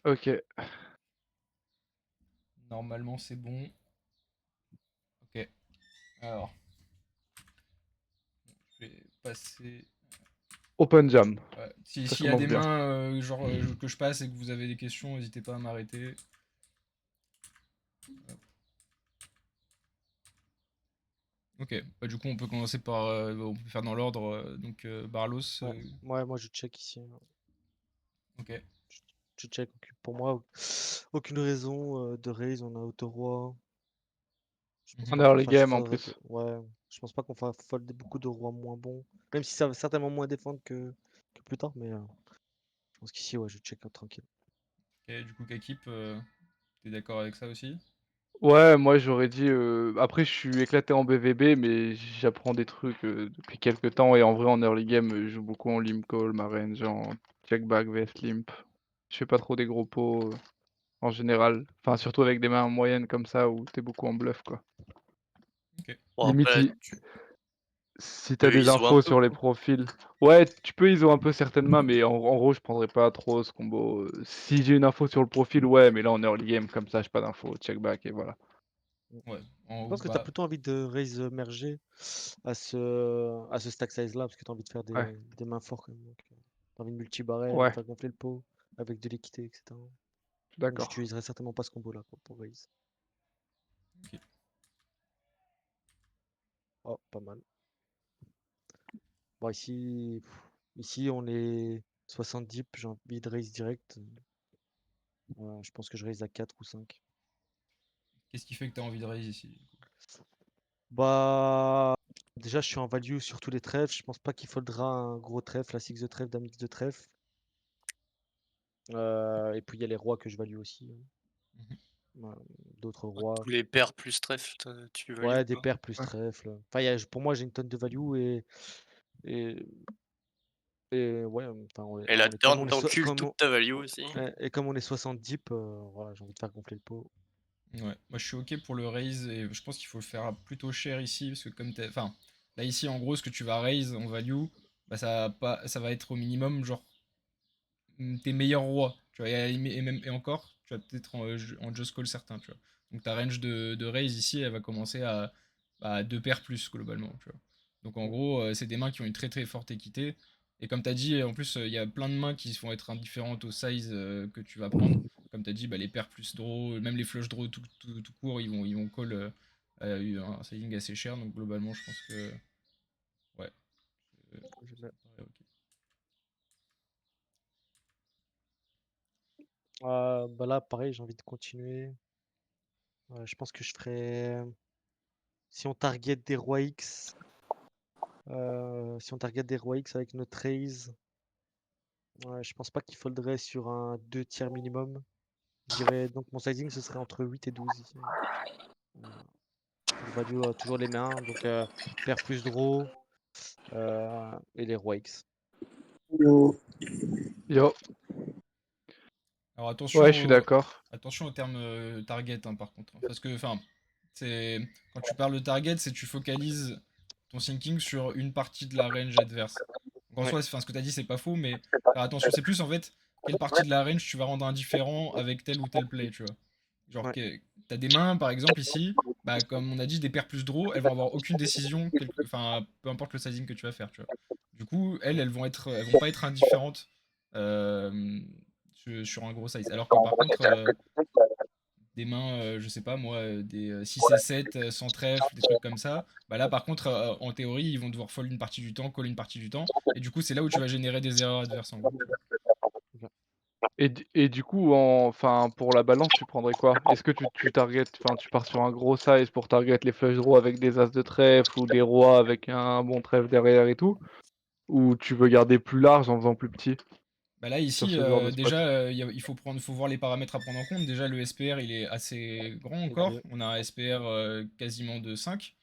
Ok. Normalement, c'est bon. Ok. Alors, je vais passer. Open jam. Ouais. Ça S'il y a commence des bien. mains que je passe et que vous avez des questions, n'hésitez pas à m'arrêter. Ok, bah, du coup on peut commencer par, on peut faire dans l'ordre, donc Barlos, Ouais, ouais, moi je check ici. ok. Je check. Pour moi, aucune raison de raise. On a auto-roi. Je pense En Mhm. pas qu'on early fasse game en fold. plus. Ouais, je pense pas qu'on fasse fold beaucoup de rois moins bons. Même si ça va certainement moins défendre que plus tard, mais je pense qu'ici, ouais, je check tranquille. Ok, du coup Kakip, t'es d'accord avec ça aussi? Ouais, moi j'aurais dit. Après, je suis éclaté en BVB, mais j'apprends des trucs depuis quelques temps. Et en vrai, en early game, je joue beaucoup en limp call, ma range, en check back, vs limp. Je fais pas trop des gros pots en général. Enfin, surtout avec des mains moyennes comme ça où t'es beaucoup en bluff, quoi. Ok. Bon, Limite, après, tu si t'as peux des ISO un infos peu, sur les quoi. profils. Ouais, tu peux ISO un peu certaines mains, mais en gros, je prendrais pas trop ce combo. Si j'ai une info sur le profil, ouais, mais là en early game, comme ça, j'ai pas d'infos. Check back et voilà. Ouais, Je en haut, pense que tu as bah, plutôt envie de raise merger à ce stack size là, parce que tu as envie de faire Ouais, des mains fortes quand même. Tu as envie de multi-barrel, de ouais, faire gonfler le pot avec de l'équité, etc. je suis Donc d'accord. j'utiliserai certainement pas ce combo là pour raise. ok. Oh, pas mal. Bon, ici on est 70, j'ai envie de raise direct. Je pense que je raise à 4 ou 5. Qu'est-ce qui fait que t'as envie de raise ici, du coup? Bah, déjà, je suis en value sur tous les trèfles. Je pense pas qu'il faudra un gros trèfle, la 6 de trèfle, dame X de trèfle. Et puis il y a les rois que je value aussi. Mhm. Ouais, d'autres Ouais, rois. tous les paires plus trèfle, tu values, Ouais, des quoi. paires plus Ouais. trèfle. Enfin, pour moi, j'ai une tonne de value et, et ouais, enfin, Et la comme turn on est, t'encule toute ta value aussi. et comme on est 70, voilà, j'ai envie de faire gonfler le pot. Ouais, moi je suis ok pour le raise et je pense qu'il faut le faire plutôt cher ici parce que comme t'as. Enfin, là ici en gros ce que tu vas raise en value, bah ça va être au minimum genre tes meilleurs rois, tu vois, et encore, tu vas peut-être en just call certains, tu vois. Donc ta range de raise ici, elle va commencer à 2 paires plus globalement, tu vois. Donc en Mm. gros, c'est des mains qui ont une très très forte équité. Et comme tu as dit, en plus, il y a plein de mains qui vont être indifférentes au size que tu vas prendre. Comme tu as dit, bah, les paires plus draw, même les flush draw tout court, ils vont call un sizing assez cher. Donc globalement, je pense que ouais, Je ça mets- me paraît ok. Bah là, pareil, j'ai envie de continuer. Je pense que je ferais. Si on target des rois X, si on target des rois X avec notre raise, je pense pas qu'il faudrait sur un 2 tiers minimum. Je dirais donc mon sizing ce serait entre 8 et 12 ici. Euh, je value toujours les mains, donc paire plus draw et les rois X. Yo, Alors ouais, je suis d'accord. attention au terme target hein, par contre. Parce que, enfin, c'est quand tu parles de target, c'est tu focalises ton thinking sur une partie de la range adverse. Donc en Ouais, soi, ce que tu as dit, c'est pas faux, mais faire attention, c'est plus en fait quelle partie de la range tu vas rendre indifférent avec tel ou tel play, tu vois. Genre, ouais, t'as des mains, par exemple, ici, bah, comme on a dit, des paires plus draw, elles vont avoir aucune décision, enfin, peu importe le sizing que tu vas faire, tu vois. Du coup, elles vont pas être indifférentes. Euh, sur un gros size. Alors que par contre, des mains, je sais pas moi, des 6 et 7 sans trèfle, des trucs comme ça, bah là par contre, en théorie, ils vont devoir fold une partie du temps, call une partie du temps, et du coup, c'est là où tu vas générer des erreurs adverses en gros, tu vois. ok. Et du coup, enfin, pour la balance, tu prendrais quoi? Est-ce que tu targetes, enfin, tu pars sur un gros size pour target les flush draws avec des as de trèfle ou des rois avec un bon trèfle derrière et tout? Ou tu veux garder plus large en faisant plus petit Bah là sur ici, ce genre de spot? déjà, il faut voir les paramètres à prendre en compte. Déjà, le SPR, il est assez grand encore. Élevé. On a un SPR quasiment de 5.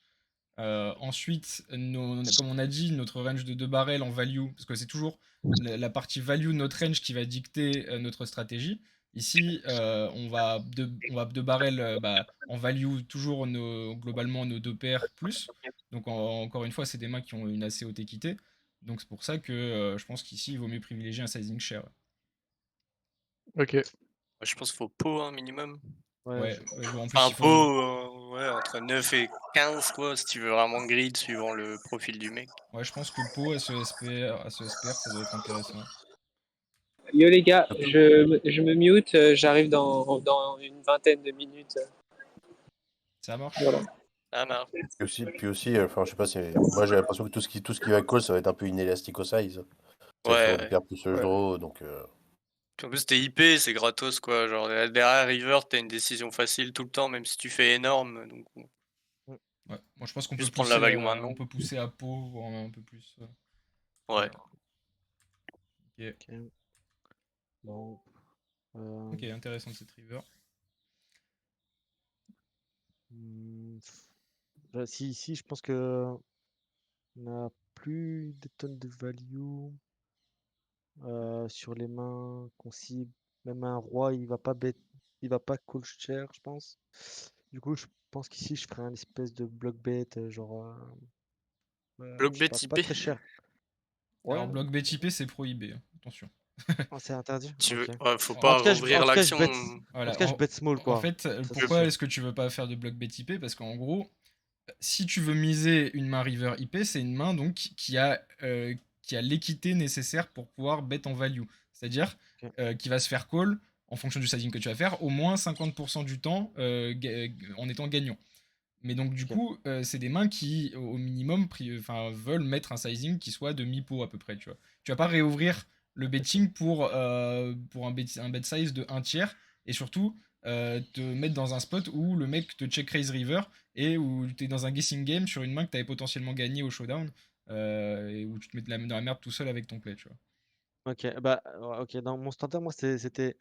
Ensuite, comme on a dit, notre range de 2 barrels en value, parce que c'est toujours la partie value de notre range qui va dicter notre stratégie. Ici, on va 2 barrels bah, en value, toujours globalement nos 2 paires plus. Donc encore une fois, c'est des mains qui ont une assez haute équité. Donc c'est pour ça que je pense qu'ici, il vaut mieux privilégier un sizing share. Ok. Je pense qu'il faut pot, hein, minimum. Ouais, Ouais, je- ouais, en plus, Enfin, il faut. pot, ouais, entre 9 et 15, quoi, si tu veux vraiment grid suivant le profil du mec. Ouais, je pense que Pau à ce SPR, ça doit être intéressant. Yo les gars, je me mute, j'arrive dans une vingtaine de minutes. Ça marche. Voilà. Ah, non. Puis aussi, enfin, je sais pas, moi j'ai l'impression que tout ce qui va call, ça va être un peu inélastique au size. Ça, il faut Ouais, une paire plus Ouais. draw, donc Puis en plus, t'es IP, c'est gratos, quoi. Genre, derrière River, t'as une décision facile tout le temps, même si tu fais énorme. Donc, bon, Ouais. Moi, je pense qu'on peut juste prendre la value on maintenant. peut pousser à Pau, voire un peu plus. Ouais. Ok. Ok. Bon. Ok, intéressant cette river. Si, je pense que on n'a plus des tonnes de value sur les mains qu'on cible. Même un roi, il va pas call cher, je pense. Du coup, je pense qu'ici, je ferai un espèce de block bet, genre, Bloc je sais pas, pas BTP. très cher. Ouais, Alors, bloc BTP, c'est prohibé, hein. Attention. oh, c'est interdit. Tu veux... Ok. Ouais, faut En En pas tout cas, rouvrir je l'action. bet, en Voilà. tout cas, je bet small, En quoi. fait, Ça, c'est pourquoi sûr. est-ce que tu veux pas faire de bloc BTP? Parce qu'en gros, si tu veux miser une main river IP, c'est une main donc qui a l'équité nécessaire pour pouvoir bet en value. C'est-à-dire Ok. qui va se faire call en fonction du sizing que tu vas faire au moins 50% du temps en étant gagnant. Mais donc du Ok. coup, c'est des mains qui au minimum veulent mettre un sizing qui soit de mi-pot à peu près, tu vois. Tu vas pas réouvrir le betting pour un bet size de 1 tiers et surtout te mettre dans un spot où le mec te check raise river et où tu es dans un guessing game sur une main que tu avais potentiellement gagné au showdown et où tu te mets dans la merde tout seul avec ton play, tu vois. Ok, bah, ouais, ok. Dans mon standard, moi, c'était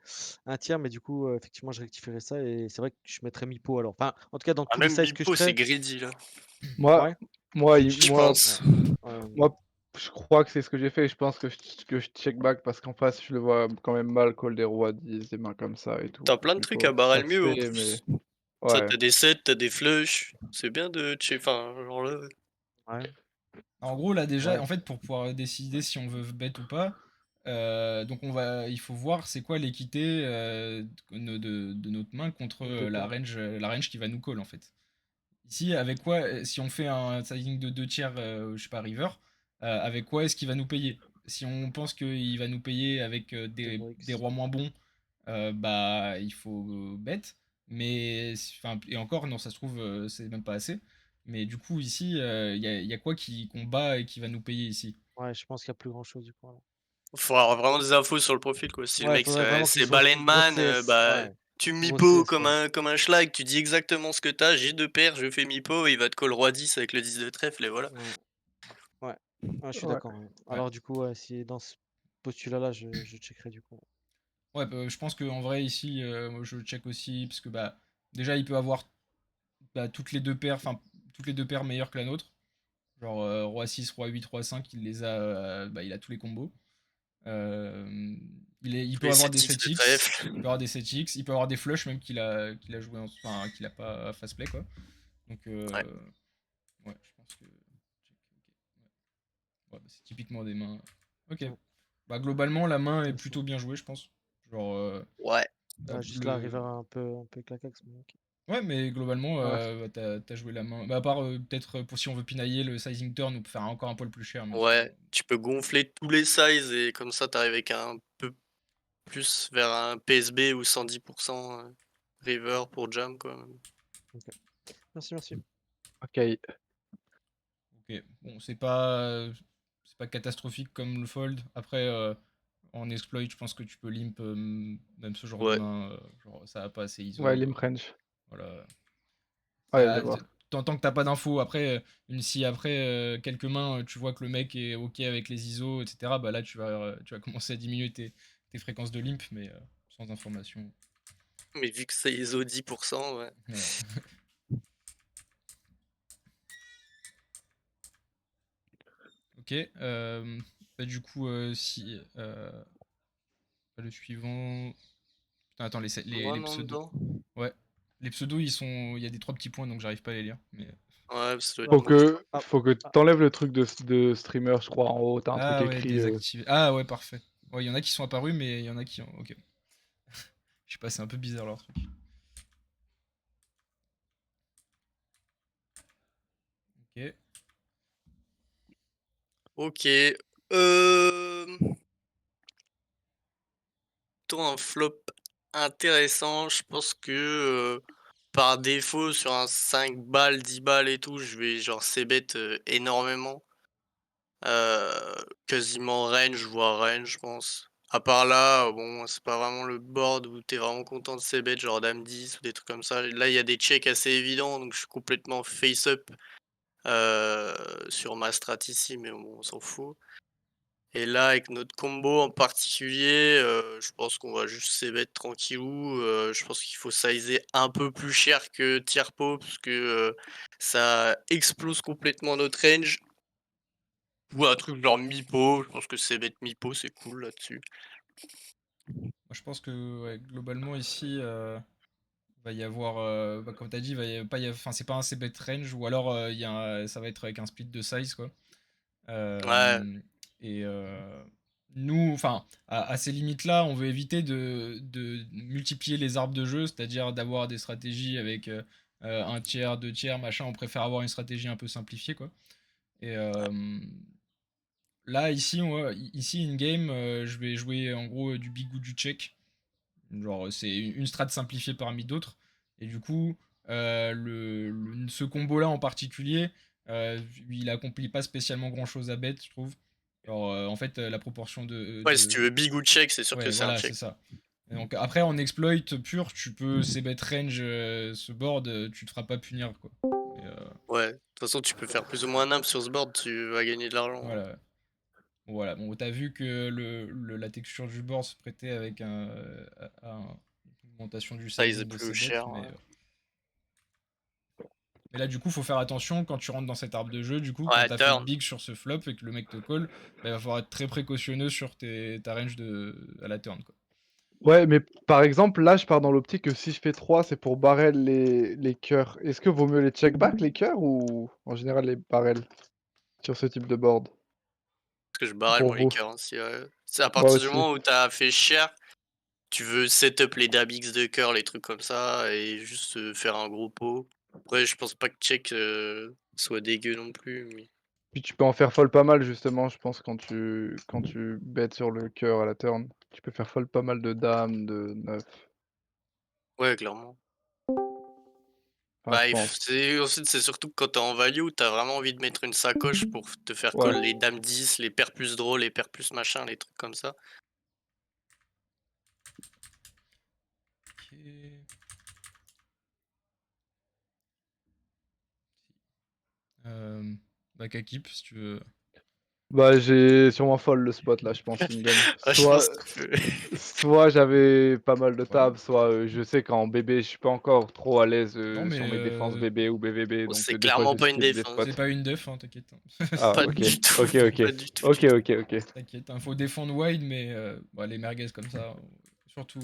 un tiers, mais du coup, effectivement, je rectifierais ça et c'est vrai que je mettrais mi-pot alors. Enfin, en tout cas, dans Ah, tous les même sizes que je Mipo, c'est ferais, greedy, là. Moi, ouais. moi, il- Je moi, pense. Ouais, moi, je crois que c'est ce que j'ai fait. Je pense que je check back parce qu'en face, je le vois quand même mal call des rois 10, des mains comme ça et tout. T'as plein de Du trucs coup, à barrer ça le se mieux, en fait, mais plus. Ça, ouais. t'as des sets, t'as des flushs. C'est bien de check. Enfin, genre là. ouais, En gros, là déjà, ouais. en fait, pour pouvoir décider si on veut bet ou pas, donc il faut voir c'est quoi l'équité de notre main contre De paires. la range qui va nous call en fait. Ici, avec quoi, si on fait un sizing de 2 tiers, je sais pas, river, avec quoi est-ce qu'il va nous payer? Si on pense qu'il va nous payer avec des X. rois moins bons, bah il faut bet. Mais, enfin, et encore, non, ça se trouve, c'est même pas assez. Mais du coup, ici, y a quoi qu'on bat et qui va nous payer ici? Ouais, je pense qu'il n'y a plus grand-chose du coup. Alors. Faut avoir vraiment des infos sur le profil, quoi. Si le Ouais, il mec faudrait vraiment que c'est je vois une grosse Balenman, CS. bah Ouais, tu grosse mi-pot CS, comme quoi. un schlag, tu dis exactement ce que t'as, j'ai deux paires, je fais mi-pot, il va te call roi 10 avec le 10 de trèfle et voilà. Ouais, ouais. Ouais, je suis Ouais. d'accord. Ouais. Ouais. Alors, du coup, ouais, si dans ce postulat-là, je checkerai du coup. Ouais, je pense qu'en vrai, ici, moi, je check aussi, parce que bah, déjà, il peut avoir toutes les deux paires meilleures que la nôtre. Genre roi 6, roi 8, roi 5, il a tous les combos. Il Tous peut les avoir des 7x de 7x, trèfle. il peut avoir des 7x, il peut avoir des flushs même qu'il a joué, enfin qu'il a pas fast play quoi. Donc Ouais. ouais, je pense que ouais, bah, c'est typiquement des mains. Ok. Ouais. Bah globalement la main est Intéressant. plutôt bien jouée, je pense. Genre Ouais. Ouais, juste là, arriver un peu claquax. Mais ok. ouais, mais globalement, Ouais. bah, t'as joué la main. Bah, à part peut-être pour si on veut pinailler le sizing turn ou faire encore un poil plus cher. Mais Ouais, tu peux gonfler tous les sizes et comme ça t'arrives avec un peu plus vers un PSB ou 110% river pour jam, quoi. Ok. Merci. Ok. ok, bon, c'est pas catastrophique comme le fold. Après, en exploit, je pense que tu peux limp même ce genre de Ouais. main. Genre, ça va pas assez ISO. Ouais, limp range. Voilà. Ouais, je vois. Tant que t'as pas d'infos, après, si après quelques mains, tu vois que le mec est ok avec les ISO, etc., bah là, tu vas commencer à diminuer tes fréquences de limp, mais sans information. Mais vu que c'est ISO 10%, ouais. Ouais. Ok. Bah, du coup, si le suivant. Putain, attends, Moi, les non, pseudos. dedans. Ouais. Les pseudos, il y a des 3 petits points, donc j'arrive pas à les lire. Mais... Ouais, ça doit être Faut moi. que, Ah, faut que t'enlèves le truc de streamer, je crois, en haut. T'as un truc Ah ouais, écrit. désactivé. Ah ouais, parfait. Ouais, il y en a qui sont apparus, mais il y en a qui ont. Ok. Je sais pas pas, c'est un peu bizarre leur truc. Ok. Ok. Plutôt un flop intéressant. Je pense que par défaut, sur un 5 balles, 10 balles et tout, je vais genre c-bet énormément. Quasiment range, voire range, je pense. À part là, bon, c'est pas vraiment le board où t'es vraiment content de c-bet, genre dame 10 ou des trucs comme ça. Là, il y a des checks assez évidents, donc je suis complètement face-up sur ma strat ici, mais bon, on s'en fout. Et là, avec notre combo en particulier, je pense qu'on va juste c-bet tranquillou. Je pense qu'il faut sizer un peu plus cher que Tierpo, parce que ça explose complètement notre range. Ou un truc genre mi-pot, je pense que c-bet mi-pot, c'est cool là-dessus. Moi, je pense que ouais, globalement ici, va y avoir, bah, comme tu as dit, enfin, c'est pas un c-bet range, ou alors ça va être avec un split de size, quoi. Ouais, Et nous, enfin, à ces limites-là, on veut éviter de multiplier les arbres de jeu, c'est-à-dire d'avoir des stratégies avec un tiers, deux tiers, machin. On préfère avoir une stratégie un peu simplifiée, quoi. Et là, ici, in-game, je vais jouer en gros du big ou du check. Genre, c'est une strat simplifiée parmi d'autres. Et du coup, ce combo-là en particulier, il accomplit pas spécialement grand-chose à bet, je trouve. Genre, en fait, la proportion ouais, si tu veux big ou check, c'est sûr que Ouais, c'est un voilà, c'est check. ça. Et donc, après, en exploit pur, tu peux c-bet range ce board, tu te feras pas punir, quoi. Et, Ouais, de toute façon, tu peux faire plus ou moins nimp sur ce board, tu vas gagner de l'argent. voilà. Voilà, bon, t'as vu que la texture du board se prêtait avec une augmentation du Size sizing de plus ses bêtes, cher. mais là, du coup, faut faire attention quand tu rentres dans cet arbre de jeu. Du coup, quand Ouais, t'as fait turn. big sur ce flop et que le mec te call, bah, il va falloir être très précautionneux sur ta range à la turn, quoi. Ouais, mais par exemple, là, je pars dans l'optique que si je fais 3, c'est pour barrel les cœurs. Est-ce que vaut mieux les check back, les cœurs, ou en général les barrels sur ce type de board? Parce que je barrel Pour moi les vous. cœurs aussi, ouais. C'est à Moi partir du aussi. moment où t'as fait cher, tu veux setup les dabix de cœur, les trucs comme ça, et juste faire un gros pot. Après, je pense pas que check soit dégueu non plus. Mais... Puis tu peux en faire fold pas mal, justement, je pense, quand tu bets sur le cœur à la turn. Tu peux faire fold pas mal de dames, de 9. Ouais, clairement. Enfin, je Bah, pense. ensuite, c'est surtout que quand t'es en value, t'as vraiment envie de mettre une sacoche pour te faire Ouais. call les dames 10, les paires plus drôles, les paires plus machin, les trucs comme ça. Ok. Bah, Kakip, si tu veux. Bah, j'ai sûrement fold le spot, là, je pense, in-game. Ah, je pense que... Soit j'avais pas mal de Ouais. tables, soit je sais qu'en BB, je suis pas encore trop à l'aise Non, mais sur mes défenses BB ou BVB, bon, donc c'est des fois clairement je pas une skip des déf, hein. spots. c'est pas une def, hein, t'inquiète. Hein. Ah, Pas ok, du tout. ok, ok, Pas du tout. ok, ok, ok. T'inquiète, hein, faut défendre wide, mais bah, les merguez comme ça, surtout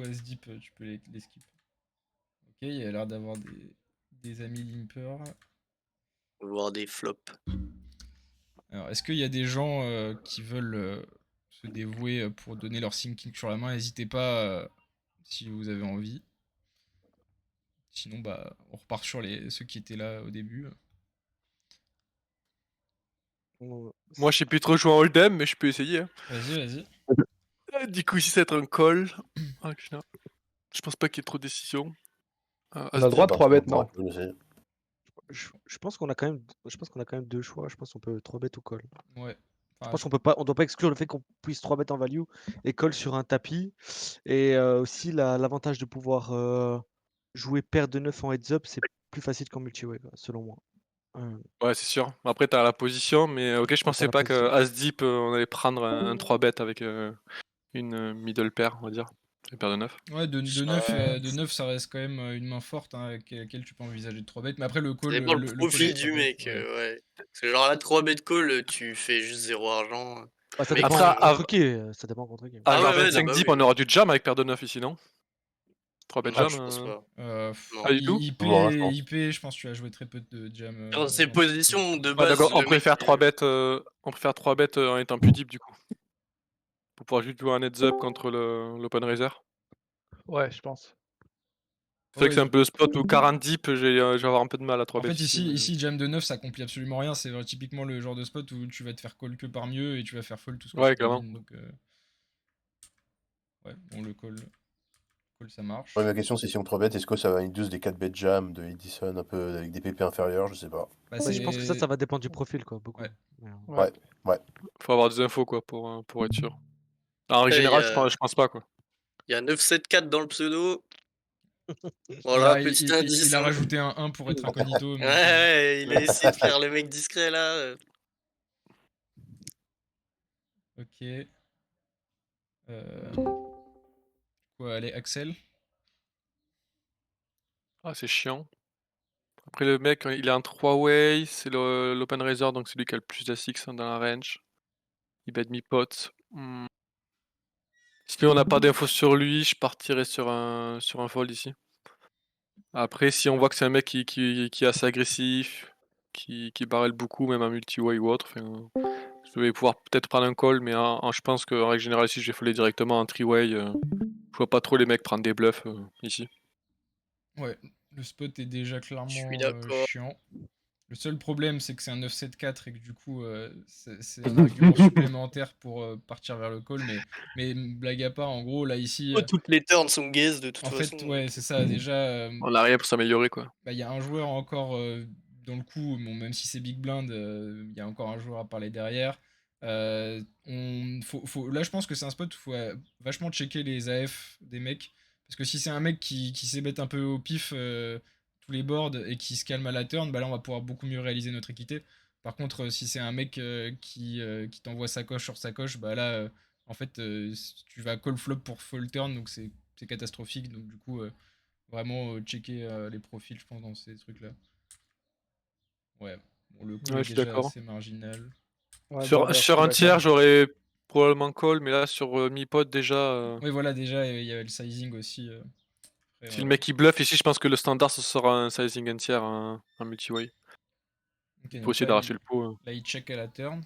as deep, tu peux les skip. Ok, il a l'air d'avoir des amis limper. Voir des flops. Alors, est-ce qu'il y a des gens qui veulent se dévouer pour donner leur thinking sur la main? N'hésitez pas si vous avez envie. Sinon, bah, on repart sur ceux qui étaient là au début. Moi, je sais plus trop jouer en hold'em, mais je peux essayer. Hein. Vas-y, vas-y. Du coup, ici, ça va être un call. Ah, putain. Je pense pas qu'il y ait trop de décisions. On a le droit de 3 bêtes, non? Je pense qu'on a quand même deux choix. Je pense qu'on peut 3 bet ou call. Ouais. Je Enfin, pense on doit pas exclure le fait qu'on puisse 3 bet en value et call sur un tapis. Et aussi l'avantage de pouvoir jouer paire de 9 en heads up, c'est plus facile qu'en multi-way, selon moi. Ouais, c'est sûr. Après, t'as la position, mais ok, je Ouais, t'as pensais la pas que position. As-Deep, on allait prendre un 3-bet avec une middle pair, on va dire. Une paire de 9. ouais, de 9, de 9, ça reste quand même une main forte hein, avec laquelle tu peux envisager de 3 bêtes. Mais après, le Ça call, dépend le le call de profil 3 du bêtes, mec, ouais. ouais. Parce que genre là, 3 bet call, tu fais juste 0 argent. Bah, ça Mec, dépend Après, contre qui. Ça dépend contre qui. à Ah ouais, ouais, non, 25 bah deep, oui. on aura du jam avec paire de 9 ici, non 3-bet Non, jam je pense pas. Non. Pas du tout IP, Ouais, je pense. IP, je pense que tu as joué très peu de jam. Dans ses dans ce positions de Ouais, base, d'accord, on le mec. préfère 3-bet en étant plus deep, du coup. Pour pouvoir juste jouer un heads up contre l'open raiser. Ouais, je pense. C'est vrai Ouais, que c'est un peu le spot où 40 deep, je vais avoir un peu de mal à 3 en bet fait, ici, jam de 9, ça accomplit absolument rien. C'est typiquement le genre de spot où tu vas te faire call que par mieux et tu vas faire fold tout ce que Ouais, tu clairement. domines. Donc, ouais, bon, le call, ça marche. Ouais, ma question, c'est si on 3-bet, est-ce que ça va induce des 4-bet jam de Edison un peu avec des PP inférieurs? Je sais pas. Bah, Ouais, je pense que ça c'est. va dépendre du profil, quoi, beaucoup. Ouais. Mais, Ouais. Faut avoir des infos, quoi, pour être sûr. En Après, général, je pense pas, quoi. Il y a 9-7-4 dans le pseudo. Il Voilà, a, petit il- il- indice. il a hein. rajouté un 1 pour être incognito. Ouais, mais- ouais, il a essayé de faire le mec discret là. Ok. Quoi, allez, Axel. Ah, c'est chiant. Après, le mec, il est en 3-way, c'est l'open raiser, donc c'est lui qui a le plus d'assix dans la range. Il bet mi-pot. Si on n'a pas d'infos sur lui, je partirais sur un fold ici. Après, si on voit que c'est un mec qui est assez agressif, qui barrel beaucoup, même en multi-way ou autre, je vais pouvoir peut-être prendre un call, mais je pense qu'en règle générale, si je vais folder directement en 3-way, je vois pas trop les mecs prendre des bluffs ici. Ouais, le spot est déjà Je suis clairement d'accord. chiant. Le seul problème, c'est que c'est un 9-7-4 et que du coup, c'est un argument supplémentaire pour partir vers le call. Mais blague à part, en gros, là, ici, Toutes les turns sont gaze de toute en façon. fait, ouais, c'est ça. Déjà, On a rien pour s'améliorer, quoi. bah, il y a un joueur encore dans le coup, bon, même si c'est Big Blind, il y a encore un joueur à parler derrière. Là, je pense que c'est un spot où il faut vachement checker les AF des mecs. Parce que si c'est un mec qui s'ébête un peu au pif tous les boards et qui se calme à la turn, bah là, on va pouvoir beaucoup mieux réaliser notre équité. Par contre, si c'est un mec qui t'envoie sa coche sur sa coche, bah là, en fait, tu vas call flop pour full turn, donc c'est catastrophique. Donc, du coup, vraiment checker les profils, je pense, dans ces trucs-là. Ouais, bon, le call Ouais, est je suis déjà d'accord. assez marginal. Ouais, Sur, border, je sur suis un tiers, d'accord. j'aurais probablement call, mais là, sur mi-pot, déjà, Oui, voilà, déjà, il y avait le sizing aussi. Après, si le mec il bluffe ici, je pense que le standard, ce sera un sizing un tiers, un multi-way. ok, Il faut donc essayer d'arracher le pot. là, il check à la turn.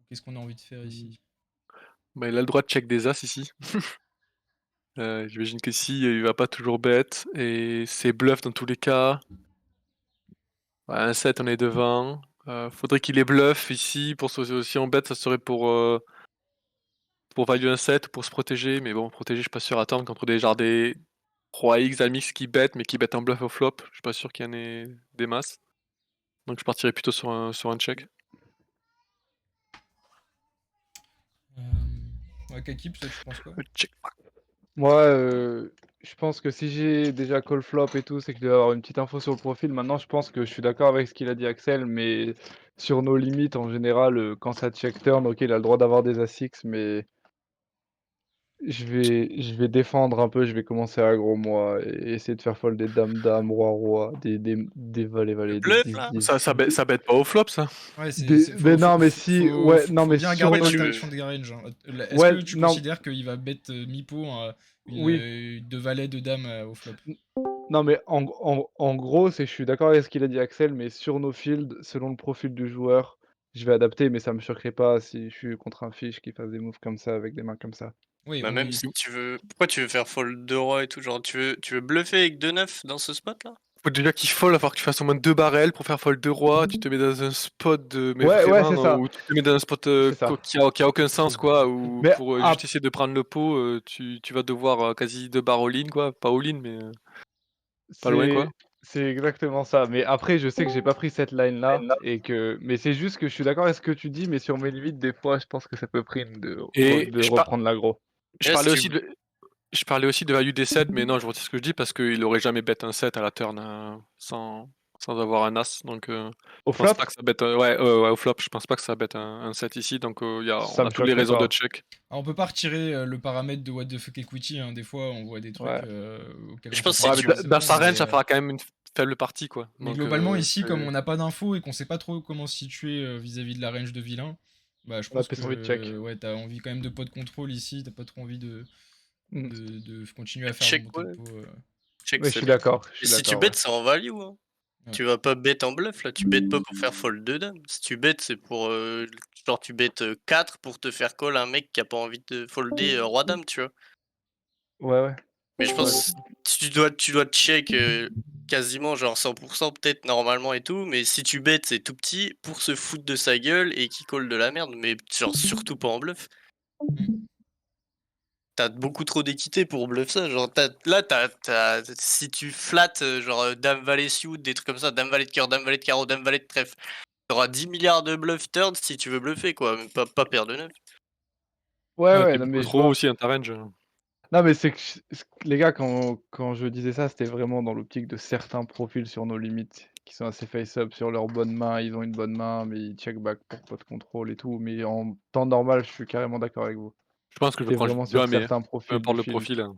Qu'est-ce qu'on a envie de faire ici? Bah, il a le droit de check des as ici. J'imagine que si, il va pas toujours bet, et c'est bluff dans tous les cas. Ouais, un 7, on est devant. Faudrait qu'il ait bluff ici. Si on bet, ça serait pour value un 7 ou pour se protéger. Mais bon, protéger, je suis pas sûr. Attendre contre des 3x à mix qui bet, mais qui bet en bluff au flop. Je suis pas sûr qu'il y en ait des masses. Donc je partirais plutôt sur un check. Ouais, Kakip, toi, tu penses quoi? Check. Moi, je pense que si j'ai déjà call flop et tout, c'est que je dois avoir une petite info sur le profil. Maintenant, je pense que je suis d'accord avec ce qu'il a dit Axel, mais sur nos limites, en général, quand ça check turn, OK, il a le droit d'avoir des as-6, mais je vais défendre un peu, je vais commencer à aggro moi et essayer de faire fold des dames-dames, roi-roi, des Le valets-valets, des bluff là. 10-10. Ça bet pas au flop, ça. Ouais, Mais non, mais si, ouais, non, mais bien sur regarder nos l'interaction des ranges. Hein. Est-ce Ouais, que tu non, considères qu'il va bet mi-pot oui. de valet de dame au flop? Non, mais en gros, je suis d'accord avec ce qu'il a dit Axel, mais sur nos fields, selon le profil du joueur, je vais adapter, mais ça me choquerait pas si je suis contre un fiche qui fasse des moves comme ça, avec des mains comme ça. Oui, Bah même oui. si tu veux. Pourquoi tu veux faire fold 2 rois et tout? Genre tu veux bluffer avec 2-9 dans ce spot là? Faut déjà qu'il fold, il va falloir que tu fasses au moins 2 barrels pour faire fold 2 rois. Tu te mets dans un spot mais Ouais, vraiment, c'est ça, où tu te mets dans un spot c'est ça. qui a aucun sens, quoi. Ou Mais pour juste essayer de prendre le pot, tu vas devoir quasi 2 barres all-in, quoi. Pas all-in, mais pas loin, quoi. c'est exactement ça. Mais après, je sais que j'ai pas pris cette line-là mais c'est juste que je suis d'accord avec ce que tu dis, mais sur mes limites, des fois, je pense que ça peut prime Et de reprendre l'aggro. je Là, si parlais tu- aussi de value des 7, mais non, je retire ce que je dis parce qu'il aurait jamais bet un 7 à la turn sans avoir un as. Donc, Au je pense flop, pas que ça bet. Ouais, au flop, je pense pas que ça bet un 7 ici. Donc, ça on me a tous les choquerait raisons de pas. check. Alors, on peut pas retirer le paramètre de what the fuck equity. Hein. Des fois, on voit des trucs Ouais. auxquels Je on pense s'attend si pas Ouais, mais tu- dans forcément. sa range, Mais, ça fera quand même une faible partie, quoi. mais Donc, globalement, ici, comme c'est- on n'a pas d'infos et qu'on sait pas trop comment se situer vis-à-vis de la range de vilain, bah, je On a pense peut-être envie de check. que ouais, t'as envie quand même de pot de contrôle ici. T'as pas trop envie Mm. de continuer à faire check, monter le ouais. pot. Check, Mais je c'est suis bien. d'accord, je Et suis si tu d'accord, ouais. bêtes, c'est en value. Hein. Ouais. Tu vas pas bet en bluff là, tu bêtes pas pour faire fold 2 dames. Si tu bêtes, c'est pour. Genre, tu bêtes 4 pour te faire call un mec qui a pas envie de folder roi dame, tu vois. Ouais. Mais je Ouais, pense que tu dois check quasiment genre 100% peut-être normalement et tout, mais si tu bêtes c'est tout petit pour se foutre de sa gueule et qui colle de la merde, mais genre surtout pas en bluff. Mmh. T'as beaucoup trop d'équité pour bluff ça, genre si tu flattes genre dame valet suit, des trucs comme ça, dame valet de cœur, dame valet de carreau, dame valet de trèfle, t'auras 10 milliards de bluff turns si tu veux bluffer quoi, mais pas paire de 9. Ouais, Ouais, t'es non beaucoup mais je trop vois. aussi dans ta range. Non mais c'est que les gars, quand je disais ça, c'était vraiment dans l'optique de certains profils sur nos limites, qui sont assez face-up sur leur bonne main. Ils ont une bonne main, mais ils check back pour pot de contrôle et tout. Mais en temps normal, je suis carrément d'accord avec vous. Je pense que je C'était prends vraiment sur jamais, certains peu profils importe du le field. profil, hein.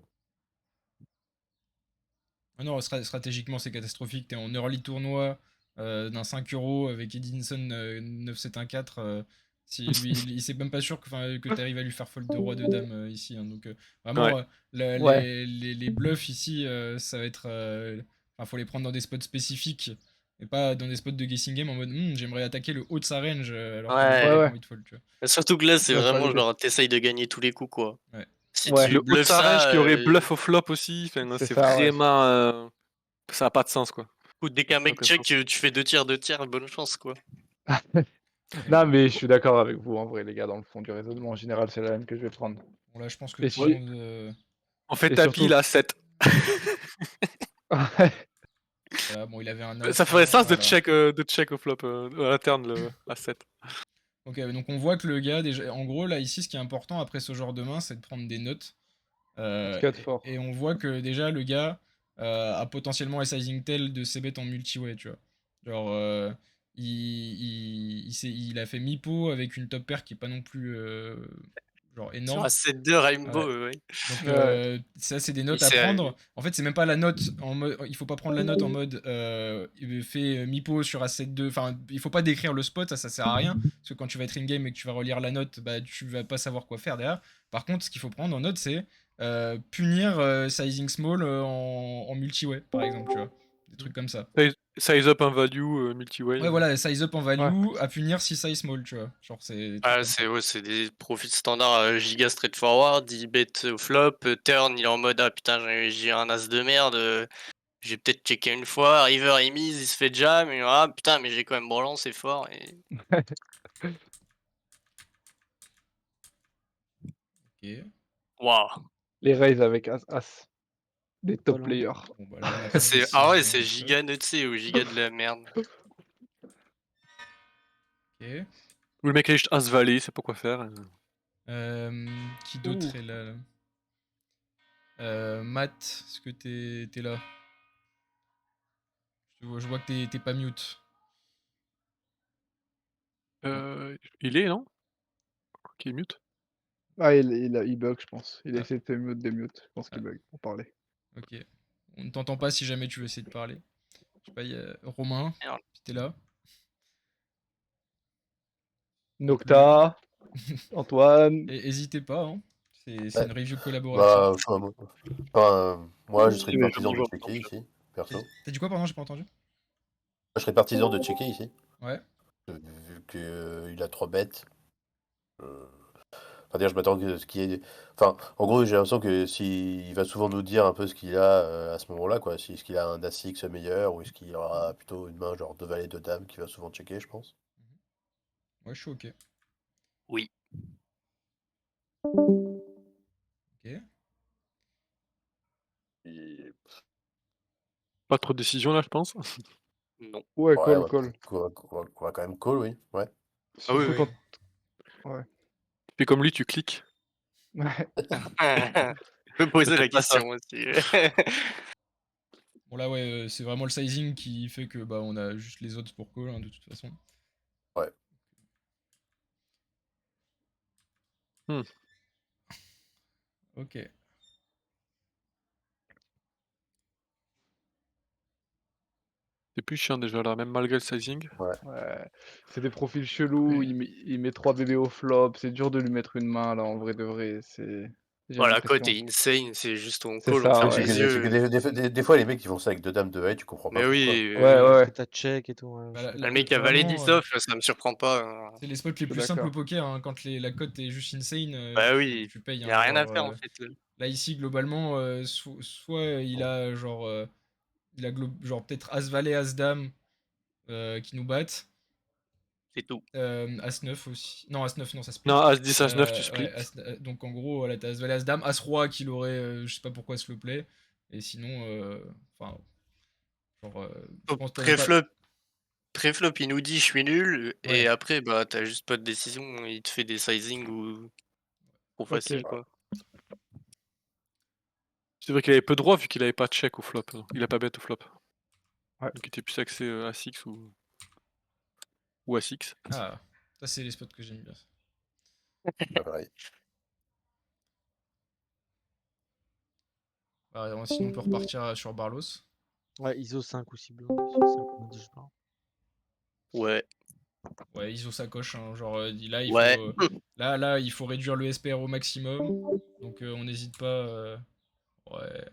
Ah non, stratégiquement, c'est catastrophique. T'es en early tournoi d'un 5 € avec Edinson 9-7-1-4. Si lui, il sait même pas sûr que tu arrives à lui faire fold de roi de dame ici. Hein. Donc vraiment, Ouais. Ouais. les bluffs ici, ça va être. Faut les prendre dans des spots spécifiques et pas dans des spots de guessing game en mode j'aimerais attaquer le haut de sa range alors qu'il a Ouais. pas Ouais. envie de fold. Tu vois. Mais surtout que là c'est Je vois pas vraiment l'idée. genre t'essayes de gagner tous les coups quoi. Ouais. Si Ouais. Avec tu le haut de bluffes sa range ça, qui aurait bluff au flop aussi, enfin, C'est c'est ça, ouais. vraiment. Ça a pas de sens quoi. ou dès qu'un mec Aucun check, sens. tu fais 2 tiers, bonne chance quoi. Non mais je suis d'accord avec vous en vrai, les gars, dans le fond du raisonnement. En général, c'est la même que je vais prendre. Bon, là, je pense que Et tout le si... monde. On fait Et tapis surtout... là à 7. Voilà, bon, il avait un as. Ça ferait sens Voilà. de check au flop, à la turn le à 7. Ok, donc on voit que le gars, déjà, en gros, là, ici, ce qui est important après ce genre de main, c'est de prendre des notes. Quatre fort. Et on voit que déjà, le gars a potentiellement un sizing tel de ses bêtes en multi-way, tu vois. Genre, il a fait mi-pot avec une top pair qui est pas non plus genre Sur énorme. un set de Rainbow, Ouais. ouais. Donc Ouais. ça c'est des Et notes à c'est prendre. En fait c'est même pas la note en mode, il faut pas prendre la note en mode fait mi-pot sur Asset 2. Enfin il faut pas décrire le spot, ça sert à rien parce que quand tu vas être in game et que tu vas relire la note, bah tu vas pas savoir quoi faire derrière. Par contre ce qu'il faut prendre en note c'est punir sizing small en multi-way par exemple, tu vois. Des trucs comme ça. Size up un value multi-way. Ouais voilà, size up en Ouais. value à punir si size small, tu vois. Genre c'est des trucs Ah, comme ça. c'est des profils standards giga straightforward, il bet au flop, turn, il est en mode ah putain j'ai un as de merde, j'ai peut-être checké une fois, river il mise, il se fait jam, et ah putain mais j'ai quand même brelan, c'est fort. Et... Ok. Waouh, Les raises avec As. Des top Voilà. players. Bon bah là on a pas de c'est ah ouais décision. c'est giga nutsé ou giga de la merde. Ok. Ou le mec a juste as valet, il sait pas quoi faire. Qui d'autre est là, Matt, est-ce que t'es là? Je vois que t'es pas mute. Il est, non? Qui est mute? Ah, il bug, je pense. Il a Ah. essayé de mute, démute. Je pense qu'il Ah. bug pour parler. Ok. On ne t'entend pas si jamais tu veux essayer de parler. Je sais pas, il y a Romain, Merde. si t'es là. Nocta, Antoine. Et hésitez pas, hein. C'est Ouais. une review collaborative. Moi, je serais Oui, mais partisan de je checker ici, perso. T'as dit quoi, pardon, j'ai pas entendu? Je serais partisan de checker ici, Ouais. vu qu'il a 3 bêtes. Enfin, dire, je m'attends que ce qui est. Enfin, en gros, j'ai l'impression que il va souvent nous dire un peu ce qu'il a à ce moment-là, quoi. Si est-ce qu'il a un As-X meilleur ou est-ce qu'il aura plutôt une main genre de valet de dame qui va souvent checker, je pense. Ouais, je suis ok. Oui. Ok. Et... Pas trop de décision là, je pense. Non. Ouais, Ouais, call. on va quand même call, oui. Ouais. Ah oui, Surtout oui. quand. Ouais. Puis comme lui, tu cliques. Ouais. Je peux poser la question aussi. Bon là ouais, c'est vraiment le sizing qui fait que bah on a juste les odds pour call hein, de toute façon. Ouais. Ok. C'est plus chiant déjà là, même malgré le sizing. Ouais. C'est des profils chelous. Oui. Il met 3 bébés au flop. C'est dur de lui mettre une main, là, en vrai de vrai. J'ai Voilà, la cote l'impression. est insane, c'est juste on C'est call, on ça, Oui, ferme ouais. les c'est que yeux. des fois, les mecs qui font ça avec deux dames de high, tu comprends pas Mais pourquoi. oui, Ouais, oui. ouais. Que t'as check et tout. Ouais, Bah, je suis Le mec a valet 10 vraiment, off, ça me surprend pas. c'est les spots les suis plus simples au d'accord. poker, hein, quand la cote est juste insane, Bah tu, oui, tu payes. y Hein, a rien à genre, faire en fait. Là, ici, globalement, soit il a genre, genre peut-être As-Valet, As-Dame qui nous battent. C'est tout. As-9 aussi. Non, As-9, non, ça split. Non, As-10, As-9, tu split. Ouais, donc en gros, voilà, t'as As-Valet, As-Dame, As-Roi qu'il aurait, je sais pas pourquoi s'il le plaît. Et sinon, enfin, genre, je pense que t'as même pas. Préflop, il nous dit je suis nul, et Ouais. après, bah, t'as juste pas de décision, il te fait des sizing ou trop facile, Ok. quoi. C'est vrai qu'il avait peu de droit vu qu'il avait pas de check au flop. Il a pas bet au flop. Ouais. Donc il était plus axé à 6 ou à 6. Ah, ça, c'est les spots que j'aime bien. Pas pareil. Sinon, on peut repartir sur Barlos. Ouais, ISO 5 aussi blanc. ISO 5, on a dit, je parle. Ouais. Ouais, ISO sacoche, hein, genre là il Ouais. faut là il faut réduire le SPR au maximum. Donc on n'hésite pas ouais,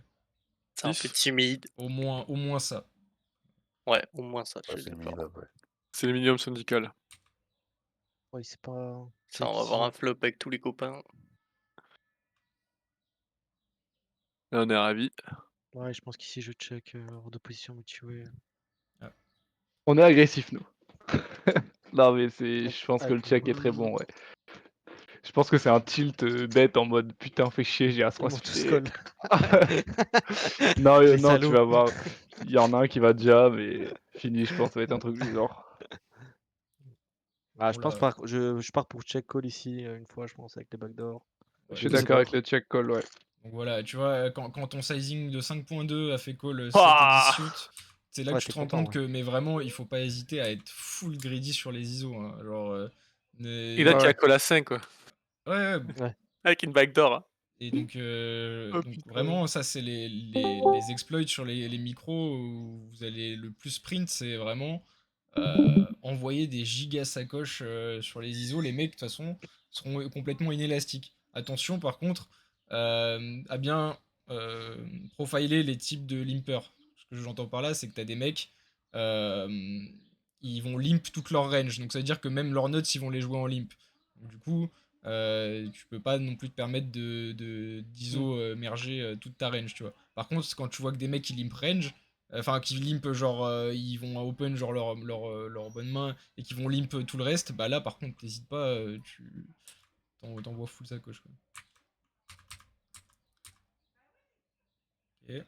C'est un peu timide. au moins ça. Ouais, au moins ça, je Ouais, suis c'est le d'accord. minimum, ouais. C'est le minimum syndical. Ouais, c'est pas. Ça, on va avoir un flop avec tous les copains. Et on est ravis. Ouais, je pense qu'ici je check hors de position multi-way. On est agressif, nous. Non, mais je pense que le Avec check est très bon, ouais. Je pense que c'est un tilt bête en mode putain, fais chier, j'ai Ils As-Roi m'ont tous splitté. call. Non, Les non, tu salauds. vas voir. Il y en a un qui va jam et fini, je pense, ça va être un truc du genre. Ah, je Bon, pense là, pas. Je pars pour check call ici une fois, je pense, avec les backdoors. Je ouais, suis Deux d'accord avec bords. le check call, ouais. donc voilà, tu vois, quand ton sizing de 5.2 a fait call 7 et 10 Ah shoot, c'est là Ouais, que tu t'es te rends content, compte que, mais vraiment, il faut pas hésiter à être full greedy sur les ISO. Hein. Genre, Et là, Ouais, tu as ouais. call à 5, quoi. ouais, Ouais. Avec une backdoor. Hein. et donc, Oh, donc putain. vraiment, ça, c'est les exploits sur les micros où vous allez le plus sprint, c'est vraiment envoyer des gigas sacoches sur les ISO. Les mecs, de toute façon, seront complètement inélastiques. Attention, par contre, à bien profiler les types de limpers. Ce que j'entends par là, c'est que tu as des mecs, euh, ils vont limp toute leur range. Donc ça veut dire que même leurs notes, ils vont les jouer en limp. Donc, du coup, tu peux pas non plus te permettre d'ISO merger toute ta range, tu vois. Par contre, quand tu vois que des mecs qui limp range, enfin qui limp genre ils vont open genre leur bonne main et qui vont limp tout le reste, bah là par contre t'hésites pas, tu t'envoies full sacoche quoi. Ok.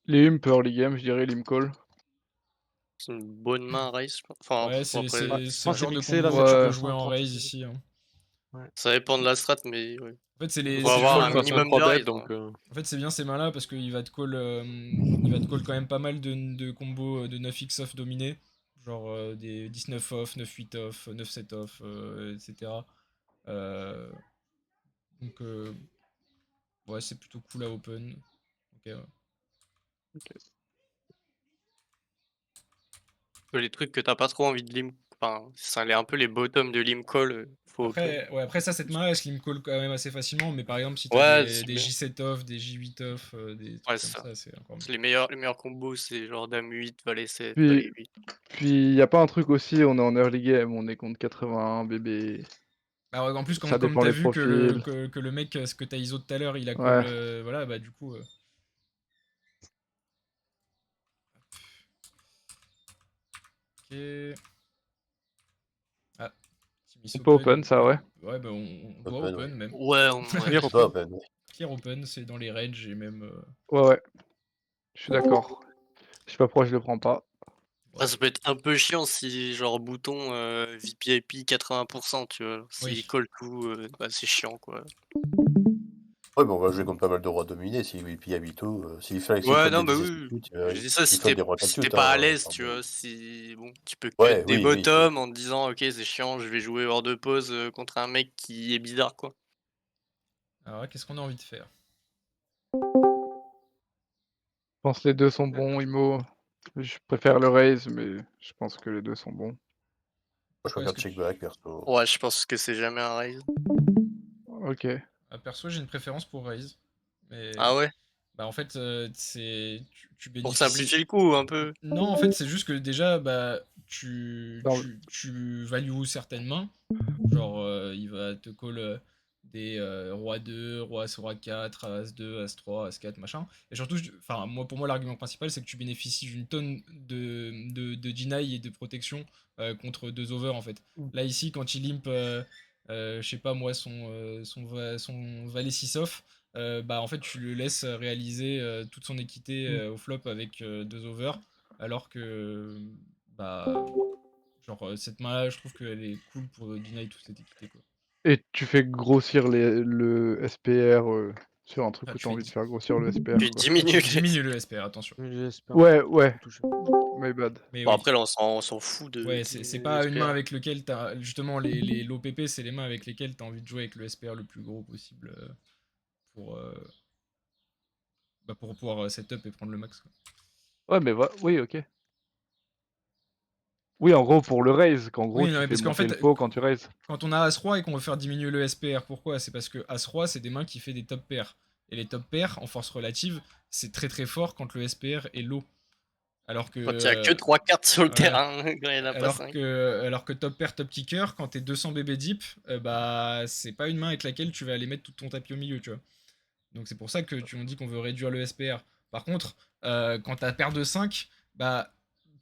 Limp, early game, je dirais limp call. C'est une bonne main raise, je pense. Enfin, Ouais, bon, après, Ouais, je c'est le pense que c'est genre de mixé là, combo que tu peux Ouais. 50%, jouer en 30. raise ici. Hein. ça dépend de la strat, mais ouais. En fait, Faut c'est avoir bien. un Fold face à minimum 3 de bet, raise. donc. En fait, c'est bien ces mains-là parce qu'il va il va te call quand même pas mal de combos de 9x off dominés. Genre des 19 off, 9-8 off, 9-7 off, etc. Euh, donc, ouais, c'est plutôt cool à open. Ok, ouais. Les trucs que t'as pas trop envie de limp. Enfin, ça est un peu les bottoms de limp call. Faut open. Après ça, cette main, elle slim call quand même assez facilement. Mais par exemple, si t'as Ouais, des J7 off, des J8 off, des trucs ouais, comme ça. ça, c'est encore mieux. Les meilleurs combos, c'est genre dame 8, valet 7, Puis, valet 8. y a pas un truc aussi, on est en early game, on est contre 81 bébé. Bah ouais, en plus, Ça comme dépend t'as les vu que profils. que le mec, ce que t'as ISO tout à l'heure, il a call, Ouais. voilà, bah du coup. Ok. Ah, Team Miss On peut open, ça, ouais. Ouais, bah on doit Open, open ouais. même. Ouais, Clear On open. doit open, ouais. Clear open, c'est dans les ranges et même. Ouais, ouais. Je suis d'accord. Je sais pas pourquoi je le prends pas. Ouais. ça peut être un peu chiant si, genre, bouton VPIP 80%, tu vois. Oui. S'il colle tout, bah, c'est chiant, quoi. Ouais, mais on va jouer contre pas mal de rois dominés. Si VP habite tout, s'il fait s'il Ouais, fold non, des bah 10 oui. tout, Je dis ça il si fold t'es des rois si tout, t'es pas à hein. l'aise, tu Enfin, vois. Si bon, tu peux cut ouais, des oui, oui. bottoms en te disant ok c'est chiant, je vais jouer hors de pause contre un mec qui est bizarre quoi. Alors, qu'est-ce qu'on a envie de faire? Je pense que les deux sont bons, Imo. Je préfère le raise, mais je pense que les deux sont bons. Moi, je Ouais, préfère check back, perso. Ouais, je pense que c'est jamais un raise. Ok. Perso, j'ai une préférence pour raise. Mais. Ah ouais? Bah, en fait, tu Pour bénéficies. simplifier le coup un peu. Non, en fait, c'est juste que déjà, bah, Non, tu values certaines mains. Genre, il va te call des roi 2, roi 4, as 2, as 3, as 4, machin. Et surtout, enfin, pour moi, l'argument principal, c'est que tu bénéficies d'une tonne de deny et de protection contre 2 over, en fait. Là, ici, quand il limp, je sais pas moi, son valet 6 off, bah, en fait, tu le laisses réaliser toute son équité au flop avec 2 over, alors que, bah, genre, cette main-là, je trouve qu'elle est cool pour deny toute cette équité, quoi. Et tu fais grossir le SPR sur un truc Ah, où tu t'as fais envie de di- faire grossir le SPR, Tu quoi. diminues Tu les diminues le SPR, attention. J'espère. Ouais, Faut ouais, toucher. my bad. Mais Bon, oui. après, là, on s'en fout de Ouais, c'est diminuer pas les une main SPR. avec lequel t'as. Justement, l'OPP, c'est les mains avec lesquelles t'as envie de jouer avec le SPR le plus gros possible pour, euh, pour pouvoir setup et prendre le max, quoi. Ouais, mais oui, ok. Oui, en gros, pour le raise, qu'en gros, Oui, non, tu mais fais parce qu'en monter le fait, pot quand tu raises. quand on a As-Roi et qu'on veut faire diminuer le SPR, pourquoi? C'est parce que As-Roi, c'est des mains qui fait des top pairs. Et les top pairs, en force relative, c'est très très fort quand le SPR est low. Alors que. Quand il y a que 3 cartes sur le Voilà. terrain, quand il n'y en a pas 5. Alors que top pair, top kicker, quand t'es 200 bébé deep, bah c'est pas une main avec laquelle tu vas aller mettre tout ton tapis au milieu, tu vois. Donc c'est pour ça que tu m'as dit qu'on veut réduire le SPR. Par contre, quand t'as paire de 5, bah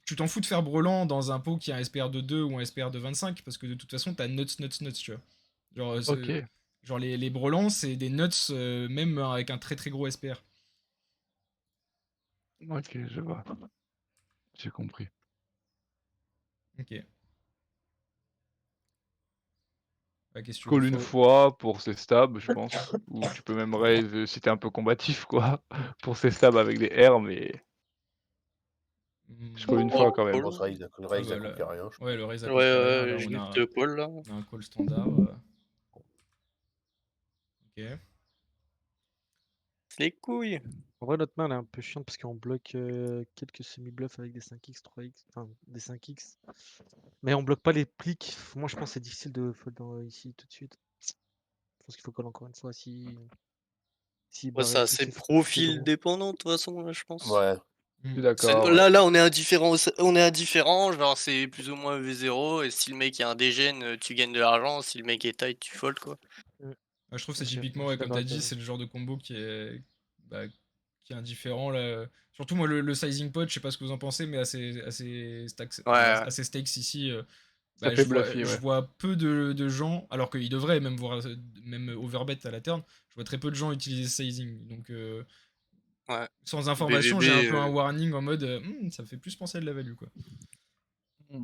tu t'en fous de faire brelan dans un pot qui a un SPR de 2 ou un SPR de 25, parce que de toute façon t'as nuts, tu vois. Genre, Ok, genre les brelans, c'est des nuts, même avec un très très gros SPR. ok, je vois. J'ai compris. Ok. Bah, qu'est-ce que tu veux Call qu'on une fasse? fois pour ses stabs, je pense. Ou tu peux même raise si t'es un peu combatif, quoi. Pour ses stabs avec des R, mais je call une Oh, fois quand même. Bon, call. le Ah raise bah là, accomplit rien, je ouais, pense. le raise Ouais, accomplit rien. Là, juste call, là. on a un call standard. Ok. Les couilles. En vrai, notre main, elle est un peu chiante parce qu'on bloque quelques semi-bluffs avec des 5x, 3x, enfin des 5x. Mais on bloque pas les pliques. Moi, je pense que c'est difficile de fold ici tout de suite. Je pense qu'il faut call encore une fois si Ouais, c'est barrel tous assez ses profil draws. dépendant, de toute façon, là, je pense. Ouais. Je suis Mm. d'accord. Ouais. Là, on est indifférent. On est indifférent, genre, c'est plus ou moins V0. Et si le mec est un dégène, tu gagnes de l'argent. Si le mec est tight, tu fold, quoi. Ouais, je trouve que c'est Ok, typiquement, je ouais, suis comme d'accord t'as avec dit, toi. c'est le genre de combo bah, qui est indifférent. Là. Surtout, moi, le sizing pot, je sais pas ce que vous en pensez, mais assez, Ouais. assez stakes ici. Ça Bah, fait bluffy, je ouais. vois peu de gens, alors qu'ils devraient même voir, même overbet à la turn, je vois très peu de gens utiliser ce sizing. Donc, Ouais. sans information, j'ai un BVB, peu un warning en mode, ça me fait plus penser à de la value, quoi. Mm.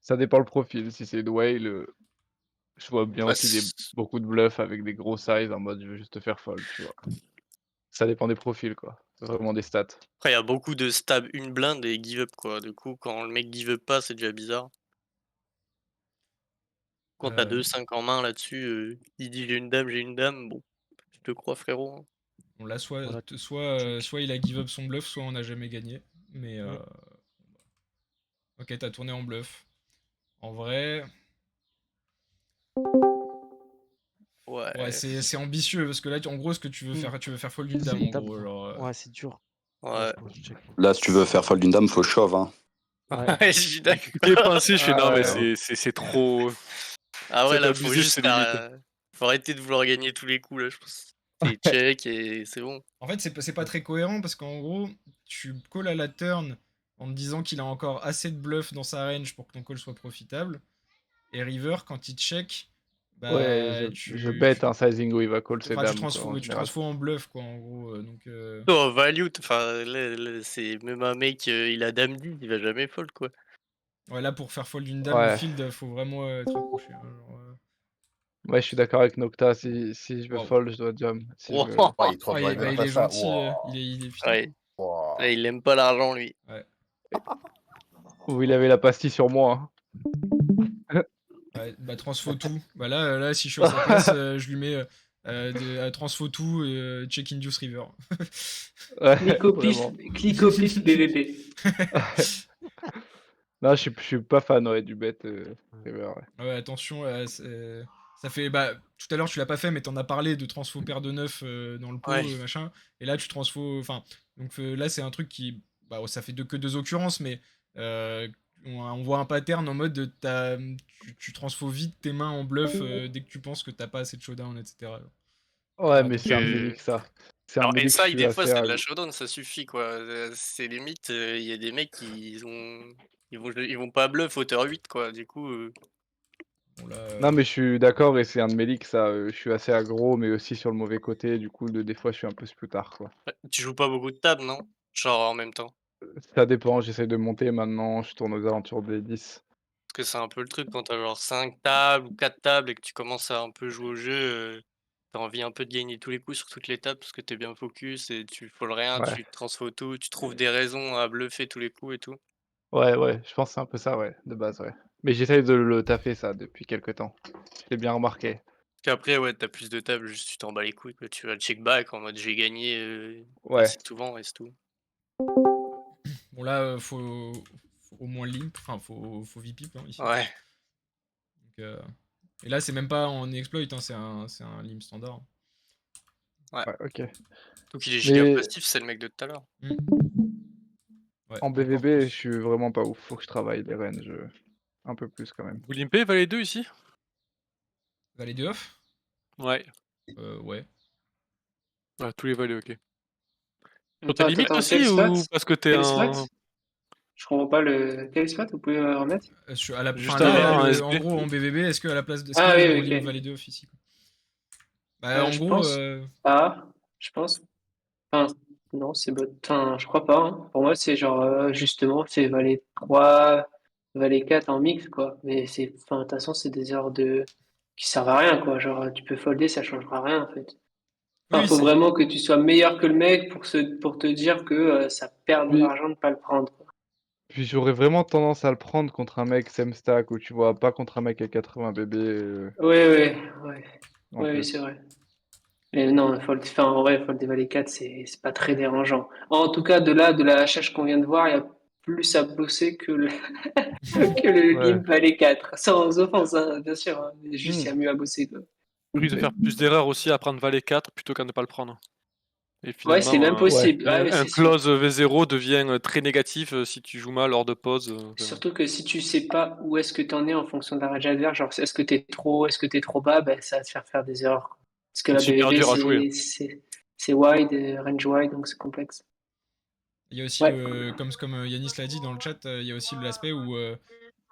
Ça dépend le profil. Si c'est de whale, je vois bien bah, aussi beaucoup de bluffs avec des gros size en mode je veux juste te faire fold, tu vois. Ça dépend des profils, quoi. C'est vraiment des stats. après, il y a beaucoup de stab une blinde et give up, quoi. Du coup, quand le mec give up pas, c'est déjà bizarre. Quand t'as Euh, 2-5 en main là-dessus, il dit j'ai une dame. Bon, je te crois, frérot, hein. bon, là, Voilà, check. soit il a give up son bluff, soit on n'a jamais gagné. Mais, ok, t'as tourné en bluff. En vrai, ouais, Ouais. c'est ambitieux parce que là, en gros, ce que tu veux faire fold une dame, C'est en dame, gros. quoi. Genre, Ouais, c'est dur. Ouais, Ouais. je pense que je check. Là, si tu veux faire fold une dame, faut shove, hein. Ouais. Ouais, je suis d'accord. J'y ai pensé, je fais Ah non, mais ouais. c'est trop. Ah ouais, C'est là, faut abusé, juste c'est limite. faut arrêter de vouloir gagner tous les coups, là, je pense. T'es check et c'est bon. En fait, c'est pas très cohérent parce qu'en gros, tu call à la turn en te disant qu'il a encore assez de bluff dans sa range pour que ton call soit profitable. Et river, quand il check, Ouais, bah je bet un sizing où il va call ses enfin, tu dames, quoi, en transfos, tu général. transfos en bluff, quoi, en gros. Donc, Non, value, enfin, là, c'est même un mec, il a dame 10, il va jamais fold, quoi. ouais, là, pour faire fold une dame au Ouais. field, faut vraiment être accroché, hein, genre, Ouais, je suis d'accord avec Nocta. Si je veux waouh. fold, je dois jam. Si je veux... Wow. Ouais, il Oh, trouverait bah, même il pas est ça. gentil, Wow. il est putain. Ouais, Wow. là, il aime pas l'argent, lui. Ouais. Ou il avait la pastille sur moi. Ouais, bah transfo tout. Bah là, si je suis à sa place, je lui mets transfo tout, check induce river. Ouais, Click-o-please, vraiment. click-o-please BVP. Non, je suis pas fan, ouais, du bet river, ouais. Ouais, attention, ça fait. Bah, tout à l'heure, tu l'as pas fait, mais t'en as parlé de transfo paire de 9 dans le pot, Ouais. machin. Et là, tu transfo. Enfin, donc là, c'est un truc qui. Bah, ça fait que deux occurrences, mais on voit un pattern en mode tu transfos vite tes mains en bluff dès que tu penses que t'as pas assez de showdown, etc. Ouais, Alors, mais c'est un Que- Melik ça. C'est un Alors, Melik, je Inside, suis des fois, assez c'est de la aggro. showdown, ça suffit, quoi. C'est limite, il y a des mecs qui ils vont pas bluff hauteur 8, quoi. Du coup, bon, là, Non, mais je suis d'accord et c'est un de mes leaks ça, je suis assez aggro, mais aussi sur le mauvais côté, du coup, des fois, je suis un peu splutard, quoi. tu joues pas beaucoup de tables, non? Genre en même temps. Ça dépend, j'essaie de monter maintenant, je tourne aux alentours des 10. Parce que c'est un peu le truc quand t'as genre 5 tables ou 4 tables et que tu commences à un peu jouer au jeu, tu envie un peu de gagner tous les coups sur toutes les tables parce que t'es bien focus et tu folds rien, Ouais, tu transfos tout, tu trouves des raisons à bluffer tous les coups et tout. ouais, je pense que c'est un peu ça, ouais, de base, ouais. Mais j'essaye de le taffer ça depuis quelque temps. Je l'ai bien remarqué. Qu'après, ouais, t'as plus de tables, juste tu t'en bats les couilles, quoi. Tu vas check back en mode j'ai gagné Ouais, assez souvent et c'est tout. bon, là, faut au moins limp, enfin, faut VP hein, ici. Ouais. Donc, et là, c'est même pas en exploit, hein, c'est un limp standard. Ouais. ouais, OK. Donc il est giga Mais passif, c'est le mec de tout à l'heure. Hmm. Ouais, en encore BVB, je plus. suis vraiment pas ouf, faut que je travaille les ranges, un peu plus quand même. Vous limpez Valet 2 ici? Valet de off Ouais. Ouais. Ouais, tous les valets, ok. Sur tes Attends, limites attends, quel aussi spot? ou parce que t'es Quel spot? un. Je comprends pas le. Quel spot? Vous pouvez remettre? Juste Enfin, là, avant un en SB? gros, en BVB, est-ce que à la place de. Est-ce Ah qu'on oui, limp ok. Valet de off ici quoi. Bah, en Je gros, pense pas. Je pense. Enfin, non, c'est bot. Enfin, je crois pas, hein. Pour moi, c'est genre, justement, c'est valet 3, valet 4 en mix, quoi. Mais c'est, enfin, de toute façon, c'est des heures qui servent à rien, quoi. Genre, tu peux folder, ça changera rien, en fait. Enfin, oui, faut c'est. vraiment que tu sois meilleur que le mec pour te dire que ça perd de Puis l'argent de pas le prendre, quoi. puis j'aurais vraiment tendance à le prendre contre un mec same stack ou tu vois? Pas contre un mec à 80 BB, Ouais, en oui, plus. c'est vrai. Mais non, enfin, en vrai, Fold des Valley 4, c'est pas très dérangeant. En tout cas, de là, de la HH qu'on vient de voir, il y a plus à bosser que que le Ouais. Limp Valley 4. Sans offense, hein, bien sûr, hein, mais juste il y a Mmh. mieux à bosser, quoi. Tu risques de Mais faire plus d'erreurs aussi à prendre Valet 4 plutôt qu'à ne pas le prendre. Et Ouais, c'est même finalement, ouais. possible. Ouais, mais un c'est sûr. close V0 devient très négatif si tu joues mal hors de pause. Surtout que si tu sais pas où est-ce que tu en es en fonction de la range adverse, genre est-ce que t'es trop bas, ben, ça va te faire des erreurs, quoi. Parce que C'est la super BVB, dur à jouer. c'est wide, range wide, donc c'est complexe. Il y a aussi Ouais, comme Yanis l'a dit dans le chat, il y a aussi l'aspect où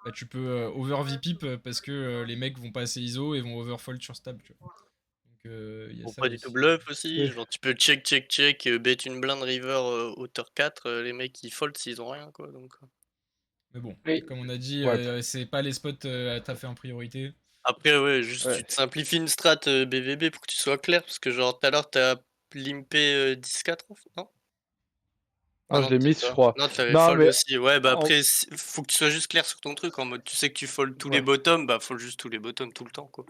bah, tu peux over VPip parce que les mecs vont pas assez ISO et vont overfold sur stab, tu vois. Donc il y a Ou ça pas du tout aussi. bluff aussi, Oui. genre tu peux check, bet une blinde river hauteur 4, les mecs ils fold s'ils ont rien, quoi. Donc. Mais bon, oui. comme on a dit, Ouais, c'est pas les spots à taffer en priorité. Après, ouais, juste ouais. tu te simplifies une strat BVB pour que tu sois clair, parce que genre tout à l'heure t'as limpé 10-4, non? Ah Ah, je non, l'ai peut-être mise, je pas. crois. Non, t'avais Non, fold mais aussi. Ouais, bah en après, faut que tu sois juste clair sur ton truc, en mode tu sais que tu fold tous les ouais, bottoms, bah fold juste tous les bottoms tout le temps, quoi.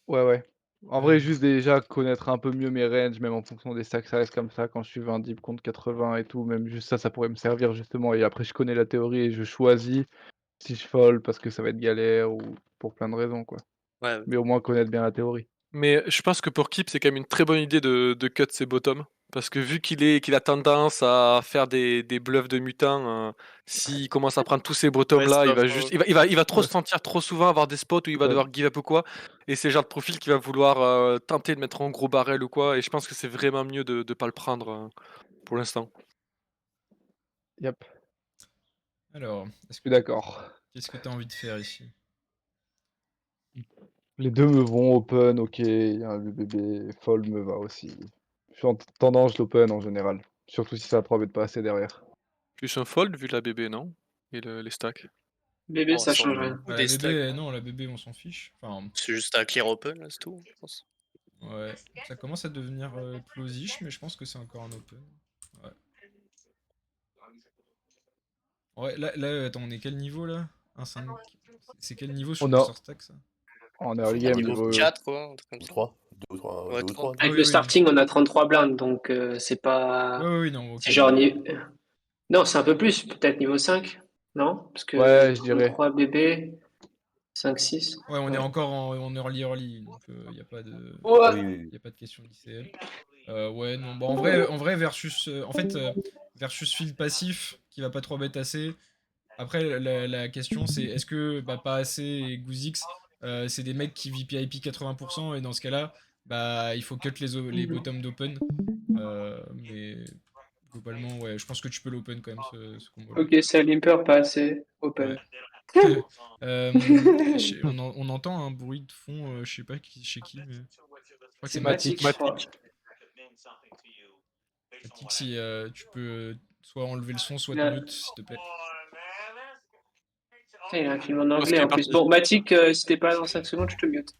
ouais. En vrai, Ouais. juste déjà connaître un peu mieux mes ranges, même en fonction des stacks, ça reste comme ça quand je suis 20 deep contre 80 et tout, même juste ça pourrait me servir justement et après je connais la théorie et je choisis si je fold parce que ça va être galère ou pour plein de raisons, quoi. Ouais, Mais au moins connaître bien la théorie. Mais je pense que pour Kip, c'est quand même une très bonne idée de cut ses bottoms. Parce que vu qu'il a tendance à faire des bluffs de mutants, s'il commence à prendre tous ces bottoms ouais, c'est là, il pas va faux. juste. Il va trop Ouais, se sentir trop souvent avoir des spots où il va ouais, devoir give up ou quoi. Et c'est le genre de profil qui va vouloir tenter de mettre en gros barrel ou quoi. Et je pense que c'est vraiment mieux de pas le prendre pour l'instant. yep, Alors, je suis d'accord. qu'est-ce que tu as envie de faire ici? Les deux me vont, open, OK, il y a un BBB, fold me va aussi. Je suis en tendance l'open en général, surtout si ça 3 bet pas assez derrière. Plus un fold vu la BB, non? Et les stacks. Bébé, Oh, ça sur le change rien. coup Bah, la des stacks, BB, non, la BB, on s'en fiche. Enfin, c'est juste un clear open, là, c'est tout, je pense. ouais, ça commence à devenir close-ish, mais je pense que c'est encore un open. Ouais. Ouais, là, attends, on est quel niveau là? 1-5. C'est quel niveau sur On Master a Stack ça? en early Un game niveau niveau 4, quoi, un truc comme Ou ça. 3, 2 ou 3, Ouais, 2 ou 3. 3. Ah Avec oui, le oui. starting, on a 33 blindes, donc c'est Ouais, pas. ouais, oui, non, ok. C'est genre. Non, c'est un peu plus, peut-être niveau 5, non? Parce que ouais, je dirais. 33 bébés, 5, 6. Ouais, on est Ouais. encore en early, donc il n'y a pas de. Ah Ouais. oui, oui, oui. Y a pas de question d'ICL. Ouais, non, en vrai versus. En fait, versus field passif qui va pas trop bête assez. Après, la question, c'est est-ce que pas assez et Gouzix, c'est des mecs qui VPIP 80%, et dans ce cas-là, il faut cut les bottoms d'open. Mais globalement, ouais, je pense que tu peux l'open quand même, ce combo-là. Ok, c'est Limper, pas assez open. Ouais. On entend un bruit de fond, je sais pas chez qui, mais je crois que c'est Matic, Matic. je crois. Matic, si tu peux soit enlever le son, soit te Là. mute, s'il te plaît. Putain, il a un film en pense anglais qu'il est en plus. parti. Bon, Matic, si t'es pas là dans 5 secondes, je te mute.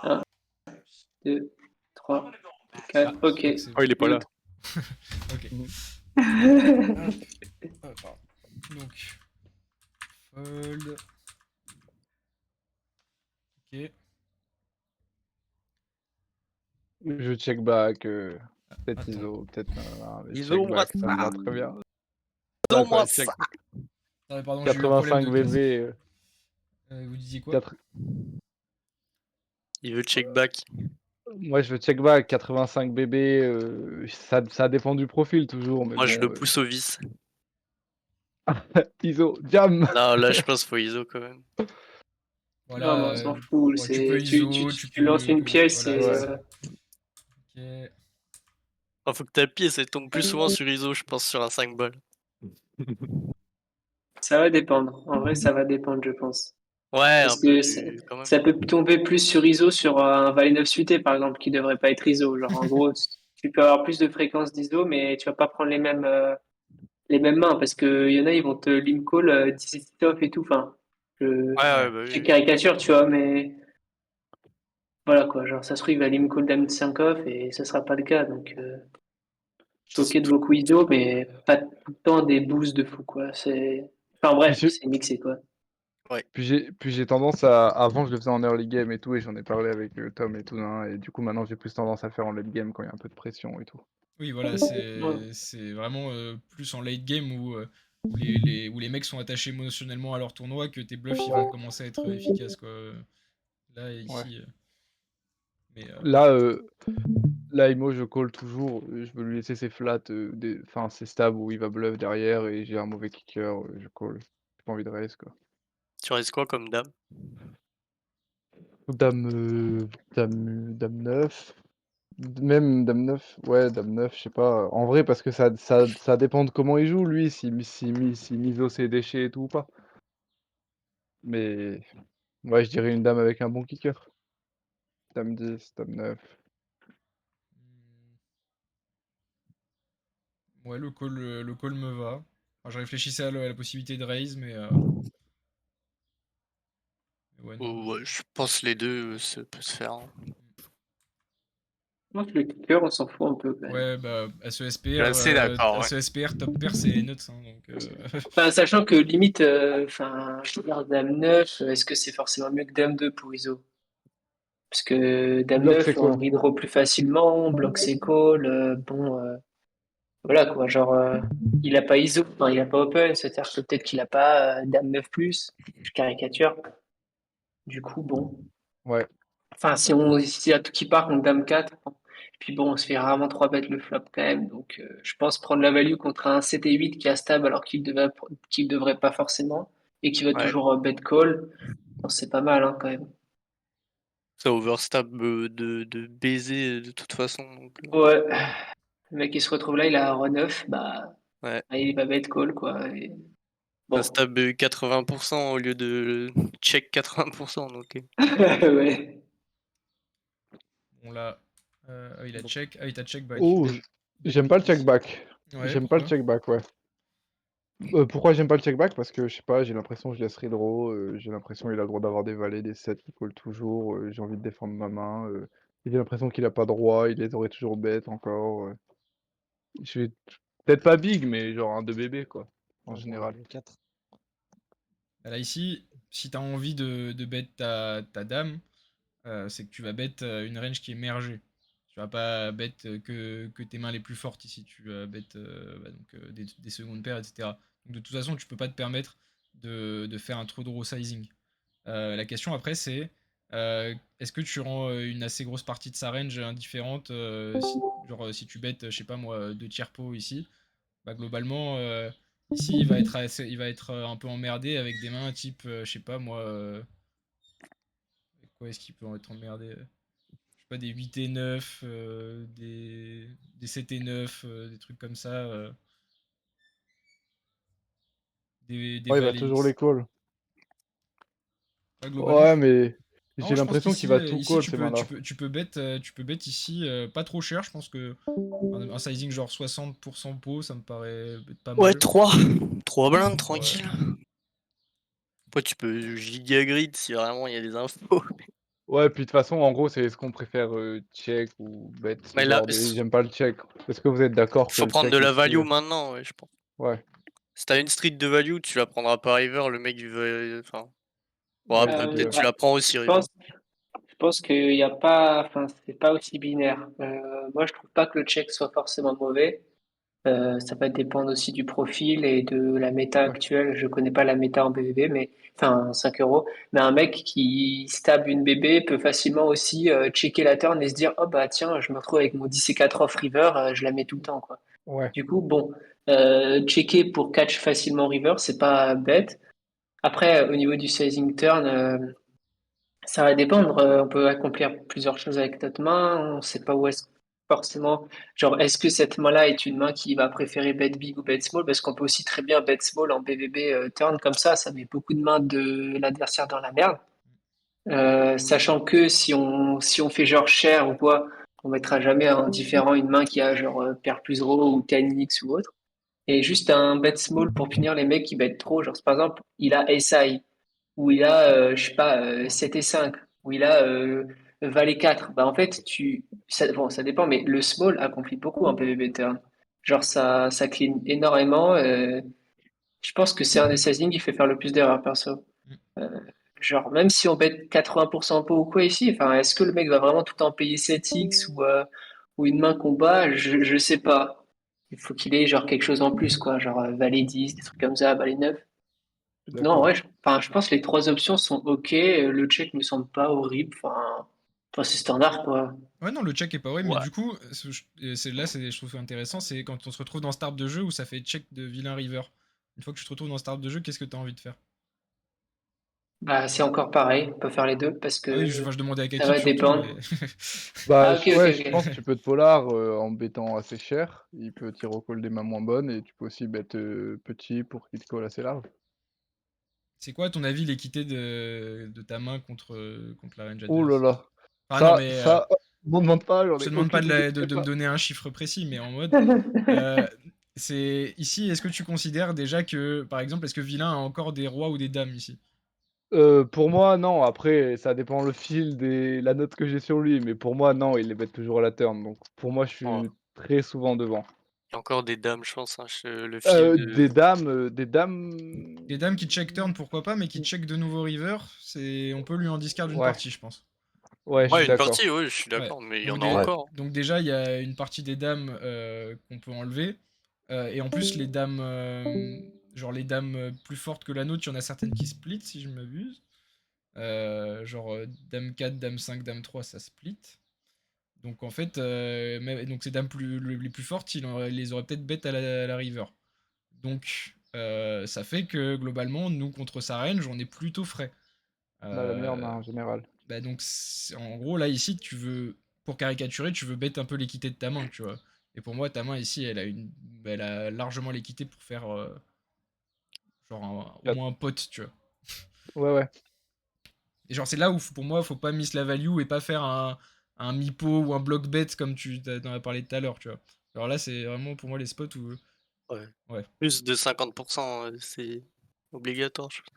1, 2, 3, 4, Je ok. crois que c'est Oh, il est pas là. Ok. Mhm. Pardon. Donc, fold. Ok. Je check back, peut-être Attends. ISO, peut-être mais ISO, check moi, back, ça me va ça. très bien. ISO, Là, moi, ça check ça. Ah, pardon, j'ai eu un problème 85 de casque. BB, Vous disiez quoi? 4 Il veut check back. moi je veux check back, 85 BB, ça dépend du profil toujours, mais Moi, je bon, le pousse au vice. ISO, jam! Non, là, je pense qu'il faut ISO quand même. Voilà, Non, mais on s'en fout. ouais, tu peux ISO, tu Tu lances peux. une pièce Voilà, et c'est Ouais. ça. voilà. Ok. Faut que ta pièce, elle tombe plus souvent sur ISO, je pense, sur un 5 balles. Ça va dépendre. En vrai, ça va dépendre, je pense. Ouais, Parce un peu que plus, quand même. ça peut tomber plus sur ISO sur un Valet 9 suité, par exemple, qui devrait pas être ISO. Genre, en gros, tu peux avoir plus de fréquences d'ISO, mais tu vas pas prendre les mêmes mains, parce que y en a, ils vont te lim call 17 off et tout. Enfin, Ouais, ouais, Ouais. bah je oui. caricature, tu vois, mais voilà quoi. Genre, ça se trouve, il va lim call dame 5 off et ça sera pas le cas. Donc, je suis ok de beaucoup ISO, mais pas tout le temps des boosts de fou, quoi. Enfin, Puis bref, j'ai c'est mixé, quoi. puis j'ai tendance à avant je le faisais en early game et tout et j'en ai parlé avec, Tom et tout et du coup maintenant j'ai plus tendance à faire en late game quand il y a un peu de pression et tout. Oui, voilà, c'est vraiment plus en late game où les mecs sont attachés émotionnellement à leur tournoi que tes bluffs ils vont Ouais, commencer à être efficaces, quoi. Là, ouais. ici. Mais Là, là Imo je call toujours, je veux lui laisser ses flats, enfin ses stabs où il va bluff derrière et j'ai un mauvais kicker, je call. J'ai pas envie de raise quoi. Tu restes quoi comme dame? Dame 9, même dame 9, ouais dame 9, je sais pas. En vrai parce que ça dépend de comment il joue lui, si miso ses déchets et tout ou pas. Mais ouais, je dirais une dame avec un bon kicker. Dame 10, dame 9. ouais, le call me va. Enfin, je réfléchissais à la possibilité de raise, mais ouais, non. Ouais, je pense les deux, ça peut se faire, hein. Je pense que le kicker, on s'en fout un peu, quand même. Ouais, Je suis assez d'accord, ouais. SESPR, top pair, c'est les nuts, hein, donc. Enfin, sachant que limite, enfin, je regarde Dame 9, est-ce que c'est forcément mieux que Dame 2 pour ISO? Parce que Dame Bloc 9, c'est on call. redraw plus facilement, on bloque ses calls, bon, voilà quoi, genre, il a pas ISO, enfin, il a pas open, c'est-à-dire que peut-être qu'il a pas Dame 9 plus, je caricature. Du coup, bon. Ouais. Enfin, s'il y a tout qui part contre Dame 4, bon. Puis bon, on se fait rarement 3 bêtes le flop quand même, donc je pense prendre la value contre un 7 et 8 qui a stable alors qu'il devrait pas forcément, et qui va Ouais. toujours bet call, bon, c'est pas mal hein, quand même. Ça overstab de baiser de toute façon. Donc, Ouais, le mec il se retrouve là, il a un run 9, ouais. il va bet call quoi. Et... Ça Bon, stab 80% au lieu de check 80%. Donc, ouais. Bon, là. Il a check. Ah, il t'a check back. Oh, j'aime pas le check back. Ouais, J'aime pas le pourquoi? check back, ouais. Pourquoi j'aime pas le check back? Parce que je sais pas, j'ai l'impression que je laisse redraw, j'ai l'impression qu'il a le droit d'avoir des valets, des 7 qui call toujours, j'ai envie de défendre ma main, j'ai l'impression qu'il a pas de roi, il les aurait toujours bêtes encore, je vais peut-être pas big, mais genre un 2 bébé quoi, en Ouais, général. 4. Là, ici, si t'as envie de bet ta dame, c'est que tu vas bet une range qui est mergée. Tu vas pas bet que tes mains les plus fortes ici. Tu vas bet des secondes paires, etc. Donc, de toute façon, tu peux pas te permettre de faire un trop draw sizing. La question après, c'est est-ce que tu rends une assez grosse partie de sa range indifférente genre si tu bêtes, je sais pas moi, 2 tiers pot ici, globalement, Ici, il va être un peu emmerdé avec des mains type, je sais pas moi. Quoi est-ce qu'il peut en être emmerdé? Je sais pas, des 8 et 9, des 7 et 9, des trucs comme ça. Des Ouais, il va Valet toujours X. les call. Ouais, globalement, Ouais, mais j'ai non, je pense l'impression qu'il qu'ici, va tout ici call ces mains-là. tu peux bet ici pas trop cher. Je pense que un sizing genre 60% pot, ça me paraît être pas Ouais, mal. 3 blindes, Ouais. tranquille. Après, tu peux giga grid si vraiment il y a des infos. Ouais, puis de toute façon, en gros, c'est est-ce qu'on préfère check ou bet ce Mais là, genre de. J'aime pas le check. Est-ce que vous êtes d'accord que faut le prendre de check la ici value maintenant, ouais, je pense. Ouais, Si t'as une street de value, tu la prendras pas river, le mec il veut. Enfin. Bon, ouais, après, je dis, peut-être ouais. tu la prends aussi Je river. pense qu'il y a pas, enfin, c'est pas aussi binaire. Moi, je trouve pas que le check soit forcément mauvais. Ça va dépendre aussi du profil et de la méta Ouais. actuelle. Je connais pas la méta en BVB, mais enfin 5 euros. Mais un mec qui stab une BB peut facilement aussi checker la turn et se dire, oh bah tiens, je me retrouve avec mon 10 et 4 off river, je la mets tout le temps, quoi. Ouais. Du coup, bon, checker pour catch facilement river, c'est pas bête. Après, au niveau du sizing turn, ça va dépendre. On peut accomplir plusieurs choses avec notre main. On sait pas où est-ce forcément. Genre, est-ce que cette main-là est une main qui va préférer bet big ou bet small? Parce qu'on peut aussi très bien bet small en BVB turn comme ça met beaucoup de mains de l'adversaire dans la merde. Sachant que si on fait genre cher ou quoi, on mettra jamais en différent une main qui a genre paire plus gros ou 10x ou autre. Et juste un bet small pour punir les mecs qui bettent trop. Genre, par exemple, il a SI où il a, je sais pas, 7 et 5, où il a valet 4, bah en fait, bon, ça dépend, mais le small accomplit beaucoup en PvP turn. Genre, ça clean énormément. Je pense que c'est un des sizing qui fait faire le plus d'erreurs, perso. Mm. Genre, même si on bet 80% pot ou quoi ici, enfin, est-ce que le mec va vraiment tout le temps payer 7x ou une main combat? Je sais pas. Il faut qu'il ait genre quelque chose en plus, quoi. Genre valet 10, des trucs comme ça, valet 9. Je suis Non, d'accord. ouais, enfin, je pense que les trois options sont OK. Le check me semble pas horrible. Enfin, c'est standard, quoi. Ouais, non, le check est pas vrai, mais Ouais. du coup, je trouve intéressant, c'est quand on se retrouve dans cet arbre de jeu où ça fait check de vilain river. Une fois que tu te retrouves dans cet arbre de jeu, qu'est-ce que tu as envie de faire? Bah, c'est encore pareil. On peut faire les deux parce Ah oui, que je demandais à ça Kekip va surtout, dépendre. mais. Bah, Ah, OK, OK, ouais, je pense que OK. tu peux te polar en bettant assez cher. Il peut tirer au call des mains moins bonnes et tu peux aussi bet petit pour qu'il te call assez large. C'est quoi, à ton avis, l'équité de ta main contre la range Oh là adverse? là. Ah non, mais Ça, m'en demande pas, j'en je ai te demande pas aucune idée. de me donner un chiffre précis, mais en mode. C'est ici, est-ce que tu considères déjà que, par exemple, est-ce que vilain a encore des rois ou des dames ici? Pour moi, non. Après, ça dépend le fil des la note que j'ai sur lui, mais pour moi, non, il les bet toujours à la turn. Donc pour moi, je Oh, suis très souvent devant. il y a encore des dames, je pense. Hein, le fil de. Des dames. Les dames qui check turn, pourquoi pas, mais qui check de nouveau river, on peut lui en discard une Ouais, partie, je pense. ouais, je Ouais, suis une d'accord. partie, ouais, je suis Ouais. d'accord, mais il y Donc, en a Ouais. encore. donc déjà, il y a une partie des dames qu'on peut enlever. Et en plus, les dames, genre les dames plus fortes que la nôtre, il y en a certaines qui split, si je ne m'abuse. Genre dame 4, dame 5, dame 3, ça split. Donc en fait, donc ces dames les plus fortes, il les aurait peut-être bêtes à la river. Donc ça fait que globalement, nous contre sa range, on est plutôt frais. On a la meilleure Euh, main en général. Bah donc en gros là ici tu veux, pour caricaturer, tu veux bet un peu l'équité de ta main, tu vois. Et pour moi ta main ici elle a largement l'équité pour faire genre au Quatre. moins un pote, tu vois. Ouais, ouais. Et genre c'est là où pour moi faut pas miss la value et pas faire un mipo ou un block bet comme tu en as parlé tout à l'heure, tu vois. Alors là c'est vraiment pour moi les spots où Ouais. ouais. Plus de 50%, c'est obligatoire, je pense.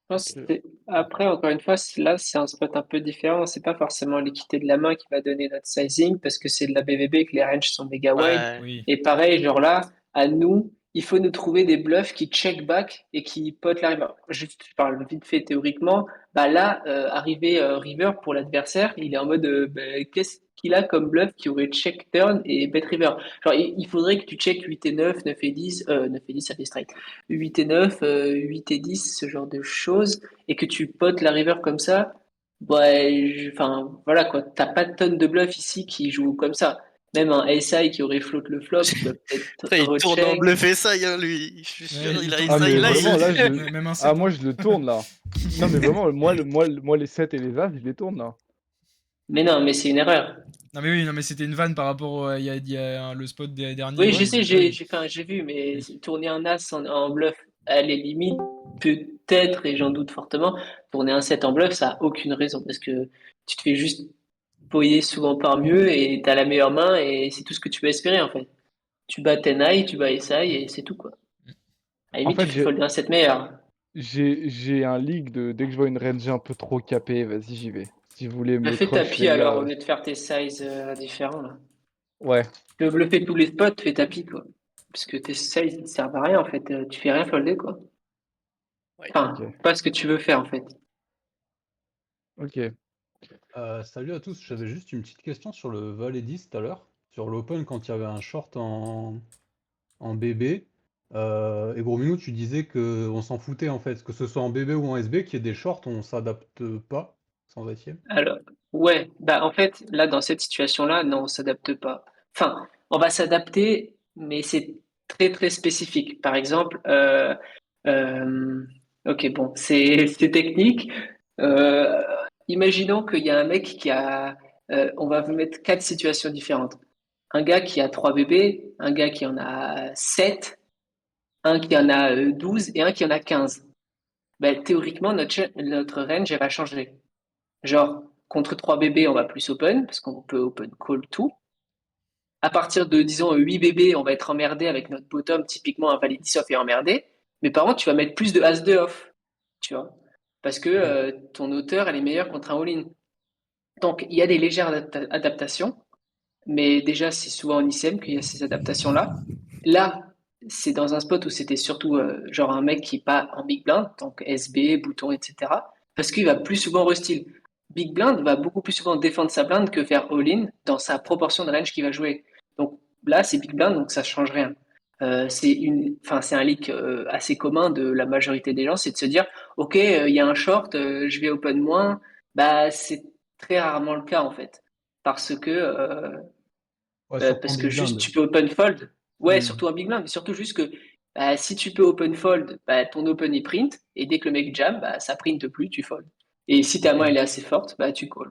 Je pense que après, encore une fois, là, c'est un spot un peu différent. C'est pas forcément l'équité de la main qui va donner notre sizing parce que c'est de la BVB que les ranges sont méga wide. Ouais. Oui. Et pareil, genre là, à nous, il faut nous trouver des bluffs qui check back et qui potent la river. Juste, je parle vite fait théoriquement. Bah là, arriver river pour l'adversaire, il est en mode bah, qu'est-ce qu'il a comme bluff qui aurait check turn et bet river. Genre, il faudrait que tu check 8 et 9, 9 et 10, 9 et 10, ça fait straight. 8 et 9, 8 et 10, ce genre de choses, et que tu potes la river comme ça, bah, enfin, voilà quoi, t'as pas de tonne de bluffs ici qui jouent comme ça. Même un SI qui aurait float le flop, il va peut-être Putain, il tourne en recheck. bluff SI, hein, lui. Je suis sûr, Ouais, il a tourne Ah, en mais SI là, vraiment, là, je Ouais, le. même un 7. Ah, moi, je le tourne là. Non, mais vraiment, moi, les 7 et les As, je les tourne là. Mais non, mais c'est une erreur. Non mais oui, non mais c'était une vanne par rapport il y a le spot dernier. Oui, où je sais, oui. j'ai vu, mais Oui. tourner un As en bluff, à les limites, peut-être, et j'en doute fortement, tourner un 7 en bluff, ça a aucune raison, parce que tu te fais juste poyer souvent par mieux, et t'as la meilleure main, et c'est tout ce que tu peux espérer, en fait. Tu bats Tenai, tu bats SI, et c'est tout, quoi. À la En limite, tu fait, fais fold un 7 meilleur. j'ai un leak de dès que je vois une range un peu trop capée, vas-y, j'y vais. Si vous voulez Bah, me fais call tapis alors, celle-là, au lieu de faire tes sizes différents, là. ouais. Tu veux bluffer tous les spots, fais tapis, quoi. Parce que tes sizes, ils servent à rien, en fait. Tu fais rien folder, quoi. Ouais. Enfin, Ok. pas ce que tu veux faire, en fait. Ok. Salut à tous, j'avais juste une petite question sur le Valet 10 tout à l'heure, sur l'open quand il y avait un short en BB. Et gros minou, tu disais que on s'en foutait en fait, que ce soit en BB ou en SB, qu'il y ait des shorts, on s'adapte pas, sans etième. Alors, ouais, bah en fait, là, dans cette situation-là, non, on s'adapte pas. Enfin, on va s'adapter, mais c'est très, très spécifique. Par exemple, euh, ok, bon, c'est technique. Euh, Imaginons qu'il y a un mec qui a, on va vous mettre 4 situations différentes. Un gars qui a 3 bébés, un gars qui en a 7, un qui en a 12 et un qui en a 15. Ben, théoriquement, notre range, elle va changer. Genre, contre 3 bébés, on va plus open, parce qu'on peut open call tout. À partir de, disons, 8 bébés, on va être emmerdé avec notre bottom, typiquement un valet 10 off est emmerdé. Mais par contre, tu vas mettre plus de as 2 off, tu vois. Parce que ton hauteur, elle est meilleure contre un all-in. Donc, il y a des légères adaptations, mais déjà, c'est souvent en ICM qu'il y a ces adaptations-là. Là, c'est dans un spot où c'était surtout genre un mec qui n'est pas en big blind, donc SB, bouton, etc. Parce qu'il va plus souvent restyle. Big blind va beaucoup plus souvent défendre sa blind que faire all-in dans sa proportion de range qu'il va jouer. Donc là, c'est big blind, donc ça change rien. C'est un leak assez commun de la majorité des gens, c'est de se dire, ok, il y a un short, je vais open moins. Bah, c'est très rarement le cas en fait, parce que Ouais, surtout en parce que big juste blind. tu peux open fold. Ouais, Hmm. surtout un big blind, mais surtout juste que si tu peux open fold, bah, ton open est print, et dès que le mec jam, bah, ça printe plus, tu fold. Et si ta Ok. main elle est assez forte, bah, tu call.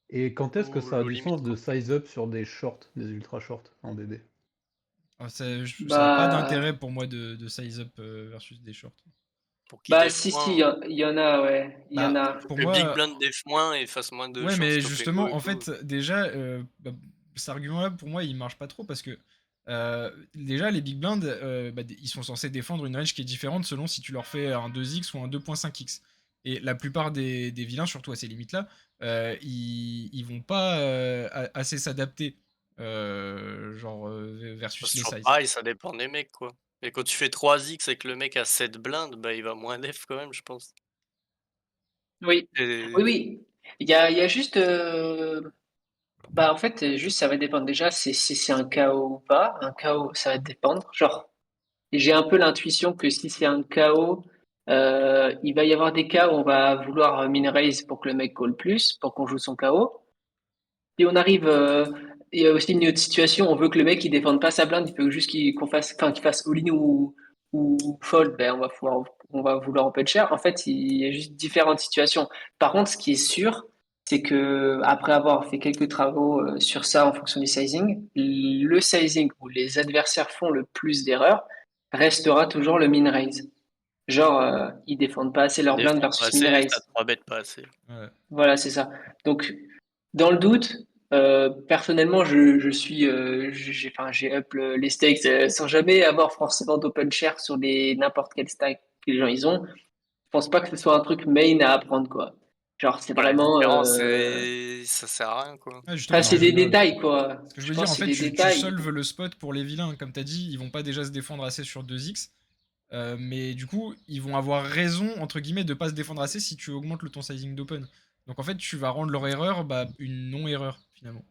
Et quand est-ce que Ou ça a low du limit, sens de quoi. size up sur des shorts, des ultra shorts en BB? Ah, ça a pas Bah, d'intérêt pour moi de size up versus des shorts. Pour qu'il bah def si, si, moins. il y en a, ouais, il y en Bah, a. Faut pour que le big moi, blind def moins et fasse moins de ouais, short mais stop and go justement, et en tout. fait, déjà, bah, cet argument-là, pour moi, il marche pas trop parce que déjà, les big blinds, bah, ils sont censés défendre une range qui est différente selon si tu leur fais un 2x ou un 2.5x. Et la plupart des vilains, surtout à ces limites-là, ils vont pas assez s'adapter, Bah, versus c'est les toujours sizes. pareil, ça dépend des mecs, quoi. Et quand tu fais 3x et que le mec a 7 blindes, bah il va moins def quand même, je pense. Oui, Et... oui, oui. Il y a juste, bah en fait, juste ça va dépendre. Déjà, si c'est un KO ou pas. Un KO, ça va dépendre. Genre, j'ai un peu l'intuition que si c'est un KO, il va y avoir des cas où on va vouloir min raise pour que le mec call plus, pour qu'on joue son KO. Si on arrive, il y a aussi une autre situation, on veut que le mec il défende pas sa blinde, il veut juste qu'on fasse, enfin, qu'il fasse all-in ou fold, ben on va vouloir open share. En fait, il y a juste différentes situations. Par contre, ce qui est sûr, c'est que après avoir fait quelques travaux sur ça en fonction du sizing, le sizing où les adversaires font le plus d'erreurs restera toujours le min raise. Genre, ils défendent pas assez Ils leur blinde défendent pas versus min assez, ça raise. 3 bêtes pas assez. Ouais. Voilà, c'est ça. Donc, dans le doute, personnellement, j'ai up les stakes sans jamais avoir forcément d'open share sur n'importe quel stack que les gens ils ont. Je pense pas que ce soit un truc main à apprendre, quoi. Genre, c'est Bah, la vraiment, différence, ça sert à rien, quoi. Ouais, enfin, justement, c'est ce des que, détails, quoi. ce que je Je veux dire, pense en que c'est fait, des tu détails. solves le spot pour les vilains. Comme t'as dit, ils vont pas déjà se défendre assez sur 2x. Mais du coup, ils vont avoir raison, entre guillemets, de pas se défendre assez si tu augmentes ton sizing d'open. Donc en fait, tu vas rendre leur erreur une non-erreur, finalement.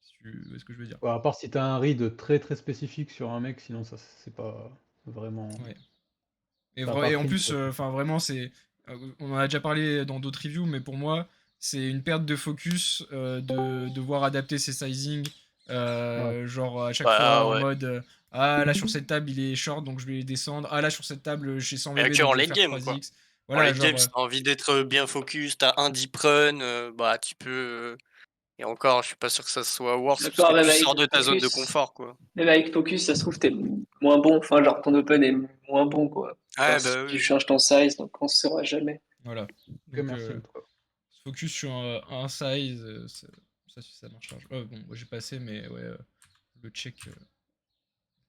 Si tu vois ce que je veux dire. Ouais, à part si t'as un read très très spécifique sur un mec, sinon ça c'est pas vraiment. Ouais. Et, Ça a pas et en print plus, quoi. enfin vraiment, on en a déjà parlé dans d'autres reviews, mais pour moi, c'est une perte de focus de devoir adapter ses sizing Genre à chaque Bah, fois en ouais. mode ah là sur cette table il est short donc je vais descendre. Ah là sur cette table j'ai 100 Et VB que donc en je vais late faire game, quoi. 3x. En Voilà, late genre. game, si t'as envie d'être bien focus, t'as un deep run, bah tu peux. Et encore, je suis pas sûr que ça soit worse parce D'accord, que même tu avec sors de ta zone de Focus, confort, quoi. même avec Focus, ça se trouve, t'es moins bon. Enfin, genre, ton open est moins bon, quoi. Genre, Ouais, si bah tu oui. changes ton size, donc on ne saura jamais. Voilà. Ok, Donc merci. Mitra. se focus sur un size, ça marche large. Bon, moi j'ai passé, mais ouais, le check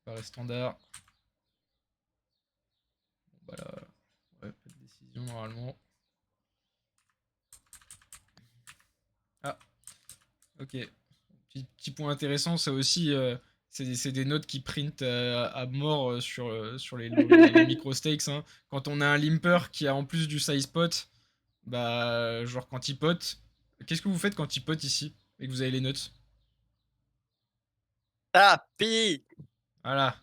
paraît standard. Bon, bah là, ouais, pas de décision normalement. Ah, ok. Petit point intéressant, ça aussi, c'est des notes qui print à mort sur les micro stakes. Hein. Quand on a un limper qui a en plus du size pot, bah, genre quand il pot, qu'est-ce que vous faites quand il pot ici et que vous avez les notes? Tapis! Voilà.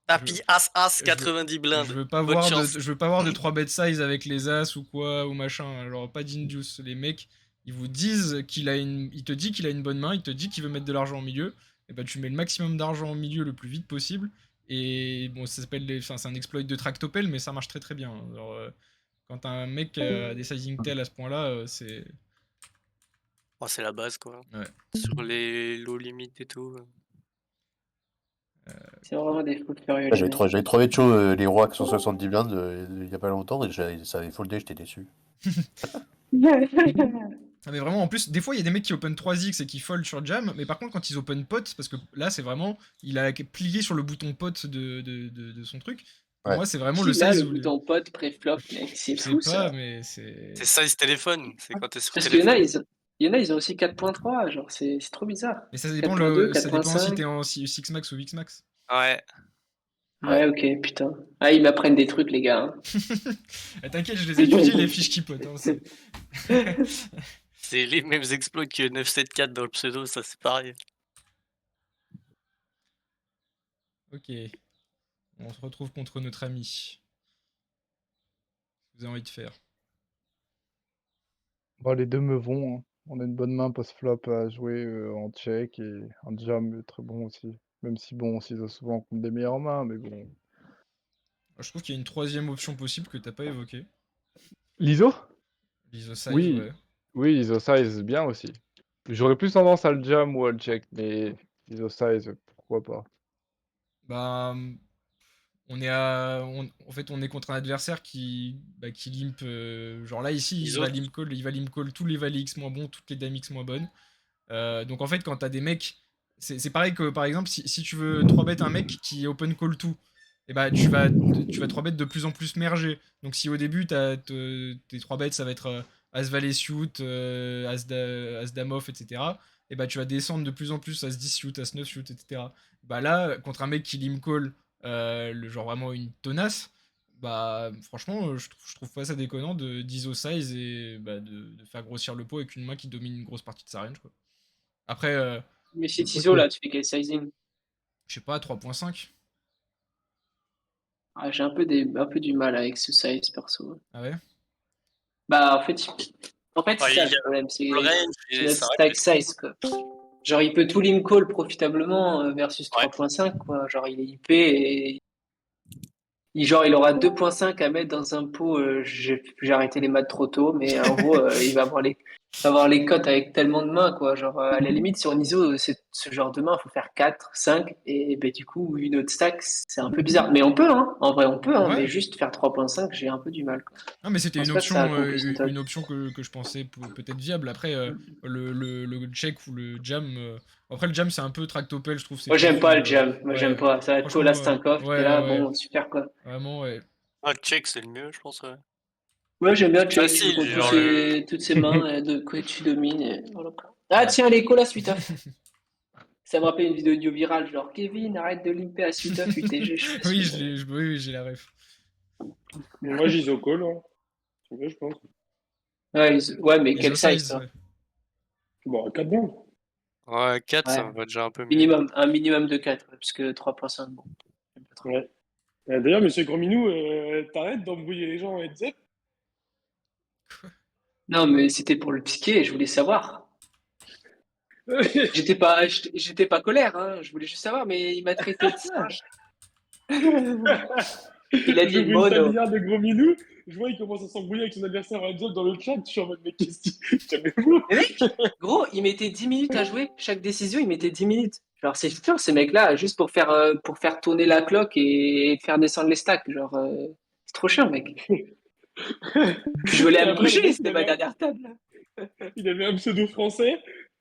Tapis As-As Je veux, 90 je blindes. veux pas Bonne voir chance. je veux pas voir de 3 bet size avec les as ou quoi ou machin. Genre pas d'induce. Les mecs, ils vous disent il te dit qu'il a une bonne main, il te dit qu'il veut mettre de l'argent au milieu. Et bah tu mets le maximum d'argent au milieu le plus vite possible. Et bon, ça s'appelle enfin, c'est un exploit de tractopelle, mais ça marche très très bien. Genre, quand un mec a des sizing tels à ce point-là, c'est. Oh, c'est la base, quoi. Ouais. Sur les low limit et tout. C'est vraiment des fous furieux, les J'avais mecs. j'avais trouvé de chaud les rois qui sont 70 blindes il y a pas longtemps et ça avait foldé, j'étais déçu. Ah, mais vraiment, en plus, des fois, il y a des mecs qui open 3x et qui fold sur jam, mais par contre, quand ils open pot, parce que là, c'est vraiment, il a plié sur le bouton pot de son truc. Pour Ouais. moi, c'est vraiment Qui le là, size le où. bouton pote pré-flop, mec, c'est Je sais fou, pas, ça. mais c'est. C'est size téléphone. C'est quand t'es sur Parce qu'il y en a, téléphone. ils ont aussi 4.3, genre, c'est trop bizarre. Mais ça dépend, 4.2, ça dépend si 4.5. t'es en 6 max ou X max. Ouais. Ouais, ok, putain. Ah, ils m'apprennent des trucs, les gars. Ah, t'inquiète, je les ai étudiés, les fiches qui potent. Hein, C'est les mêmes exploits que 974 dans le pseudo, ça c'est pareil. Ok. On se retrouve contre notre ami. Qu'est-ce que vous avez envie de faire? Bah, les deux me vont. Hein. On a une bonne main post-flop à jouer en check et un jam très bon aussi. Même si bon, on s'isole souvent contre des meilleures mains, mais bon. Je trouve qu'il y a une troisième option possible que t'as pas évoquée. L'ISO? L'ISO size, Oui, ouais. oui, ISO size, bien aussi. J'aurais plus tendance à le jam ou à le check, mais ISO size, pourquoi pas. Bah, en fait, on est contre un adversaire qui limp. Genre là, ici, ISO. il va limp call tous les valets X moins bons, toutes les dames X moins bonnes. Donc en fait, quand t'as des mecs. C'est pareil que par exemple, si tu veux 3 bet un mec qui open call tout, et bah tu vas 3 bet de plus en plus merger. Donc si au début, tes 3 bets, ça va être As Valet suit, As Dame off, etc. Et bah tu vas descendre de plus en plus As 10 suit, As 9 suit, etc. Bah là, contre un mec qui limp call le genre vraiment une tenace, bah franchement je trouve pas ça déconnant d'ISO size et bah, de faire grossir le pot avec une main qui domine une grosse partie de sa range quoi. Après Mais cet ISO là, tu fais quel sizing? je sais pas 3.5. Ah, j'ai un peu du mal avec ce size perso. Ah ouais. Bah en fait c'est Ouais, ça il y a le problème, c'est le range c'est et notre ça stack size quoi. Genre il peut tout limp call profitablement versus 3.5 quoi. Genre il est IP et il aura 2.5 à mettre dans un pot. J'ai arrêté les maths trop tôt, mais en gros, il va avoir les cotes avec tellement de mains, quoi. Genre, à la limite, sur un ISO, ce genre de main, il faut faire 4, 5, et ben, du coup, une autre stack, c'est un peu bizarre. Mais on peut, hein. En vrai, on peut, hein. Ouais. Mais juste faire 3.5, j'ai un peu du mal, quoi. Non mais c'était Je pense pas que ça accomplisse une option que je pensais peut-être viable. Après le check ou le jam. Après le jam c'est un peu tractopelle, je trouve. Moi, j'aime pas le profils, jam. Moi, j'aime ouais. pas. Ça va être Franchement, Colas Stinkov. T'es là, ouais. bon, super, quoi. Vraiment, ouais. Ah, check, c'est le mieux, je pense. Ouais. Ouais, j'aime bien check. Tu joues Facile, contre genre toutes ces mains de quoi tu domines. Et voilà. Ah, tiens, les Colas Suitoff. Ça me rappelle une vidéo audio virale, genre Kevin, arrête de limper à Suitoff UTG. Oui, oui, j'ai la ref. Moi, j'ISO call. Hein. Tu veux, je pense. Ouais, mais quel ISO size, toi? ouais. Bon, 4 blindes. Ouais, 4, ça Ouais. me va déjà un peu mieux. Un minimum de 4, parce que 3.5, bon. j'aime pas trop. Ouais. D'ailleurs, monsieur Grominou, t'arrêtes d'embrouiller les gens en heads up? Non, mais c'était pour le piquer, je voulais savoir. J'étais pas colère, hein. Je voulais juste savoir, mais il m'a traité de singe. Il a dit J'ouvre une mono. salière de gros minou, je vois, il commence à s'embrouiller avec son adversaire en heads-up dans le chat. Je suis en mode, mais qu'est-ce qu'il. Calmez-vous. Mais mec, gros, il mettait 10 minutes à jouer. Chaque décision, il mettait 10 minutes. Genre, c'est sûr, ces mecs-là, juste pour faire tourner la cloque et faire descendre les stacks. Genre, c'est trop chiant, mec. Je voulais Et aller me après, le coucher, mec, c'était ma dernière table. il avait un pseudo français.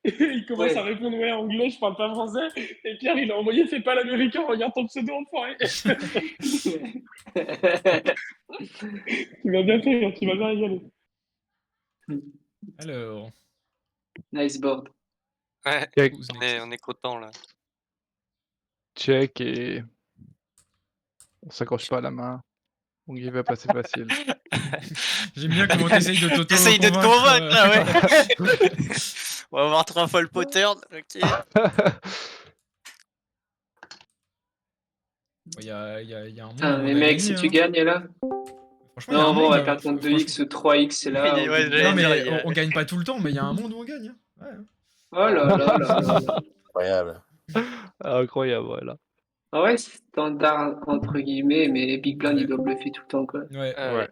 Et il commence à Ouais. répondre, ouais, anglais, je parle pas français. Et Pierre, il a envoyé, fais pas l'américain, regarde ton pseudo enfoiré. Tu m'as bien fait, tu m'as bien régalé. Alors, Nice board. Ouais, Check, who's on next? est content là. check et on s'accroche pas à la main. On give up assez facile. J'aime bien comment t'essayes de T'essayes de te t'auto-convaincre. convaincre là, ouais. On va avoir 3 fois le pattern, ok. Il y a un monde Putain, où mais on a mec, gagné, si tu hein. gagnes là. Franchement, il y a un Non, bon, on monde. va perdre contre 2x ou 3x, c'est là. Ouais, au ouais, bout de j'allais Non, blanc. dire, mais il y a- on gagne pas tout le temps, mais il y a un monde où on gagne, hein. Ouais. Oh là là là là là. Incroyable. Incroyable, voilà. Ah ouais, c'est standard entre guillemets, mais Big Blind Ouais. il doit bluffer tout le temps quoi. Ouais. Ah Ouais.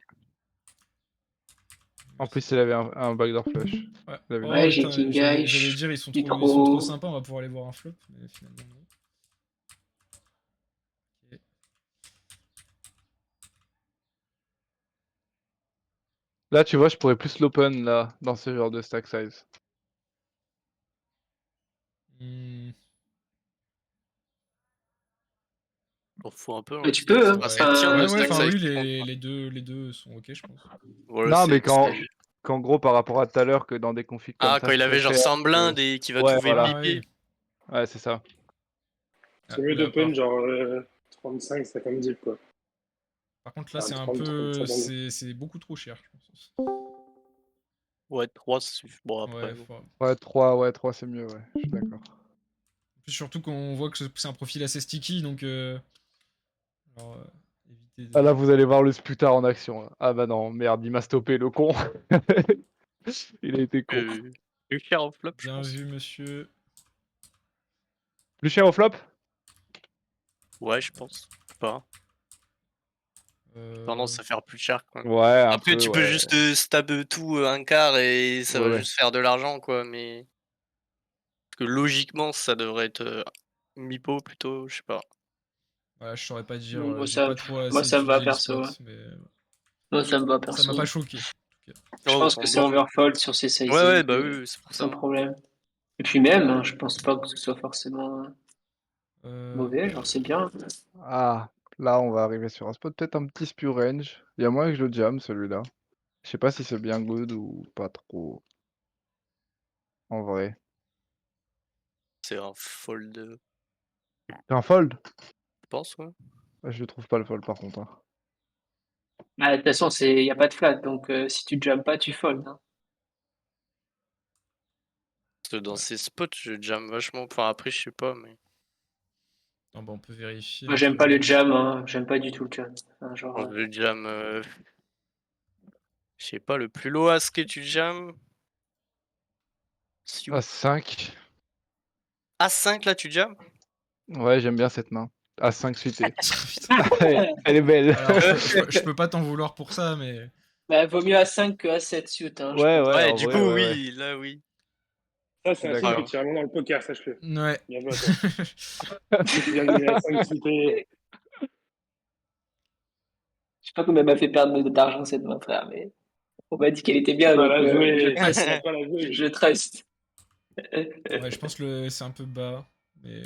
En plus, il avait un backdoor flush. Ouais. Il avait Oh, Ouais, j'ai putain, King j'allais Guy, dire, ils sont je suis trop sympas, on va pouvoir aller voir un flop, mais finalement non. Ok. Là, tu vois, je pourrais plus l'open, là, dans ce genre de stack size. Hmm, On fout un peu. Mais tu peux, hein. C'est bien Ouais, de ouais, stack enfin size oui, qui compte, les deux sont ok, je pense. Voilà, Non, c'est- mais c'est- qu'en gros, par rapport à tout à l'heure, que dans des configs comme Ah, ça, quand il je avait genre préfère 100 blindes et qu'il va Ouais, trouver voilà. Ah, pipé. oui. Ouais, c'est ça. C'est mieux Là, d'open, genre 35, 50 deep, quoi. par contre, là, Enfin, c'est un 30, peu. 35 deep. C'est beaucoup trop cher, je pense. Ouais, 3, ça suffit. Bon, après. Ouais, bon. Ouais, 3 c'est mieux, ouais. Je suis d'accord. Surtout qu'on voit que c'est un profil assez sticky, donc. Alors, éviter de. Ah là, vous allez voir le sputard en action. Là. Ah bah non, merde, il m'a stoppé, le con. Il a été con. Plus cher en flop, je Bien pense. vu, monsieur. Plus cher au flop? Ouais, je pense. Je sais pas. Tendance à faire plus cher, quoi. Ouais, un Après, peu, tu peux ouais. juste stab tout un quart et ça va Ouais. juste faire de l'argent, quoi. Mais. Parce que logiquement, ça devrait être mi-pot plutôt, je sais pas. Ouais, je saurais pas dire. Moi, J'ai pas trop moi assez ça me va étudié perso. l'e-sport, mais. Moi ça me va Ça perso. m'a pas choqué. Je Oh, pense bon, que c'est bon. overfold sur ces sizing. Ouais, ouais, bah oui, c'est pour sans ça. problème. Et puis même, hein, je pense pas que ce soit forcément mauvais, genre c'est bien. Ah, là, on va arriver sur un spot, peut-être un petit spew range. Il y a moyen que je le jam, celui-là. Je sais pas si c'est bien good ou pas trop. En vrai. C'est un fold, C'est un fold? je pense, ouais. Je le trouve pas le fold, par contre. Hein. Ah, de toute façon, il n'y a pas de flat, donc si tu jammes pas, tu fold. Hein. Parce que dans ces spots, je jam vachement. Enfin, après, je sais pas, mais. Non, bah, on peut vérifier. Moi, j'aime pas le jam, hein. J'aime pas du tout le jam. Enfin, genre, Je jam. Je sais pas, le plus low as que tu jam. À 5. A5 là, tu jam? Ouais, j'aime bien cette main. À 5 suité. Elle est belle. Alors, je peux pas t'en vouloir pour ça, mais. bah, vaut mieux à 5 que à 7 suit. Hein, je Ouais, pense. ouais, Ouais, en du vrai, coup, ouais, oui, là, oui. Ça, c'est un signe D'accord. que tu es vraiment dans le poker, sache-le. Ouais. Bien joué à toi. Tu viens de gagner à 5 cités. Je sais pas combien elle m'a fait perdre d'argent cette main, frère, mais on m'a dit qu'elle était bien, Pas donc la jouer. je trust. Pas la jouer. Je trust. Ouais, je pense que c'est un peu bas, mais.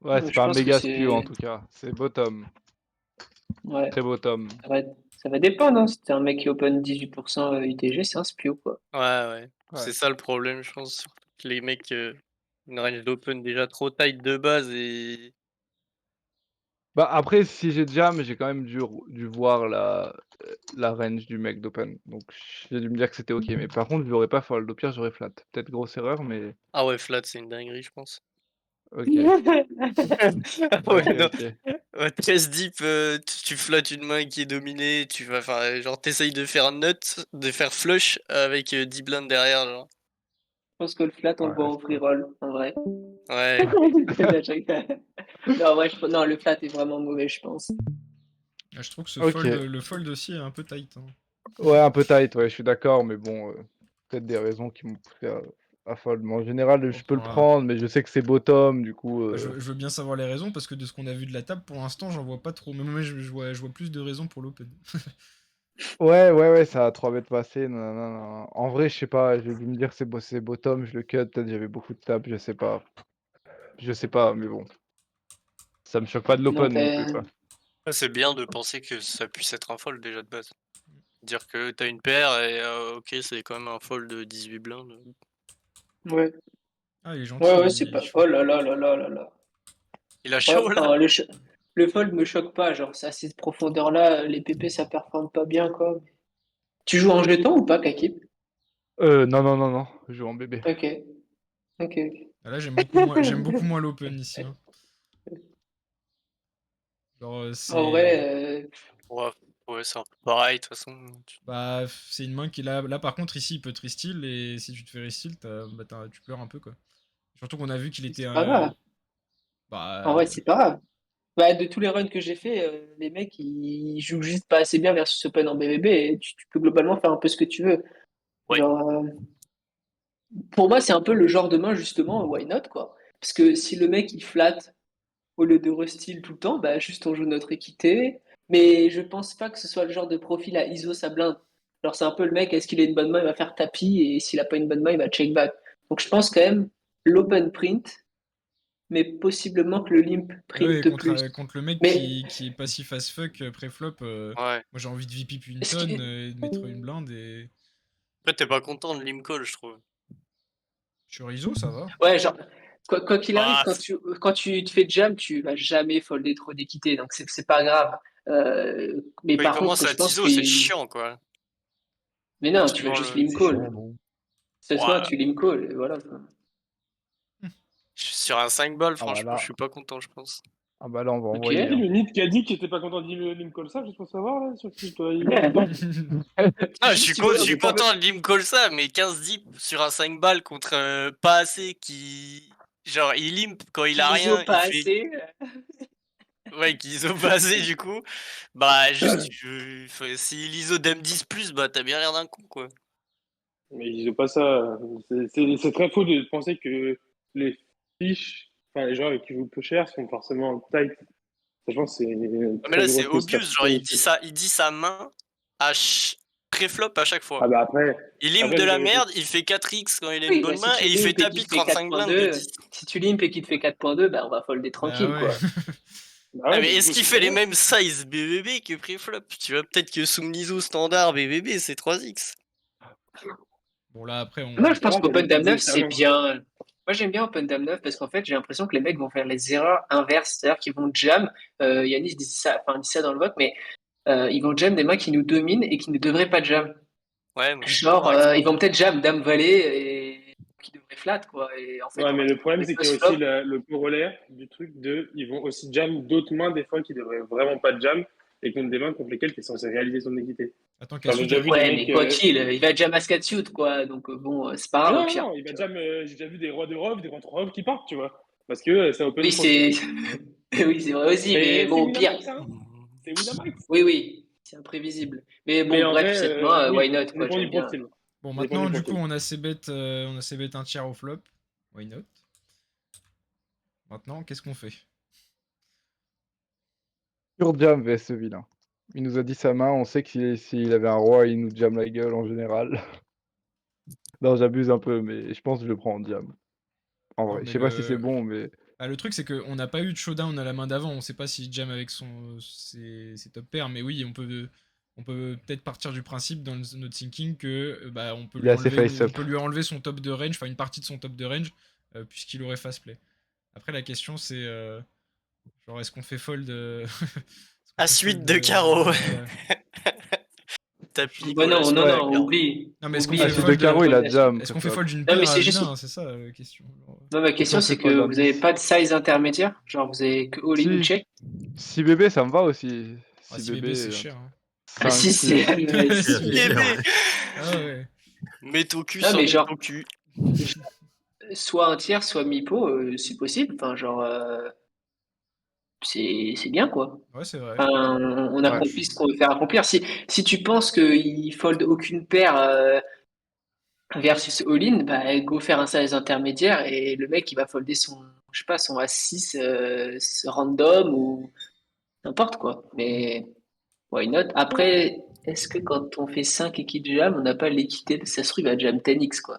Ouais, c'est Je pas un pense que méga c'est- spew en tout cas. C'est bottom. Ouais. Très bottom. Ça va dépendre. Hein. Si t'es un mec qui open 18% UTG, c'est un spew, quoi. Ouais, ouais. Ouais. C'est ça le problème, je pense. Surtout que les mecs, une range d'open déjà trop tight de base et. Bah après, si j'ai jam, j'ai quand même dû voir la range du mec d'open. Donc j'ai dû me dire que c'était ok. Mais par contre, je l'aurais pas fold. Au pire, j'aurais flat. Peut-être grosse erreur, mais Ah ouais, flat, c'est une dinguerie, je pense. ok. Ah Ok, ouais, non. ok. Ouais, 13 deep, tu flattes une main qui est dominée, tu vas faire, genre, t'essayes de faire nut, de faire flush avec 10 blindes derrière, genre. pense que le flat, on le Ouais, voit en free roll, en vrai. Ouais. Non, en vrai, non, le flat est vraiment mauvais, je pense. Ah, je trouve que Ok. le fold aussi est un peu tight, hein. Ouais, un peu tight, ouais, je suis d'accord, mais bon, peut-être des raisons qui m'ont poussé à fold. Mais en général, je peux le Voilà. prendre, mais je sais que c'est bottom, du coup. Bah, je veux bien savoir les raisons parce que de ce qu'on a vu de la table, pour l'instant, j'en vois pas trop. Mais moi, je vois plus de raisons pour l'open. Ouais, ça a 3 mètres passés. Non. En vrai, je sais pas, j'ai dû me dire c'est bottom, je le cut, peut-être j'avais beaucoup de tables, je sais pas. Je sais pas, mais bon. Ça me choque pas de Non, l'open non plus, quoi. Ouais, c'est bien de penser que ça puisse être un fold déjà de base. Dire que t'as une paire et ok, c'est quand même un fold de 18 blindes. ouais. Ah, il est gentil. Ouais, c'est pas. Oh là là là là là là. Il a Ouais, chaud là. enfin, le fold me choque pas, genre, c'est à cette profondeur-là, les PP ça performe pas bien, quoi. Tu joues en jeton ou pas, Kakip? Non, je joue en bébé. Ok, ok. Ah, là, j'aime beaucoup moins l'open ici, hein. Genre, En c'est. vrai, Ouais, c'est un peu pareil de toute façon. Bah, c'est une main qui, là, par contre, ici, il peut te resteal. Et si tu te fais resteal, tu pleures un peu, quoi. Surtout qu'on a vu qu'il était. c'est pas grave. En Bah. vrai, c'est pas grave. Bah, de tous les runs que j'ai fait, les mecs, ils jouent juste pas assez bien versus Open en BBB et tu peux globalement faire un peu ce que tu veux. Ouais. Genre, pour moi, c'est un peu le genre de main, justement, why not, quoi. Parce que si le mec, il flatte au lieu de re-steal tout le temps, bah, juste on joue notre équité. Mais je pense pas que ce soit le genre de profil à ISO sa blinde. Alors, c'est un peu le mec, est-ce qu'il a une bonne main, il va faire tapis, et s'il a pas une bonne main, il va check back. Donc, je pense quand même l'open print, mais possiblement que le limp print Ouais, de plus. contre le mec Mais qui est passif as fuck pré-flop, Ouais. moi j'ai envie de VP une ce qui- tonne et de mettre une blinde et. Après, t'es pas content de l'imcall, je trouve. Sur ISO, ça va. Ouais, genre, quoi qu'il arrive, Ah, quand tu te fais jam, tu vas jamais folder trop d'équité, donc c'est pas grave. Mais quand il par contre, commence à je pense tiso, que. c'est chiant quoi. Mais non, tu vas Suivant juste le. lim C'est call. chiant, non? C'est ça, Ouais. tu lim call, et voilà, quoi. Sur un 5 balles, Ah bah franchement, là, je suis pas content, je pense. ah bah là, on va Ok. envoyer, Qui hein. le nid qui a dit qu'il était pas content d'Imcall ça, juste pour savoir là, sur qui toi, il a pas. Ah, Juste, je suis j'ai pas content de l'imcall ça, mais 15 deep sur un 5 balles contre pas assez qui. Genre, il limp quand il a qui ISO rien, il pas fait. assez. Ouais, qui ISO pas assez du coup. Bah, juste, s'il ISO d'M10, bah, t'as bien l'air d'un con quoi. Mais ils ont pas ça. C'est très faux de penser que les fiches, enfin les gens qui jouent peu cher sont forcément tight. Franchement, c'est une Ah, mais très là, c'est grosse obvious, genre, misperception. il dit sa main pré-flop à chaque fois. Ah bah après, Il limp après de la merde, il fait 4x quand il a une Oui, bah bonne si main, tu et il fait limp et qu'il tapis te fait 35 blindes de 10. 4.2, si tu limp et qu'il te fait 4.2, bah on va folder Bah tranquille, ouais. quoi. bah Ah, ouais, mais du est-ce coup, qu'il c'est fait très les bien. mêmes size BBB que pré-flop? Tu vois, peut-être que sous Nizo standard BBB, c'est 3x. Bon, là, après, Moi, on. je Ça pense va, t'as qu'Open des Dame 9, c'est expériences. bien. Moi, j'aime bien Open Dame 9 parce qu'en fait, j'ai l'impression que les mecs vont faire les erreurs inverses, c'est-à-dire qu'ils vont jam. Yanis dit ça, enfin, dit ça dans le vote, mais ils vont jam des mains qui nous dominent et qui ne devraient pas jam. Ouais, moi je suis Genre, d'accord avec ça. ils vont peut-être jam Dame Valet et qui devraient flat, quoi. Et en fait, Ouais, on va mais se le problème, retrouver c'est qu'il y a aussi post-flop. le corollaire du truc de. Ils vont aussi jam d'autres mains, des fois, qui devraient vraiment pas jam, et contre des mains contre lesquelles tu es censé réaliser son équité. Attends, Enfin, j'ai Cassiout, déjà vu des Ouais, mecs. mais quoi qu'il, il va jam à Scatsuit, quoi. Donc, bon, c'est pas Ah grave au non, pire. non, il va jam. J'ai déjà vu des rois de robe, des rois de robe qui partent, tu vois. Parce que ça open Oui, profil. c'est. Oui, c'est vrai aussi, mais Mais c'est bon, au pire. Winamax, hein. C'est Winamax. Oui, oui, c'est imprévisible. Mais Mais bon, en bref, vrai, cette main, oui, why not, ça quoi, dépend du j'aime bien. profil. bon, Ça dépend du maintenant, du coup, profil. on a ses bêtes un tiers au flop. Why not? Maintenant, qu'est-ce qu'on fait? Pure jam vs ce vilain. Il nous a dit sa main, on sait que s'il avait un roi, il nous jam la gueule en général. Non, j'abuse un peu, mais je pense que je le prends en jam. En Non, vrai, je mais sais pas si c'est bon, mais bah, le truc, c'est qu'on n'a pas eu de showdown à la main d'avant. On sait pas s'il jam avec ses top pairs, mais oui, on peut peut-être partir du principe dans notre thinking que bah, il est assez face-up. on peut lui enlever son top de range, enfin une partie de son top de range, puisqu'il aurait fast play. Après, la question, c'est genre, est-ce qu'on fait fold À suite de carreau. ouais. Tapis, Ouais, non, collation, non, Ouais. non, oublie. Non, mais est-ce qu'on Oublie, Ah, fait suite de fold carreau, il a fold à suite. jam est-ce qu'on fait pré-flop. fold d'une Non, paire mais à c'est juste. vilain? C'est ça la question. Genre, Non, ma Et si question, on fait c'est que fold vous avez indice? pas de size intermédiaire? Genre, vous avez que all-in ou Si, check? si bébé, ça me va aussi. ah, Si si bébé, c'est bébé, cher. Hein. Ah, 5, si, 6. c'est. Si C'est bébé. cher, bébé. ouais. Ah ouais. Mets ton cul Non, sans mais mettre genre, ton cul. Soit un tiers, soit mi-pot, c'est possible. Enfin, genre, c'est bien, quoi. Ouais, c'est vrai. Enfin, on Ouais. accomplit ce qu'on veut faire accomplir. Si tu penses qu'il fold aucune paire versus all-in, bah, go faire un size intermédiaire et le mec, il va folder son, je sais pas, son A6 random ou n'importe quoi. Mais why not? Après, est-ce que quand on fait 5 et qu'il jam, on n'a pas l'équité de ça se trouve, il va jam 10x, quoi.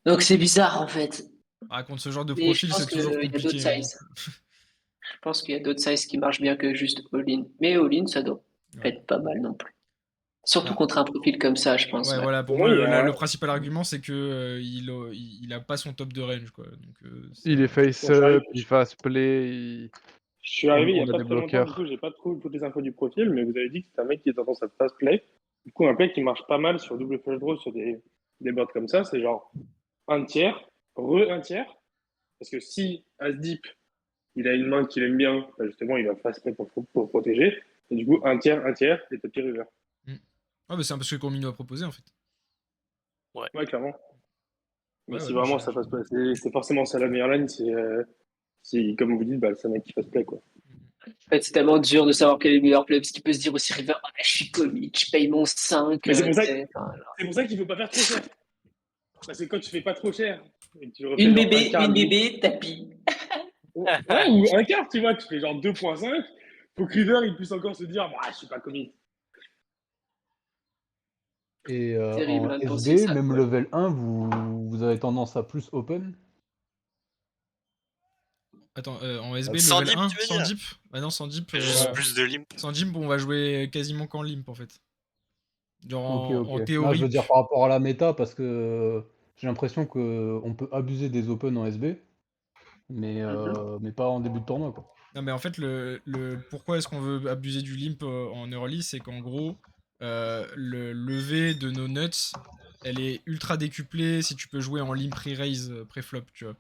Donc c'est bizarre, en fait. Ah, contre ce genre de Mais je profil, pense c'est qu'il toujours y a d'autres compliqué, hein. sizes. Je pense qu'il y a d'autres sizes qui marchent bien que juste all-in. Mais all-in, ça doit Ouais. être pas mal non plus. Surtout Bah, contre un profil comme ça, je pense. ouais, Ouais. voilà, pour Pour moi, moi, il y le a. principal argument, c'est que il a pas son top de range, quoi. Donc, Il est face Quand je suis up, arrivé, il fast play, je suis arrivé il y a on a pas des très longtemps, du coup, bloqueurs. j'ai pas trop toutes les infos du profil, mais vous avez dit que c'est un mec qui a tendance à fast play. Du coup, un play qui marche pas mal sur double flush draw sur des boards comme ça, c'est genre un tiers, un tiers. Parce que si As-Deep, il a une main qu'il aime bien, bah justement, il va fast play pour protéger. Et du coup, un tiers, et tapis river. Ouais, bah, c'est un peu ce que Comino a proposé, en fait. Ouais, clairement. Mais Ouais, si ouais, non, vraiment ça passe pas, c'est forcément ça la meilleure line, si, comme vous dites, bah, c'est un mec qui fast play, quoi. En fait, c'est tellement dur de savoir quel est le meilleur play parce qu'il peut se dire aussi River, ah, je suis commit, je paye mon 5. Mais c'est pour ça, Enfin, c'est pour ça qu'il faut pas faire trop cher. Parce que quand tu fais pas trop cher et que tu refais une genre un bébé, quart une limite, bébé, tapis. ouais, ou un quart, tu vois, tu fais genre 2.5, faut que River il puisse encore se dire, bah, je suis pas commit. Et Terrible en hein, de penser SB, ça. même Ouais. level 1, vous avez tendance à plus open? Attends, en SB, Sans level dip, 1, tu veux sans dire? deep? Bah non, sans deep, Juste Ouais. plus de limp. sans deep, on va jouer quasiment qu'en limp, en fait. Genre, Ok, ok. en Non, je théorie. veux dire par rapport à la méta, parce que j'ai l'impression que on peut abuser des open en SB, mais pas en début de tournoi, quoi. Non, mais en fait, pourquoi est-ce qu'on veut abuser du limp en early? C'est qu'en gros, le lever de nos nuts, elle est ultra décuplée si tu peux jouer en limp pre-raise, pré-flop, tu vois.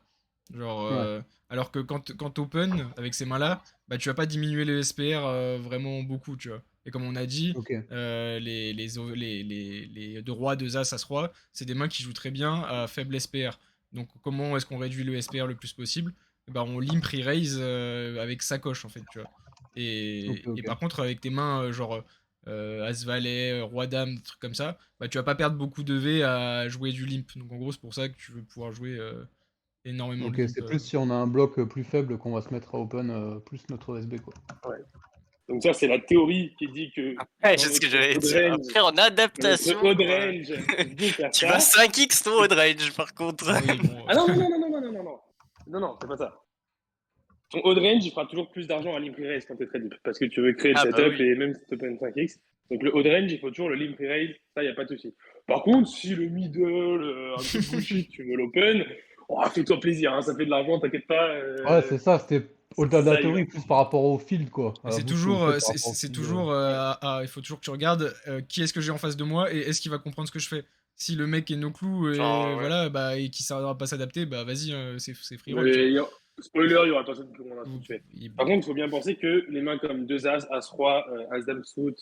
Genre, Ouais. alors que quand t'open avec ces mains-là, bah tu vas pas diminuer le SPR vraiment beaucoup, tu vois. Et comme on a dit, Ok. les deux rois, deux as, as-roi, c'est des mains qui jouent très bien à faible SPR. Donc comment est-ce qu'on réduit le SPR le plus possible? Bah on limp re-raise avec sacoche en fait, tu vois. Ok, Et ok. par contre avec tes mains genre As-Valet, Roi-Dame, des trucs comme ça, bah tu vas pas perdre beaucoup de V à jouer du limp. Donc en gros c'est pour ça que tu veux pouvoir jouer énormément de Ok, limp. c'est plus si on a un bloc plus faible qu'on va se mettre à open plus notre SB, quoi. Ouais. Donc ça, c'est la théorie qui dit que Ouais, dans c'est ce que notre j'allais odd dire. range, Après, en adaptation, il faut faire tu vas ça. 5x ton odd range, par contre. Ah oui, bon. Ah non, non, non, non, non, non, non, non, non. Non, non, c'est pas ça. Ton odd range, il fera toujours plus d'argent à limp raise quand t'es très deep. Parce que tu veux créer le Ah bah setup oui. et même si tu open 5x. Donc le odd range, il faut toujours le limp raise. Ça, il n'y a pas de souci. Par contre, si le middle, un peu bullshit, tu veux l'open, oh, fais-toi plaisir, hein, ça fait de l'argent, t'inquiète pas. Ouais, c'est ça, c'était au-delà de la Ça y va. théorie, plus par rapport au field, quoi. Mais À c'est vous, ce que vous toujours, faites par rapport au c'est field. toujours, il faut toujours que tu regardes qui est-ce que j'ai en face de moi et est-ce qu'il va comprendre ce que je fais. Si le mec est no clou et Genre, ouais. voilà, bah et qui saura pas s'adapter, bah vas-y, c'est free roll, tu vois. Mais spoiler, il y aura personne qui comprendra ce que tu fais. Par contre, il faut bien penser que les mains comme 2 As, As-Roi, As-Dame Suit,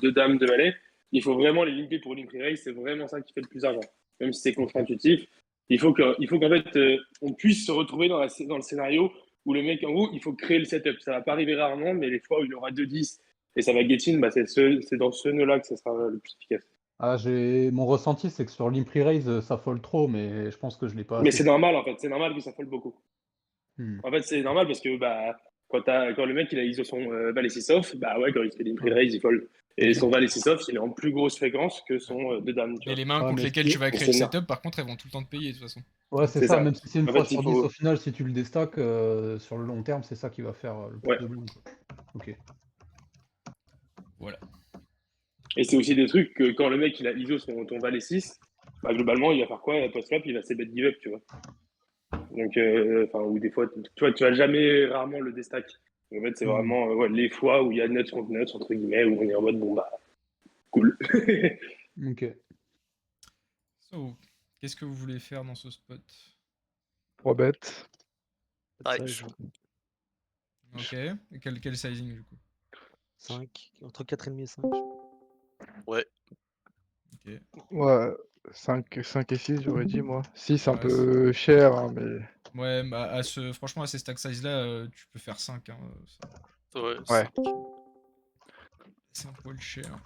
2 Dames, 2 Valets, il faut vraiment les limiter pour limp raise, c'est vraiment ça qui fait le plus d'argent. Même si c'est contre-intuitif, il faut qu'en fait, on puisse se retrouver dans le scénario où le mec, en gros, il faut créer le setup. Ça va pas arriver rarement, mais les fois où il aura 2-10 et ça va get in, bah, c'est dans ce nœud-là que ça sera le plus efficace. Ah, mon ressenti, c'est que sur l'Impri Raise, ça fold trop, mais je pense que je l'ai pas Mais assez. c'est normal, en fait. C'est normal que ça fold beaucoup. Hmm. En fait, c'est normal parce que bah, quand le mec il a ISO son Valet 6 off, bah ouais, quand il fait des pre-raise, il fold. Et son Valet 6 off, il est en plus grosse fréquence que son 2 dames. Tu Mais vois. les mains Ouais, contre mais lesquelles tu vas créer le c'est setup, par contre, elles vont tout le temps te payer de toute façon. Ouais, c'est C'est ça, ça. même si c'est une En fois fait, sur il 10, au faut. final, si tu le déstack, sur le long terme, c'est ça qui va faire le plus Ouais. de blue, quoi. Ok. Voilà. Et c'est aussi des trucs que quand le mec il a ISO ton Valet 6, bah, globalement, il va faire quoi post-flop, il va ses bet give up, tu vois. Donc, ou des fois, tu vois, tu vas jamais rarement le déstack. En fait, c'est vraiment ouais, les fois où il y a nuts contre nuts, entre guillemets, où on est en mode bon, bah, cool. Ok. So, qu'est-ce que vous voulez faire dans ce spot? 3 bêtes. Nice. Ok. Et quel sizing du coup? 5, entre 4,5 et 5. Ouais. Ok. Ouais, 5 et 6, j'aurais dit, moi. 6, un Ouais, peu cher, hein, mais... Ouais, bah, franchement, à ces stack size-là, tu peux faire 5. Ouais, Ouais. C'est un poil cher.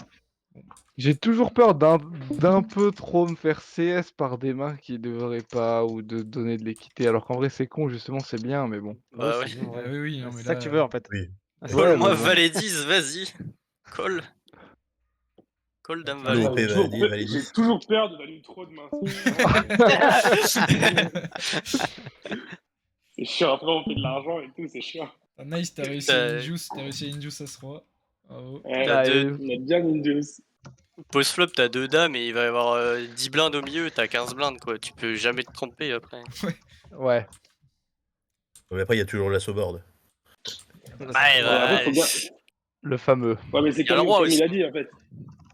Bon. J'ai toujours peur d'un peu trop me faire CS par des mains qui devraient pas, ou de donner de l'équité, alors qu'en vrai, c'est con, justement, c'est bien, mais bon. Bah Ouais, ouais. c'est bien, ouais. Oui, non, mais C'est ça que là... tu veux en fait. Oui. Ah, c'est ça. Ouais, Call-moi mais bon. Valet 10, vas-y. Call. Call Dame Allez. Valet. Loupé, validé, J'ai validé. toujours peur de value trop de mains. C'est chiant, après on fait de l'argent et tout, c'est chiant. Ah, nice, t'as réussi à Injuice à ce roi. Bravo. Ouais, T'as deux... on a bien une deuce. Post-flop, t'as 2 dames et il va y avoir 10 blindes au milieu, t'as 15 blindes quoi. Tu peux jamais te tromper après. Ouais. Mais après, il y a toujours l'assaut board. Ouais, Après, faut bien... Le fameux. Ouais, mais c'est Il y a le comme, roi comme il aussi. a dit en fait.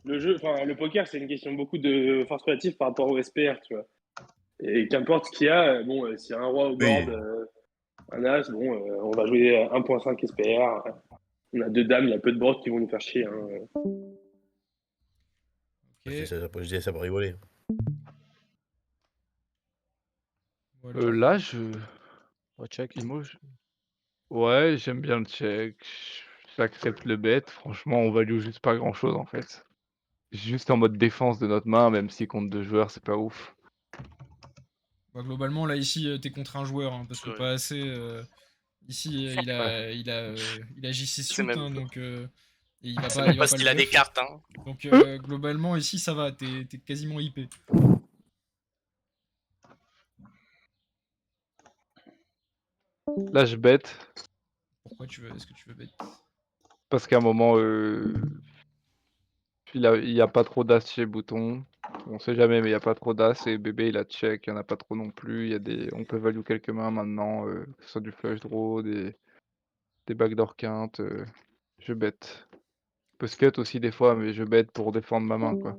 Le jeu, enfin le poker, c'est une question beaucoup de force relative par rapport au SPR, tu vois. Et qu'importe ce qu'il y a, bon, s'il y a un roi au board, un as, bon, on va jouer 1.5 SPR. On a 2 dames, il y a peu de boards qui vont nous faire chier. Hein. Ok, Je dis ça pour rigoler. voilà. Là, je... Ouais, check. Imo, ouais, j'aime bien le check. J'accepte le bet. Franchement, on value juste pas grand-chose, en fait. Juste en mode défense de notre main, même si contre 2 joueurs, c'est pas ouf. Bah, globalement, là, ici, t'es contre un joueur, hein, parce que Ouais. pas assez... Ici, il a J6 C'est suit, même hein, pas- donc... et il va C'est pas, même il va pas pas qu'il le a des bluff. cartes, hein. Donc, globalement, ici, ça va, t'es quasiment IP. Là, je bet. Pourquoi est-ce que tu veux bet? Parce qu'à un moment, il y a pas trop d'as chez Bouton. On sait jamais, mais il y a pas trop d'as. Et bébé, il a check. Il y en a pas trop non plus. On peut value quelques mains maintenant. Que ce soit du flush draw, des backdoor quintes. Je bet. Je peux scut aussi des fois, mais je bet pour défendre ma main, quoi.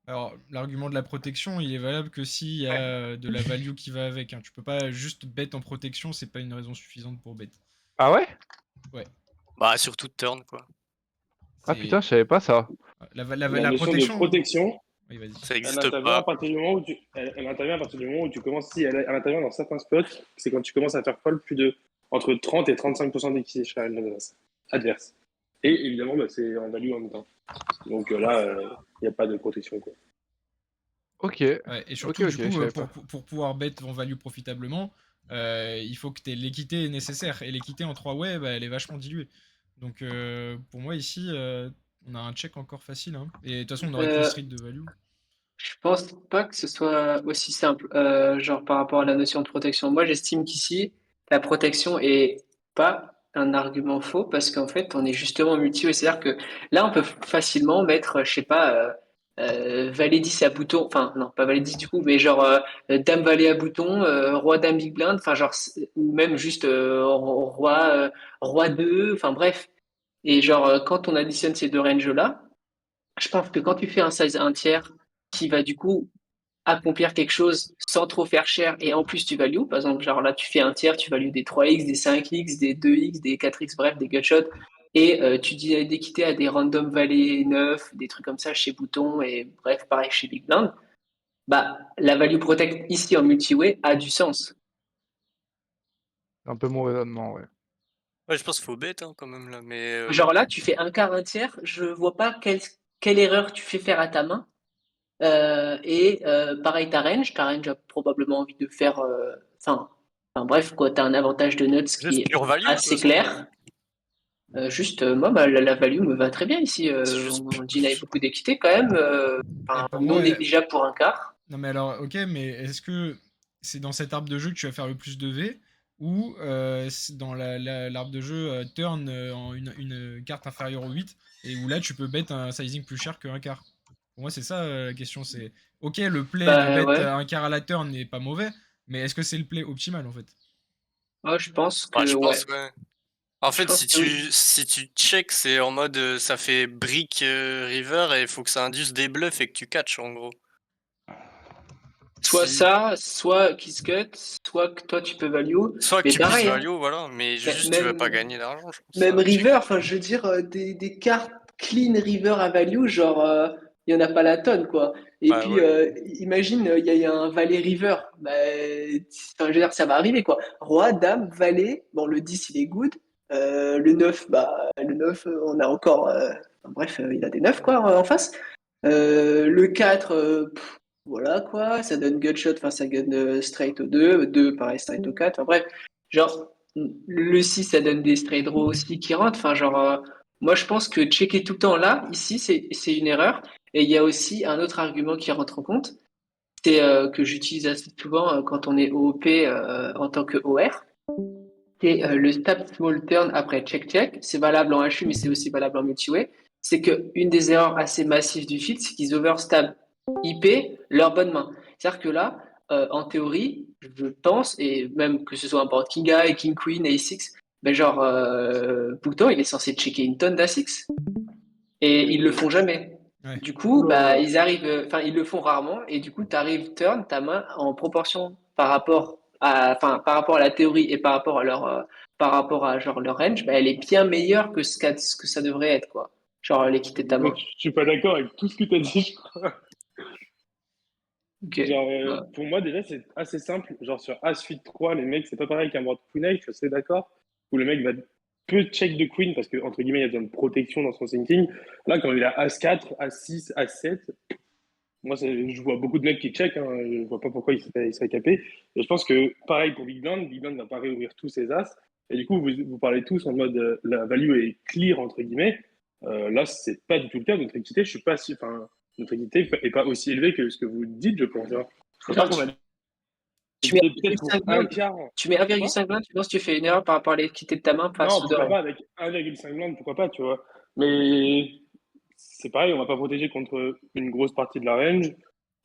Alors, l'argument de la protection, il est valable que s'il y a de la value qui va avec. Hein. Tu peux pas juste bet en protection, c'est pas une raison suffisante pour bet. Ah ouais? Ouais. Bah, surtout de turn quoi. Ah C'est- putain, je savais pas ça. La La notion protection... de protection, Oui, vas-y. Ça elle existe intervient à pas. partir du moment où tu, elle intervient à partir du moment où tu commences, si elle intervient dans certains spots, c'est quand tu commences à faire fold plus de entre 30 et 35% d'équité chez adverse. Et évidemment, bah, c'est en value en même temps. Donc là, il n'y a pas de protection. Quoi. Ok. Ouais, et surtout, Ok, du je coup, savais pour, pas. pour pouvoir bet en value profitablement, il faut que tu aies l'équité nécessaire. Et l'équité en 3 way, bah, elle est vachement diluée. Donc, pour moi, ici, on a un check encore facile. Hein. Et de toute façon, on aurait clean street de value. Je pense pas que ce soit aussi simple, genre par rapport à la notion de protection. Moi, j'estime qu'ici, la protection est pas un argument faux parce qu'en fait, on est justement multi. C'est-à-dire que là, on peut facilement mettre, je sais pas, valet 10 à bouton, enfin, non, pas valet 10 du coup, mais genre dame valet à bouton, roi dame big blind, enfin, genre, ou même juste roi 2, enfin, bref. Et genre, quand on additionne ces deux ranges-là, je pense que quand tu fais un size 1 tiers qui va du coup accomplir quelque chose sans trop faire cher et en plus tu values, par exemple, genre là tu fais un tiers, tu values des 3x, des 5x, des 2x, des 4x, bref, des gutshots et tu dis d'équité à des random valets 9, des trucs comme ça chez Bouton et bref, pareil chez Big Blind, bah la value protect ici en multi-way a du sens. Un peu mon raisonnement, ouais. Ouais, je pense qu'il faut bet hein, quand même là. Mais Genre là, tu fais un quart, un tiers, je vois pas quelle erreur tu fais faire à ta main. Pareil, ta range a probablement envie de faire. Enfin, bref, quoi, tu as un avantage de nuts qui juste est pure value. de toute assez façon. clair. Moi, bah, la value me va très bien ici. C'est juste On deny beaucoup d'équité quand même. Et pour Non moi, négligeable pour un quart. non, mais alors, ok, mais est-ce que c'est dans cet arbre de jeu que tu vas faire le plus de V ou c'est dans l'arbre de jeu turn en une carte inférieure au 8 et où là tu peux bet un sizing plus cher que un quart? Pour moi, c'est ça la question. C'est ok, le play de Bah bet ouais. un quart à la turn n'est pas mauvais, mais est-ce que c'est le play optimal en fait? Moi, je pense Bah, que je ouais. pense ouais. En Je fait, pense que oui. si tu check, c'est en mode ça fait brick river et il faut que ça induise des bluffs et que tu catches en gros. Soit Si... ça, soit kiss cut, soit que toi tu peux value. Soit que Mais tu puisses pareil, hein, value, voilà, mais juste tu vas même, pas gagner d'argent, je pense. même à check. river, enfin, je veux dire, des cartes clean river à value, genre il y en a pas la tonne, quoi. Et Bah puis, ouais. imagine, il y a un valet river. Bah, enfin, je veux dire, ça va arriver, quoi. Roi, dame, valet. Bon, le 10, il est good. Le 9, bah, le 9, on a encore. Enfin, bref, il a des 9, quoi, en face. Le 4, voilà, quoi. Ça donne gutshot, enfin, ça donne straight au 2. 2, pareil, straight au 4. Enfin, bref, genre, le 6, ça donne des straight draws aussi qui rentrent. Enfin, genre, moi, je pense que checker tout le temps là, ici, c'est une erreur. Et il y a aussi un autre argument qui rentre en compte, c'est que j'utilise assez souvent quand on est OOP en tant que OR. C'est le stab small turn après check-check. C'est valable en HU, mais c'est aussi valable en multi-way. C'est qu'une des erreurs assez massives du field, c'est qu'ils overstab IP leur bonne main. C'est-à-dire que là, en théorie, je pense, et même que ce soit un board King High, King Queen, A6, ben genre, Bouton, il est censé checker une tonne d'A6. Et ils le font jamais. Ouais. Du coup, bah, ils arrivent, enfin, ils le font rarement, et du coup, tu arrives turn ta main en proportion par rapport enfin, par rapport à la théorie et par rapport à par rapport à genre leur range, bah, elle est bien meilleure que ce que ça devrait être, quoi. Genre l'équité de ta Moi, main. je suis pas d'accord avec tout ce que tu as dit, je crois. Ok. Genre, Ouais. pour moi, déjà, c'est assez simple. Genre, sur As-8-3, les mecs, c'est pas pareil qu'un board Queen High, je suis assez d'accord. Où le mec va peu check de Queen parce que, entre guillemets, il y a besoin de protection dans son thinking. Là, quand il a As-4, As-6, As-7, moi, je vois beaucoup de mecs qui check. Hein, je vois pas pourquoi il serait capé. Et je pense que, pareil pour Big Blind ne va pas réouvrir tous ses As. Et du coup, vous parlez tous en mode la value est clear, entre guillemets. Là, c'est pas du tout le cas. Notre équité, je suis pas si. Enfin, notre équité est pas aussi élevée que ce que vous dites, je pense. Hein. Je pense Genre, pas qu'on a tu mets peut-être pour 1,5 un blind, quart. tu mets 1,5 blind, tu penses que tu fais une erreur par rapport à l'équité de ta main face Non, aux deux pourquoi ranges. pas, avec 1,5 blind, pourquoi pas, tu vois. Mais c'est pareil, on va pas protéger contre une grosse partie de la range.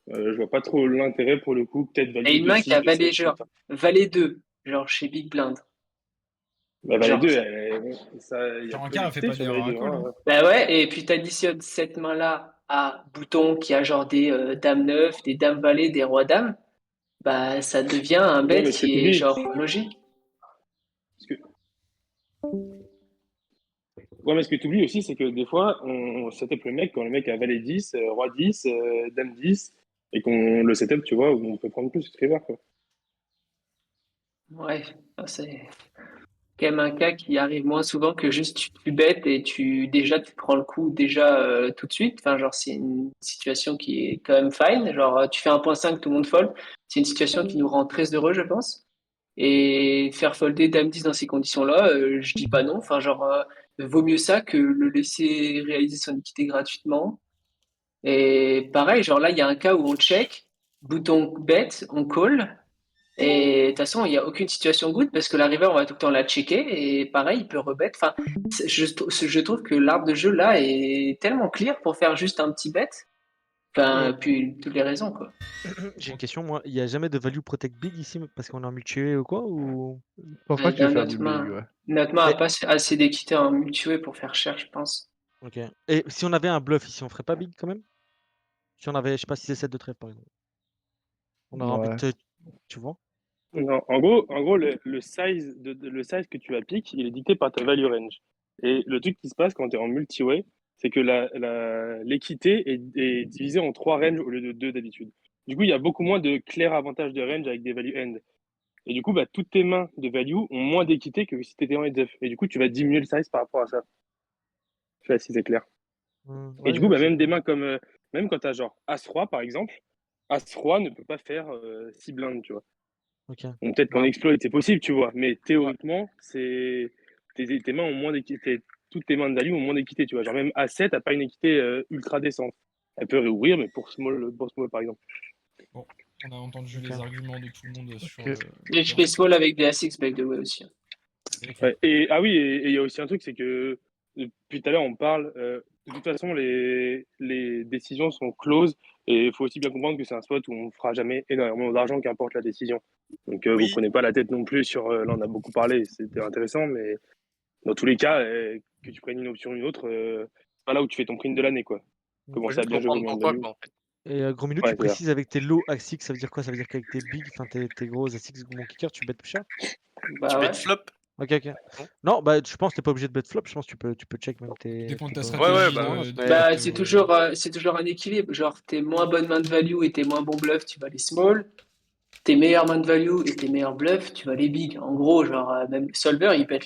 Je vois pas trop l'intérêt pour le coup, peut-être Et value une de main qui 6, a de 7, valet, je sais genre, pas. valet 2, genre chez Big Blind. Bah, les Genre, deux, ça, il y a Genre en peu quart, elle fait d'équité pas sur les d'erreur à deux. call. Hein. Hein. bah ouais, et puis t'additionnes cette main-là à Bouton qui a genre des dames 9, des dames valet, des rois dames, bah ça devient un Ouais, bet mais ce que qui tu est dis, genre logique. ouais, mais ce que tu oublies aussi, c'est que des fois, on setup le mec quand le mec a valet 10, roi 10, dame 10, et qu'on le setup, tu vois, où on peut prendre plus de river, quoi. Ouais, c'est quand même un cas qui arrive moins souvent que juste tu bêtes et tu prends le coup déjà tout de suite. Enfin, genre, c'est une situation qui est quand même fine. Genre, tu fais 1,5, tout le monde fold. C'est une situation qui nous rend très heureux, je pense. Et faire folder Dame 10 dans ces conditions-là, je dis pas non. Enfin, genre, vaut mieux ça que le laisser réaliser son équité gratuitement. Et pareil, genre là, il y a un cas où on check, bouton bet, on call. Et de toute façon, il n'y a aucune situation good parce que la river, on va tout le temps la checker. Et pareil, il peut rebet. Enfin, je trouve que l'arbre de jeu là est tellement clear pour faire juste un petit bet. Enfin, puis toutes les raisons, quoi. J'ai une question, moi. Il n'y a jamais de value protect big ici parce qu'on est en multi ou quoi ou... Je pense pas que tu veux faire du Notre big, main, ouais. notre main a Mais- pas assez d'équité en multi pour faire cher, je pense. Ok. Et si on avait un bluff ici, on ferait pas big quand même? Si on avait, je sais pas, 6 et 7 de trèfle par exemple. On aurait envie de Ouais. te... Tu vois? Non, en gros le size le size que tu vas pick, il est dicté par ta value range. Et le truc qui se passe quand tu es en multi-way, c'est que l'équité est divisée en 3 ranges au lieu de 2 d'habitude. Du coup, il y a beaucoup moins de clairs avantages de range avec des value end. Et du coup, bah, toutes tes mains de value ont moins d'équité que si tu étais en heads up. Et du coup, tu vas diminuer le size par rapport à ça. Je sais pas si c'est clair. Et Ouais, du coup, bah, ok. même des mains comme. Même quand tu as genre As-Roi, par exemple, As-Roi ne peut pas faire 6 blindes, tu vois. Ok. Bon, peut-être qu'en Bah, exploit, c'est possible, tu vois. Mais ouais. théoriquement, tes mains ont moins d'équité. Toutes tes mains de value ont moins d'équité, tu vois. Genre, même A7 n'a pas une équité ultra décente. Elle peut réouvrir, mais pour small, par exemple. Bon, on a entendu Ok. les arguments de tout le monde sur Ok. le Et je terrain. fais small avec des A6 by the way aussi. Ok. Ouais, et ah oui, et il y a aussi un truc, c'est que depuis tout à l'heure, on parle. De toute façon, les décisions sont closes, et il faut aussi bien comprendre que c'est un spot où on ne fera jamais énormément d'argent, qu'importe la décision. Donc, vous Oui, prenez pas la tête non plus sur. Là, on a beaucoup parlé, c'était intéressant, mais dans tous les cas, que tu prennes une option ou une autre, c'est pas là où tu fais ton print de l'année, quoi. faut Commencer à juste bien jouer vos comprendre mains de pourquoi, value. quoi, en fait. Et gros minute, Ouais, tu c'est ça. précises avec tes low A6, ça veut dire quoi? Ça veut dire qu'avec tes big, enfin tes gros A6, mon kicker, tu bêtes plus cher? Tu Bah bets ouais. flop. Ok. Non, bah je pense que t'es pas obligé de bet flop, je pense que tu peux check même tes. Dépend de ta ton- stratégie. bah de- de- Bah, de- c'est toujours un équilibre. Genre, tes moins bonnes mains de value et tes moins bons bluffs, tu vas les small. Tes meilleures mains de value et tes meilleurs bluffs, tu vas les big. En gros, genre, même le solver, il bet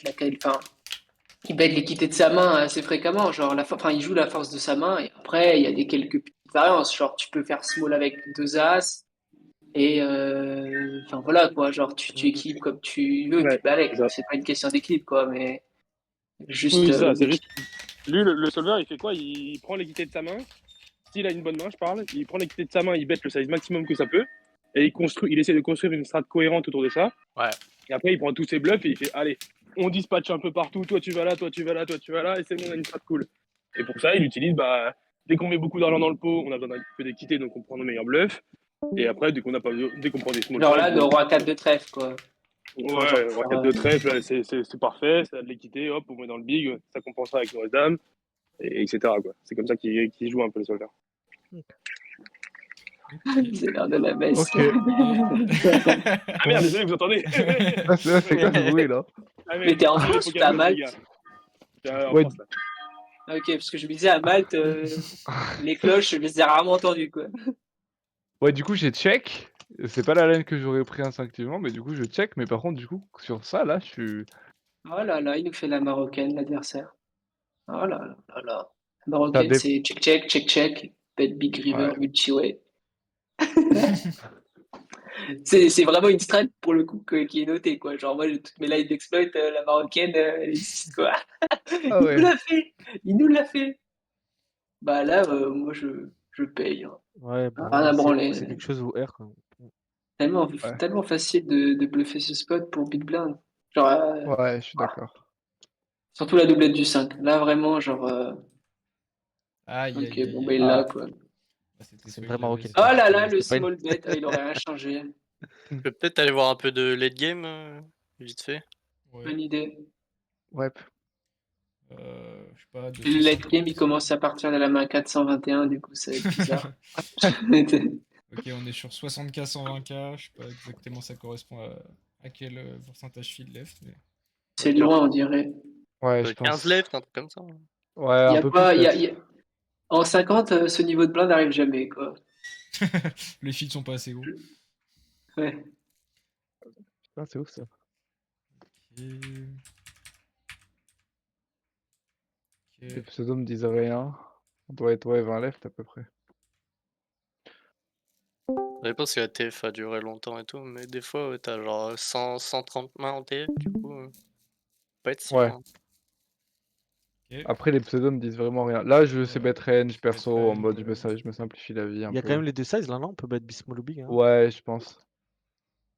il bet l'équité de sa main assez fréquemment. Genre, enfin, il joue la force de sa main et après, il y a quelques petites variances. Genre, tu peux faire small avec 2 as et, enfin, voilà, quoi. Genre, tu équilibres comme tu veux, Ouais, puis balèques. c'est ça. C'est pas une question d'équilibre, quoi, mais juste, Oui, c'est ça, c'est juste. Lui, le solver, il fait quoi? Il prend l'équité de sa main. S'il a une bonne main, je parle, il prend l'équité de sa main, il bet le size maximum que ça peut, et il essaie de construire une strat cohérente autour de ça. Ouais. Et après, il prend tous ses bluffs et il fait allez, on dispatche un peu partout, toi tu vas là, toi tu vas là, toi tu vas là, et c'est bon, on a une strat cool. Et pour ça, il utilise, dès qu'on met beaucoup d'argent dans le pot, on a besoin d'un peu d'équité, donc on prend nos meilleurs bluffs. Et après, dès qu'on prend des small genre là, size, le roi 4 de trèfle, quoi. ouais, roi 4 de trèfle, là, c'est parfait, ça a de l'équité, hop, on met dans le big, ça compensera avec nos dames, et etc. quoi. C'est comme ça qu'il joue un peu le solver. C'est l'heure de la messe. Ok. Ah merde, désolé, vous entendez? C'est quoi ce bruit là? Ah, Mais t'es en c'est le France ou t'es Poker à Bluff, Malte? les gars. En Ouais. France, là. Ah, ok, parce que je me disais à Malte, les cloches, je les ai rarement entendues, quoi. Ouais, du coup, j'ai check. C'est pas la line que j'aurais pris instinctivement, mais du coup, je check. Mais par contre, du coup, sur ça, là, je suis. Oh là là, il nous fait la marocaine, l'adversaire. Oh là là là là. La Ça marocaine, dé- c'est check, bet big river, Ouais. multi-way. C'est vraiment une strat pour le coup qui est notée, quoi. Genre, moi, j'ai toutes mes lines d'exploit, la marocaine, elle existe, quoi. Ah Il ouais. nous l'a fait! Il nous l'a fait! Bah là, moi, je paye, hein. Ouais, Rien à c'est branler. quelque chose où R quoi. Ouais. Tellement facile de bluffer ce spot pour big blind. Genre, Ouais, je suis d'accord. surtout la doublette du 5. Là, vraiment, genre, Aïe, ok, aïe, bon, aïe, bah, aïe. il l'a, Ah. quoi. C'était C'est soit une il vraie l'avait, marocaine. Oh là là, C'est le pas une- small bet, il aurait rien changé. Je peux peut-être aller voir un peu de late game, vite fait. Ouais. Bonne idée. Ouais. Je sais pas, Le late 250. game, il commence à partir de la main 421, du coup, ça va être bizarre. Ok, on est sur 60K, 120K. Je sais pas exactement ça correspond à quel pourcentage field left. Mais... C'est de loin, on dirait. Ouais, je 15 pense. left, un truc comme ça. Ouais, Il y un a peu pas, plus il y a- peut-être. il y a- En 50, ce niveau de blind n'arrive jamais, quoi. Les fields sont pas assez gros. Ouais. Ah, c'est ouf ça. Et... Les pseudos me disent rien. On doit être 20 left à peu près. Je pense que la TF a duré longtemps et tout, mais des fois, ouais, t'as genre 100, 130 mains en TF, du coup, pas être si Ouais. loin. Après, les pseudos me disent vraiment rien. Là, je sais bet range perso, en range, mode je me simplifie la vie un Il y a peu. quand même les deux sizes là, non? On peut bet small ou big. Hein, Ouais, je pense.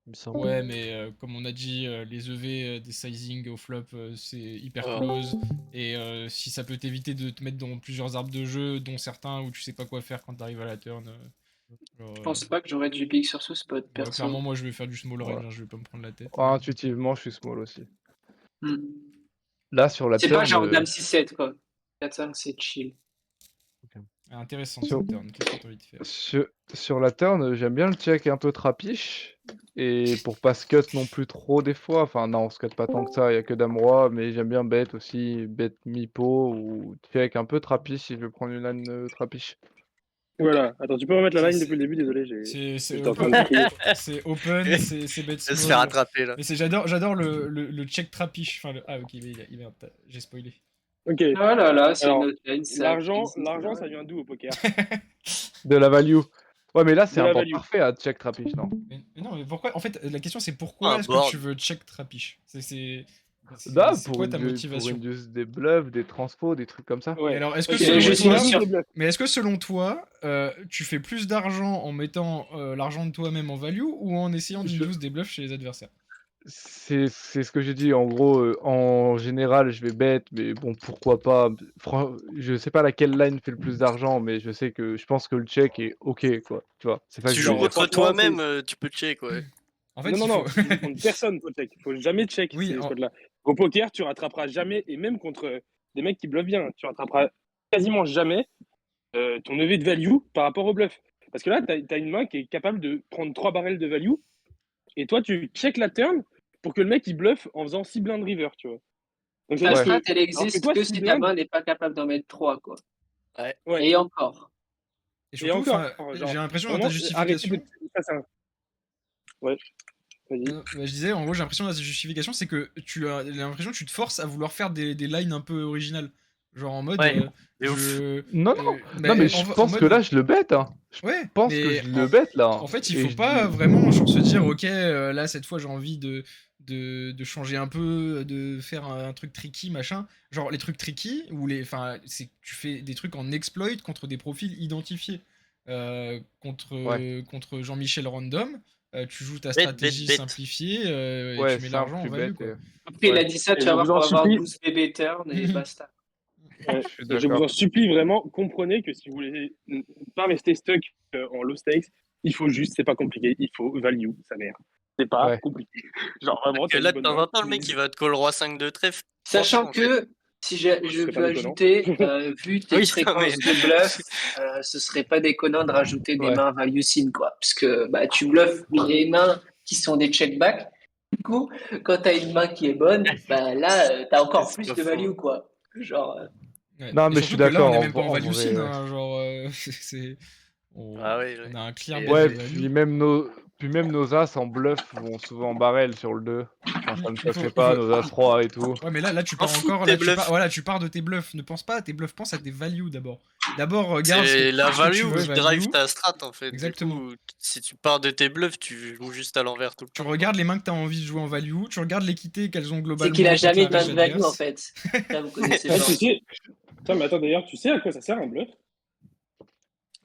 il me semble. Ouais, mais comme on a dit, les EV des sizing au flop, c'est hyper Oh. close. Et si ça peut t'éviter de te mettre dans plusieurs arbres de jeu, dont certains où tu sais pas quoi faire quand t'arrives à la turn. Genre, Je pense pas que j'aurais du big sur ce spot, ouais, perso. clairement, moi je vais faire du small range, Ouais. hein, je vais pas me prendre la tête. Intuitivement, je suis small aussi. Hmm. Là, sur la C'est pas turn. genre dame 6-7, quoi. 4-5, c'est chill. Ah, intéressant Sur- cette turn, qu'est-ce que t'as envie de faire? Sur la turn, j'aime bien le check un peu trapiche. Et pour pas se cut non plus trop des fois. Enfin, non, on se cut pas tant que ça, il y a que dame roi. Mais j'aime bien bet aussi, bet mi-pot ou check un peu trapiche si je veux prendre une line trapiche. Voilà, attends, tu peux remettre la line depuis le début, désolé, C'est j'étais en train de crier. c'est open, c'est bet Je vais small. se faire attraper là. Mais j'adore le check trapiche. Enfin, ah ok, j'ai spoilé. Ok. Oh là là, c'est Alors, une autre line, ça. l'argent, ça vient d'où au poker? De la value. Ouais, mais là, c'est De un la banc value. parfait à check trapiche, non? Mais non, mais pourquoi? En fait, la question c'est pourquoi Un est-ce board. que tu veux check trapiche? C'est Là, c'est pour quoi ta pour motivation? induce des bluffs, des transpos, des trucs comme ça. Et alors, est-ce que Ok, selon juste toi, une question. mais est-ce que selon toi, tu fais plus d'argent en mettant l'argent de toi-même en value ou en essayant d'induce des bluffs chez les adversaires? C'est ce que j'ai dit. En gros, en général, je vais bet, mais bon, pourquoi pas. Je sais pas laquelle line fait le plus d'argent, mais je pense que le check est ok, quoi. Tu vois, c'est pas que Tu je joues vais dire. contre franchement, toi-même, tu peux check, ouais. En fait, Non, il non, faut... tu joues contre personne, faut check. Faut jamais check Oui, ces en- spots-là. Au poker, tu rattraperas jamais, et même contre des mecs qui bluffent bien, tu rattraperas quasiment jamais ton EV de value par rapport au bluff. Parce que là, tu as une main qui est capable de prendre 3 barrels de value, et toi, tu check la turn pour que le mec il bluffe en faisant 6 blindes river, tu vois. Donc La c'est-à-dire strat, que elle alors existe toi, que 6 si ta blindes, main n'est pas capable d'en mettre 3, quoi. Ouais. Et encore. Et et surtout, encore, j'ai genre, l'impression dans vraiment, ta arrêtez justification. ça, c'est un... Ouais, vas-y. Je disais, en gros, j'ai l'impression dans ta justification, c'est que tu as l'impression que tu te forces à vouloir faire des lines un peu originales. Genre en mode. Ouais, de ouf. Non, bah, mais je pense que là, je le bête. Hein. Je Ouais, pense que mais je le bête là. en fait, il Et faut je pas dis- vraiment genre se dire, ok, là cette fois j'ai envie de changer un peu, de faire un truc tricky, machin. Genre les trucs tricky, enfin, c'est que tu fais des trucs en exploit contre des profils identifiés. Contre Jean-Michel Random, tu joues ta stratégie bête. simplifiée et Ouais, tu mets simple, l'argent en plus value, bête. quoi. Après, il a dit ça, Et tu je vas voir vous en qu'on va avoir supplie. 12 bébé turn et basta. Ouais. Je suis Et je vous d'accord. en supplie vraiment, comprenez que si vous voulez pas rester stuck en low stakes, il faut juste, c'est pas compliqué, il faut value, sa mère. C'est pas Ouais. compliqué. Genre vraiment, Parce que t'as là, une de bonne temps main, en temps, le mec, il va te call roi 5 de trèfle. Sachant Franchement, que, si je c'est peux pas déconnant. ajouter, vu tes Oui, non, fréquences mais- de bluff, ce serait pas déconnant de rajouter des Ouais. mains value sim, quoi. Parce que bah, tu bluffes les mains qui sont des check-back. Du coup, quand t'as une main qui est bonne, bah là, t'as encore C'est plus pas de faux. value, quoi. Genre, Ouais. Non, Et mais je suis surtout que là, on d'accord. est même pas en En value vrai, scene, ouais. hein, genre, on, Ah ouais, on a un clear Et, bet Ouais, de value. puis même nos as en bluff vont souvent en barrel sur le 2. Enfin, ça ne Il se faut, fait il pas, faut- nos as rois et tout. Ouais, mais là tu M'en pars fous de encore, tes là tu pars, bluffs. voilà, tu pars de tes bluffs. Ne pense pas à tes bluffs, pense à tes values d'abord. D'abord, regarde c'est la ce que tu value veux qui value. drive ta strat, en fait. Exactement. Du coup, si tu pars de tes bluffs, tu joues juste à l'envers tout le Tu temps. regardes les mains que tu as envie de jouer en value, tu regardes l'équité qu'elles ont c'est globalement qu'il a contre jamais la de main range de value, en adverse. fait. Ça, vous connaissez Ah, pas. tu sais... Putain, mais attends, d'ailleurs, tu sais à quoi ça sert un bluff?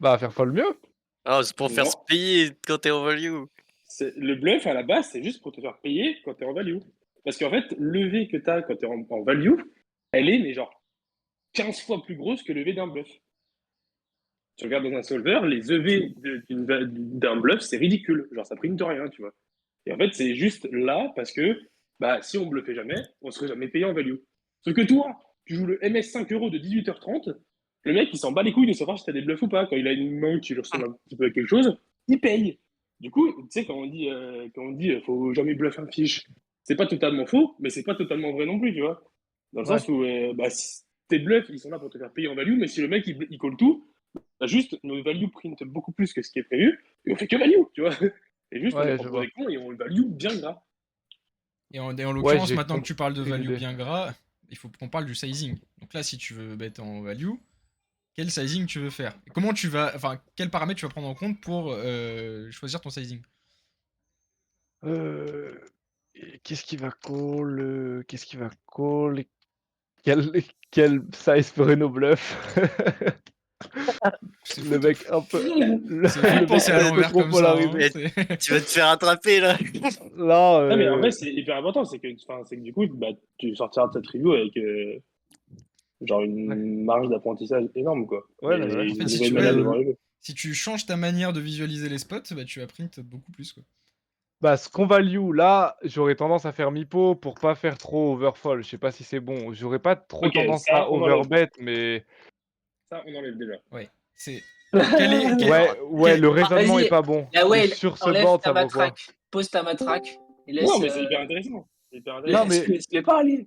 Bah, faire folle mieux. Ah, c'est pour faire Non. se payer quand t'es en value. Le bluff, à la base, c'est juste pour te faire payer quand t'es en value. Parce qu'en fait, l'EV que t'as quand t'es en value, elle est, mais genre, 15 fois plus grosse que l'EV d'un bluff. Tu regardes dans un solver, les EV d'un bluff, c'est ridicule. Genre, ça prime de rien, tu vois. Et en fait, c'est juste là parce que bah, si on bluffait jamais, on serait jamais payé en value. Sauf que toi, tu joues le MS 5 € de 18h30, le mec, il s'en bat les couilles de savoir si t'as des bluffs ou pas. Quand il a une main qui lui ressemble un petit peu à quelque chose, il paye. Du coup, tu sais, quand on dit faut jamais bluffer un fiche, c'est pas totalement faux, mais c'est pas totalement vrai non plus, tu vois. Dans le Ouais. sens où bah, tes bluffs, ils sont là pour te faire payer en value, mais si le mec, il call tout, bah, juste, nos value print beaucoup plus que ce qui est prévu, et on fait que value, tu vois. Et juste, on Ouais, est je pas pour vois. des cons et on value bien gras. Et en l'occurrence, j'ai maintenant que tu parles de compris value l'idée. bien gras, il faut qu'on parle du sizing. Donc là, si tu veux bet en value, quel sizing tu veux faire? Et comment tu vas, enfin, quels paramètres tu vas prendre en compte pour choisir ton sizing? Qu'est-ce qui va call? Qu'est-ce qui va call? Quel size ferait nos bluffs? C'est Le fou, mec un peu, c'est fou de le mec penser à un peu l'envers trop comme ça. Hein. polarisé. Tu vas te faire attraper, là. Là, Non, mais en vrai, c'est hyper important. C'est que du coup, bah, tu sortiras de cette review avec genre une marge d'apprentissage énorme, quoi. Ouais, Et non, mais ouais. En fait, une si nouvelle tu, manière de voir le jeu. si tu changes ta manière de visualiser les spots, bah, tu vas print beaucoup plus. Quoi. Bah, ce qu'on value, là, j'aurais tendance à faire mi-pot pour pas faire trop overfold. Je sais pas si c'est bon. J'aurais pas trop Ok, tendance ça, à on enlève. overbet, mais Ça, on enlève déjà. Ouais, c'est. ouais, le raisonnement Vas-y, est pas bon. la Et whale, sur ce enlève board, ta ça vaut quoi? matraque. Pose ta matraque et laisse. Non, mais c'est hyper intéressant. C'est hyper Non, intéressant. mais Laisse-les parler.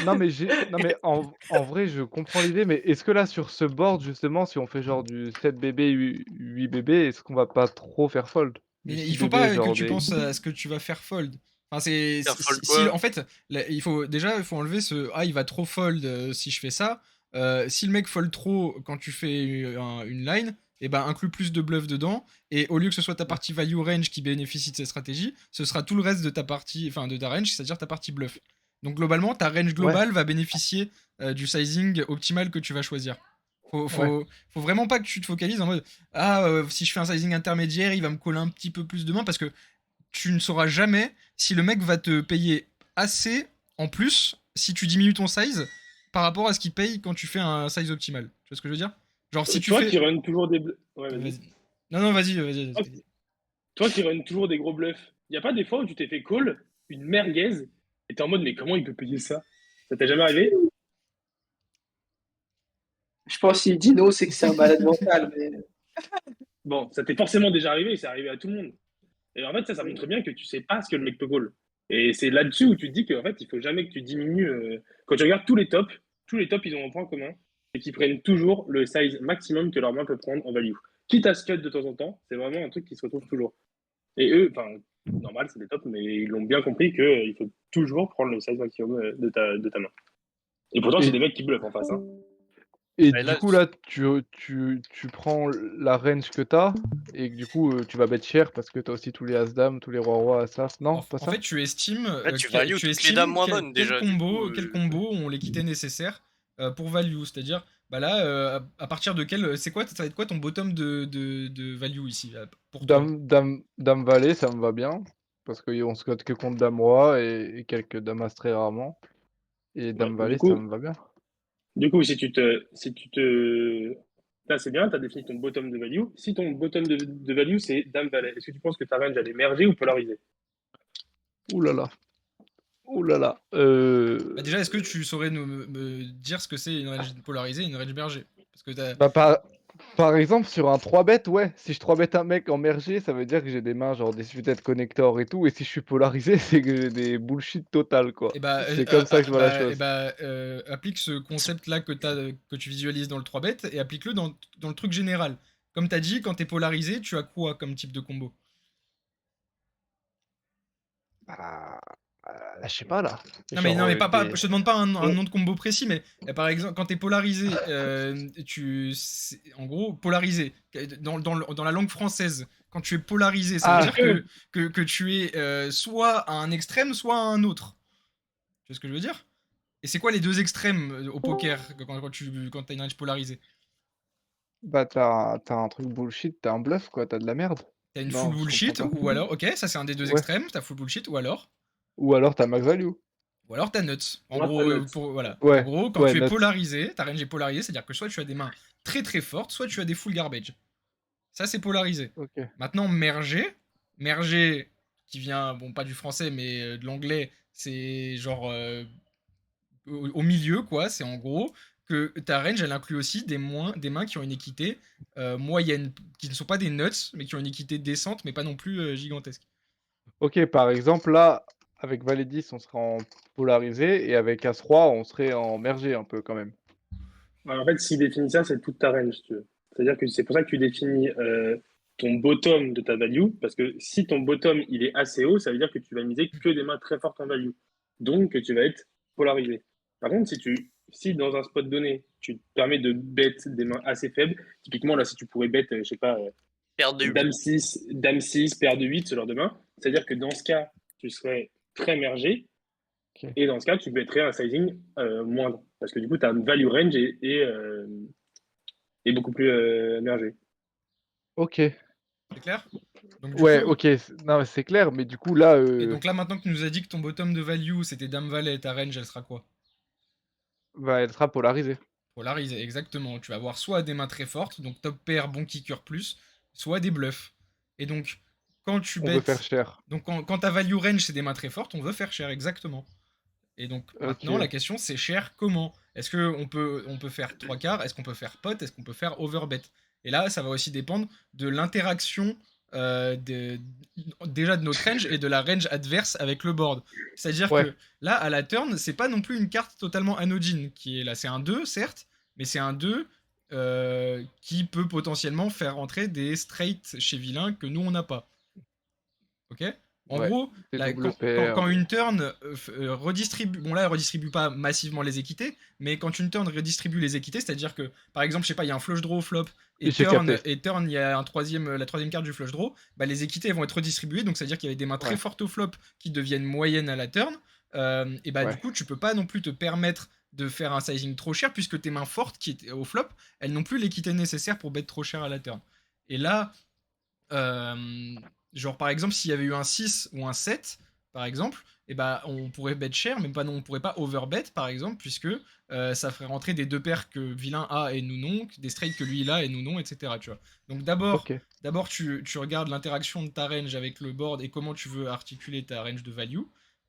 non, mais en vrai, je comprends l'idée, mais est-ce que là, sur ce board, justement, si on fait genre du 7 bébé, 8 bébé, est-ce qu'on va pas trop faire fold? Mais Du 6 il faut bébé, pas que genre tu des... penses à ce que tu vas faire fold. Enfin, c'est Faire fold quoi? en fait, il faut enlever ce il va trop fold si je fais ça. Si le mec fold trop quand tu fais une line, et ben inclus plus de bluff dedans et au lieu que ce soit ta partie value range qui bénéficie de cette stratégie, ce sera tout le reste de ta partie, enfin de ta range, c'est-à-dire ta partie bluff. Donc globalement, ta range globale va bénéficier du sizing optimal que tu vas choisir. Faut vraiment pas que tu te focalises en mode si je fais un sizing intermédiaire, il va me coller un petit peu plus de main parce que tu ne sauras jamais si le mec va te payer assez en plus si tu diminues ton size par rapport à ce qu'il paye quand tu fais un size optimal. Tu vois ce que je veux dire? Genre si tu Toi fais... qui run toujours des bluffs. Ouais, vas-y. Non, vas-y. Toi qui run toujours des gros bluffs, y a pas des fois où tu t'es fait call une merguez et t'es en mode mais comment il peut payer ça? Ça t'est jamais arrivé? Je pense qu'il dit non, c'est que c'est un malade mental. Mais... Bon, ça t'est forcément déjà arrivé et c'est arrivé à tout le monde. Et en fait, ça montre bien que tu sais pas ce que le mec peut call. Et c'est là-dessus où tu te dis qu'en fait, il faut jamais que tu diminues. Quand tu regardes tous les tops, ils ont un point commun, c'est qu'ils prennent toujours le size maximum que leur main peut prendre en value. Quitte à se cut de temps en temps, c'est vraiment un truc qui se retrouve toujours. Et eux, enfin, normal, c'est des tops, mais ils l'ont bien compris qu'il faut toujours prendre le size maximum de ta main. Et pourtant, c'est Et des mecs qui bluffent en face. Hein. et Mais du là, coup, là, tu prends la range que t'as et que du coup, tu vas bet cher parce que t'as aussi tous les as-dames, tous les rois-rois, as-as. Non, pas En ça? fait, tu estimes, en fait, tu value toutes les dames moins bonnes déjà. Du coup, quel combo ont l'équité nécessaire pour value. C'est-à-dire, bah là, à partir de quel. Ça va être quoi ton bottom de value ici pour toi? Dame valet, ça me va bien. Parce qu'on se cote que contre dame roi et quelques damas très rarement. Et ouais, dame valet, ça me va bien. si tu te. Là, c'est bien, tu as défini ton bottom de value. Si ton bottom de value, c'est dame valet, est-ce que tu penses que ta range, elle est mergée ou polarisée? Ouh là là. Ouh là là. Bah déjà, est-ce que tu saurais me dire ce que c'est une range polarisée et une range berger? Parce que t'as. Bah, par exemple, sur un 3-bet, ouais. Si je 3-bet un mec en mergé, ça veut dire que j'ai des mains genre des suited connector et tout. Et si je suis polarisé, c'est que j'ai des bullshit total, quoi. Et bah, C'est comme ça que je vois la chose. applique ce concept-là que tu visualises dans le 3-bet et applique-le dans le truc général. Comme t'as dit, quand t'es polarisé, tu as quoi comme type de combo? Bah, je sais pas là. Non mais, Genre non, mais pas, des. je te demande pas un Ouais. nom de combo précis, mais par exemple, quand t'es polarisé, en gros, polarisé, dans la langue française, quand tu es polarisé, ça veut Ah, dire que tu es soit à un extrême, soit à un autre. Tu vois ce que je veux dire? Et c'est quoi les deux extrêmes au poker quand t'as une range polarisée? bah t'as un truc bullshit, t'as un bluff, quoi. T'as de la merde. T'as une full Non, je comprends bullshit, pas. ou alors, ok, ça c'est un des deux Ouais. extrêmes, t'as full bullshit, ou alors T'as max value. t'as nuts. En Moi, gros, t'as nuts. voilà. En Ouais. gros, quand Ouais, tu es nuts. polarisé, ta range est polarisée, c'est-à-dire que soit tu as des mains très très fortes, soit tu as des full garbage. Ça, c'est polarisé. Ok. Maintenant, merger, qui vient, bon, pas du français, mais de l'anglais, c'est genre au milieu, quoi. C'est en gros que ta range, elle inclut aussi des mains qui ont une équité moyenne, qui ne sont pas des nuts, mais qui ont une équité décente, mais pas non plus gigantesque. Ok, par exemple, là, avec valet 10, on serait en polarisé et avec as-roi, on serait en mergé un peu quand même. En fait, s'il définit ça, c'est toute ta range, si tu veux. C'est-à-dire que c'est pour ça que tu définis ton bottom de ta value, parce que si ton bottom il est assez haut, ça veut dire que tu vas miser que des mains très fortes en value. Donc que tu vas être polarisé. Par contre, si dans un spot donné, tu te permets de bet des mains assez faibles, typiquement là, si tu pourrais bet, je sais pas, paire de 8. dame 6, paire de 8, ce genre de main, c'est-à-dire que dans ce cas, tu serais très mergé, Ok. et dans ce cas, tu mettrais un sizing moindre. Parce que du coup, ta value range est beaucoup plus émergée. Ok. C'est clair? Donc, du Ouais, coup, ok. Non, c'est clair, mais du coup, là. et donc là, maintenant que tu nous as dit que ton bottom de value c'était Dame Valet, ta range elle sera quoi? Bah, elle sera polarisée. Polarisée, exactement. Tu vas avoir soit des mains très fortes, donc top pair, bon kicker plus, soit des bluffs. Et donc, quand tu On veut faire bêtes. cher. Donc, quand ta value range c'est des mains très fortes, on veut faire cher, exactement. Et donc, maintenant, la Ok. question c'est cher comment? Est-ce qu'on peut faire 3 quarts? Est-ce qu'on peut faire pot? Est-ce qu'on peut faire overbet? Et là, ça va aussi dépendre de l'interaction déjà de notre range et de la range adverse avec le board. C'est-à-dire Ouais. que là, à la turn, c'est pas non plus une carte totalement anodine qui est là. C'est un 2, certes, mais c'est un 2 qui peut potentiellement faire entrer des straight chez vilain que nous, on n'a pas. Ok? En Ouais. gros, Des là, doubles paires. quand une turn redistribue, bon là elle redistribue pas massivement les équités, mais quand une turn redistribue les équités, c'est-à-dire que par exemple, je sais pas, il y a un flush draw au flop et J'ai capté. turn il y a la troisième carte du flush draw, bah les équités elles vont être redistribuées, donc c'est-à-dire qu'il y avait des mains très Ouais. fortes au flop qui deviennent moyennes à la turn, et bah Ouais. du coup tu peux pas non plus te permettre de faire un sizing trop cher puisque tes mains fortes qui étaient au flop, elles n'ont plus l'équité nécessaire pour bet trop cher à la turn. Et là, genre par exemple s'il y avait eu un 6 ou un 7 par exemple, et bah on pourrait bet cher mais on pourrait pas overbet par exemple puisque ça ferait rentrer des deux paires que vilain a et nous non, des straights que lui il a et nous non, etc. Tu vois. Donc d'abord tu regardes l'interaction de ta range avec le board et comment tu veux articuler ta range de value,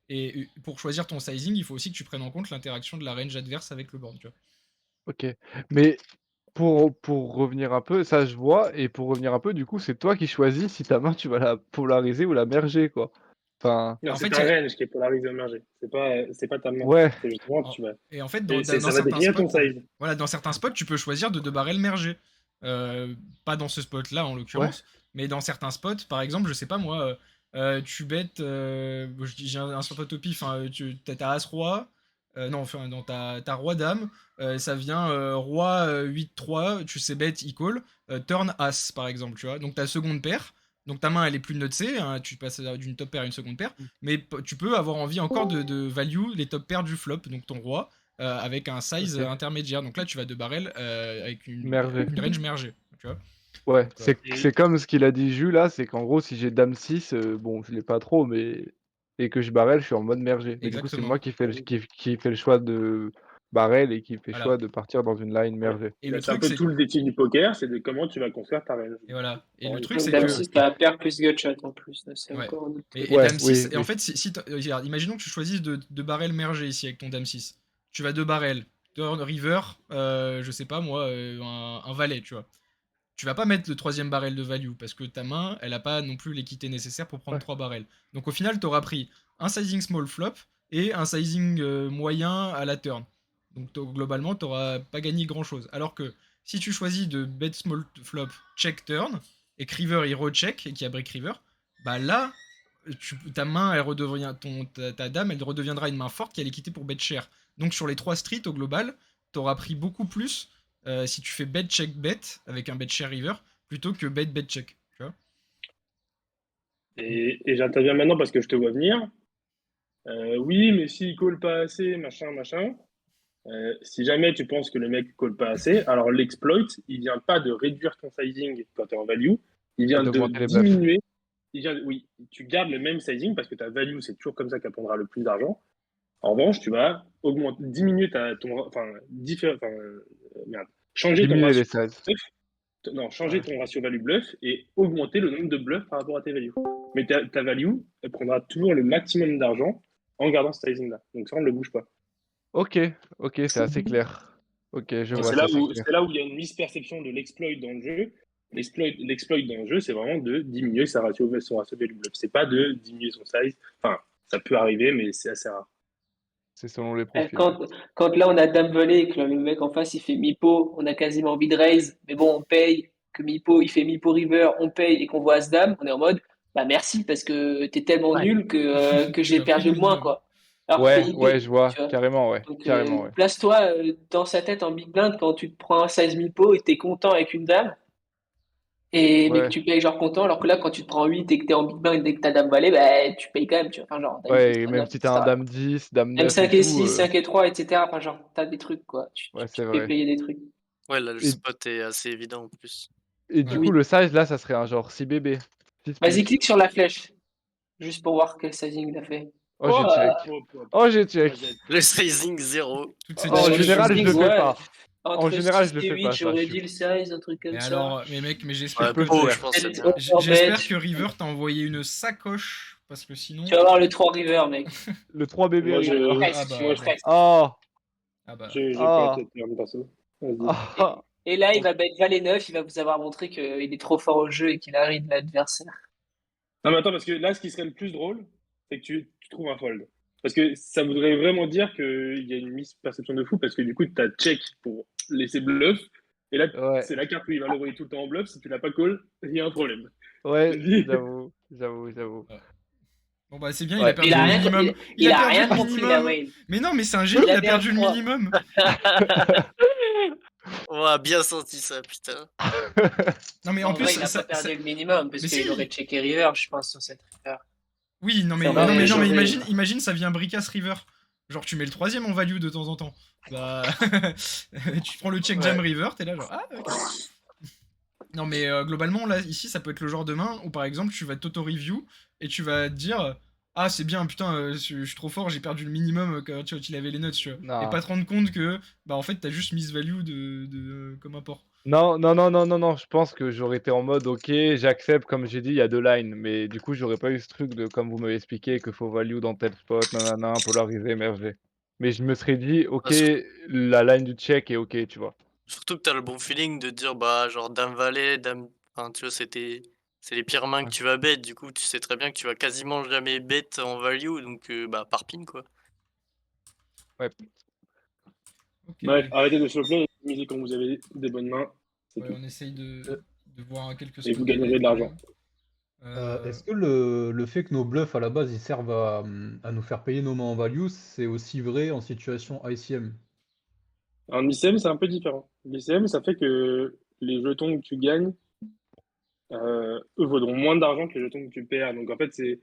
et pour choisir ton sizing il faut aussi que tu prennes en compte l'interaction de la range adverse avec le board, tu vois. Ok. Mais pour revenir un peu, ça je vois, et pour revenir un peu, du coup, c'est toi qui choisis si ta main tu vas la polariser ou la merger, quoi. Enfin, Non, En c'est fait, ta il y a- range qui est polarisée au mergé. C'est pas ta main. ouais, C'est justement, en- tu vas. et en fait, Et ça va certains définir ton spots, size. voilà, dans certains spots, tu peux choisir de 2 barrels mergés. Pas dans ce spot-là, en ouais. l'occurrence, mais dans certains spots, par exemple, je sais pas moi, tu bêtes, j'ai un spot au pif, hein, t'as As-Roi, non, enfin, non, t'as Roi-Dame, ça vient Roi 8-3, tu sais bet, e-call, turn As, par exemple, tu vois. Donc ta seconde paire, donc ta main, elle est plus nutsée, hein, tu passes d'une top paire à une seconde paire, mais tu peux avoir envie encore de value les top pairs du flop, donc ton Roi, avec un size Ok. intermédiaire. Donc là, tu vas 2 barrels avec Mergé. une range mergée, tu vois. Ouais, Donc, c'est comme ce qu'il a dit Jules là, c'est qu'en gros, si j'ai dame 6, bon, je l'ai pas trop, mais et que je barrel, je suis en mode mergé. Mais du coup, c'est exactement. moi qui fait le choix de barrel et qui fait le Voilà. choix de partir dans une line mergée. Et Bah, le c'est un truc, peu c'est tout le défi du poker, c'est de comment tu vas construire ta range. et voilà. Et Bon, le il truc, faut c'est Dame que 6, t'as paire plus gutshot en plus. Là, c'est ouais. encore un autre Et truc. Dame 6, oui, et en oui. fait, regarde, imaginons que tu choisisses de barrel mergé ici avec ton Dame 6. Tu vas 2 barrels, turn river, je sais pas moi, un valet, tu vois. Tu vas pas mettre le troisième barrel de value parce que ta main, elle a pas non plus l'équité nécessaire pour prendre Ouais. 3 barrels. Donc au final, tu auras pris un sizing small flop et un sizing moyen à la turn. Donc globalement, tu n'auras pas gagné grand chose. Alors que si tu choisis de bet small flop check turn et que river il recheck et qu'il y a break river, bah là, ta main, elle redevient ta dame, elle redeviendra une main forte qui a l'équité pour bet cher. Donc sur les 3 streets au global, tu auras pris beaucoup plus si tu fais bet check bet avec un bet share river plutôt que bet bet check. Tu vois. Et j'interviens maintenant parce que je te vois venir. Oui, mais s'il colle pas assez, machin, machin. Si jamais tu penses que le mec colle pas assez, alors l'exploit, il vient pas de réduire ton sizing quand tu es en value, il vient de D'augmenter les bluffs. diminuer. Oui, tu gardes le même sizing parce que ta value, c'est toujours comme ça qu'elle prendra le plus d'argent. En revanche, tu vas diminuer changer ton Diminuer ratio les sizes. bluff, changer Ouais. ton ratio value bluff et augmenter le nombre de bluffs par rapport à tes values. Mais ta value, elle prendra toujours le maximum d'argent en gardant ce sizing-là. Donc ça, on ne le bouge pas. Ok, c'est assez clair. Ok, je Et vois, c'est c'est là assez où clair. c'est là où il y a une misperception de l'exploit dans le jeu. L'exploit dans le jeu, c'est vraiment de diminuer son ratio value bluff. C'est pas de diminuer son size. Enfin, ça peut arriver, mais c'est assez rare. C'est selon les profils. Quand là on a Dame Volée et que le mec en face il fait mi-pot, on a quasiment envie de raise, mais bon, on paye, que mi-pot il fait mi-pot river, on paye et qu'on voit As-Dame, on est en mode bah merci parce que t'es tellement nul que j'ai Tu as pris perdu le le moins minimum. quoi. Alors que t'es Ouais, IP, je vois, tu vois. carrément, ouais. Donc Carrément, ouais. place-toi dans sa tête en big blind quand tu te prends un size mi-pot et t'es content avec une dame. Mais que Ouais, tu payes genre content, alors que là, quand tu te prends 8 et que t'es en big blind et que t'as dame valet, bah, tu payes quand même, tu vois. Enfin, genre, t'as une ouais, et t'as même si t'as un dame 10, dame même 9 et 5 et tout, 6, 5 et 3, etc. Enfin, genre, t'as des trucs, quoi. ouais, Tu c'est te fais vrai. payer des trucs. Ouais, là, le Et, spot est assez évident en plus. et du Ouais. coup, le size, là, ça serait un genre 6 bébé. 6 Vas-y, plus. clique sur la flèche, juste pour voir quel sizing il a fait. Oh, j'ai check. Oh, j'ai check. Le sizing 0. Toutes ces En Ouais, le général, je sizing, le fais ouais. pas. En Entre général, 6 je le et fais 8, pas, ça. j'aurais dit le size, un truc comme Mais ça. alors, mais mec, mais j'espère Ouais, peux que le je faire. pense que c'est bien. j'espère que River t'a envoyé une sacoche parce que sinon. Tu vas voir le 3 river, mec. Le 3 bébé Moi, river. Ah bah, moi, Presque. Oh, ah bah. j'ai pas oh, cette terme perso. Vas-y. oh. Et là, il va mettre valet 9, il va vous avoir montré qu'il est trop fort au jeu et qu'il arrive l'adversaire. Non, mais attends, parce que là, ce qui serait le plus drôle, c'est que tu trouves un fold. Parce que ça voudrait vraiment dire qu'il y a une misperception de fou, parce que du coup, tu as check pour laisser bluff, et là, Ouais, c'est la carte où il va l'envoyer tout le temps en bluff. Si tu l'as pas call, il y a un problème. ouais, Vas-y. j'avoue. Bon bah c'est bien, il Ouais. a perdu Il a le rien, minimum. il a perdu rien le compris, la minimum. Wayne. Mais non, mais c'est un génie, il a avait perdu un le froid. minimum. On a bien senti ça, putain. Non mais En en plus, vrai, il a pas perdu le minimum, parce mais qu'il si. aurait checké river, je pense, sur cette river. Oui, non mais, Ça aurait non, mais changé. imagine ça vient Bricas River. Genre tu mets le troisième en value de temps en temps. Bah, tu prends le check jam river, t'es là genre ah ok. Non mais globalement là ici ça peut être le genre de main où par exemple tu vas t'auto-review et tu vas te dire ah c'est bien putain je suis trop fort, j'ai perdu le minimum quand il avait les notes, tu vois. Non. Et pas te rendre compte que bah en fait t'as juste miss value de comme apport. Non, je pense que j'aurais été en mode ok, j'accepte, comme j'ai dit, il y a 2 lines, mais du coup, j'aurais pas eu ce truc de, comme vous m'avez expliqué, que faut value dans tel spot, nanana, polarisé, mergé. Mais je me serais dit, ok, Parce que- la line du check est ok, tu vois. Surtout que t'as le bon feeling de dire, bah, genre, dame valet, dame. Enfin, tu vois, c'était. C'est les pires mains que tu vas bet, du coup, tu sais très bien que tu vas quasiment jamais bet en value, donc par pin, quoi. Ouais. Ok. Bref, arrêtez de slow play et misez quand vous avez des bonnes mains. C'est Ouais, tout. on essaye de voir quelques Et vous spots gagnerez bet, de l'argent. quand même. Est-ce que le fait que nos bluffs à la base ils servent à nous faire payer nos mains en value, c'est aussi vrai en situation ICM? En ICM, c'est un peu différent. L'ICM, ça fait que les jetons que tu gagnes, eux vaudront moins d'argent que les jetons que tu perds. Donc en fait, c'est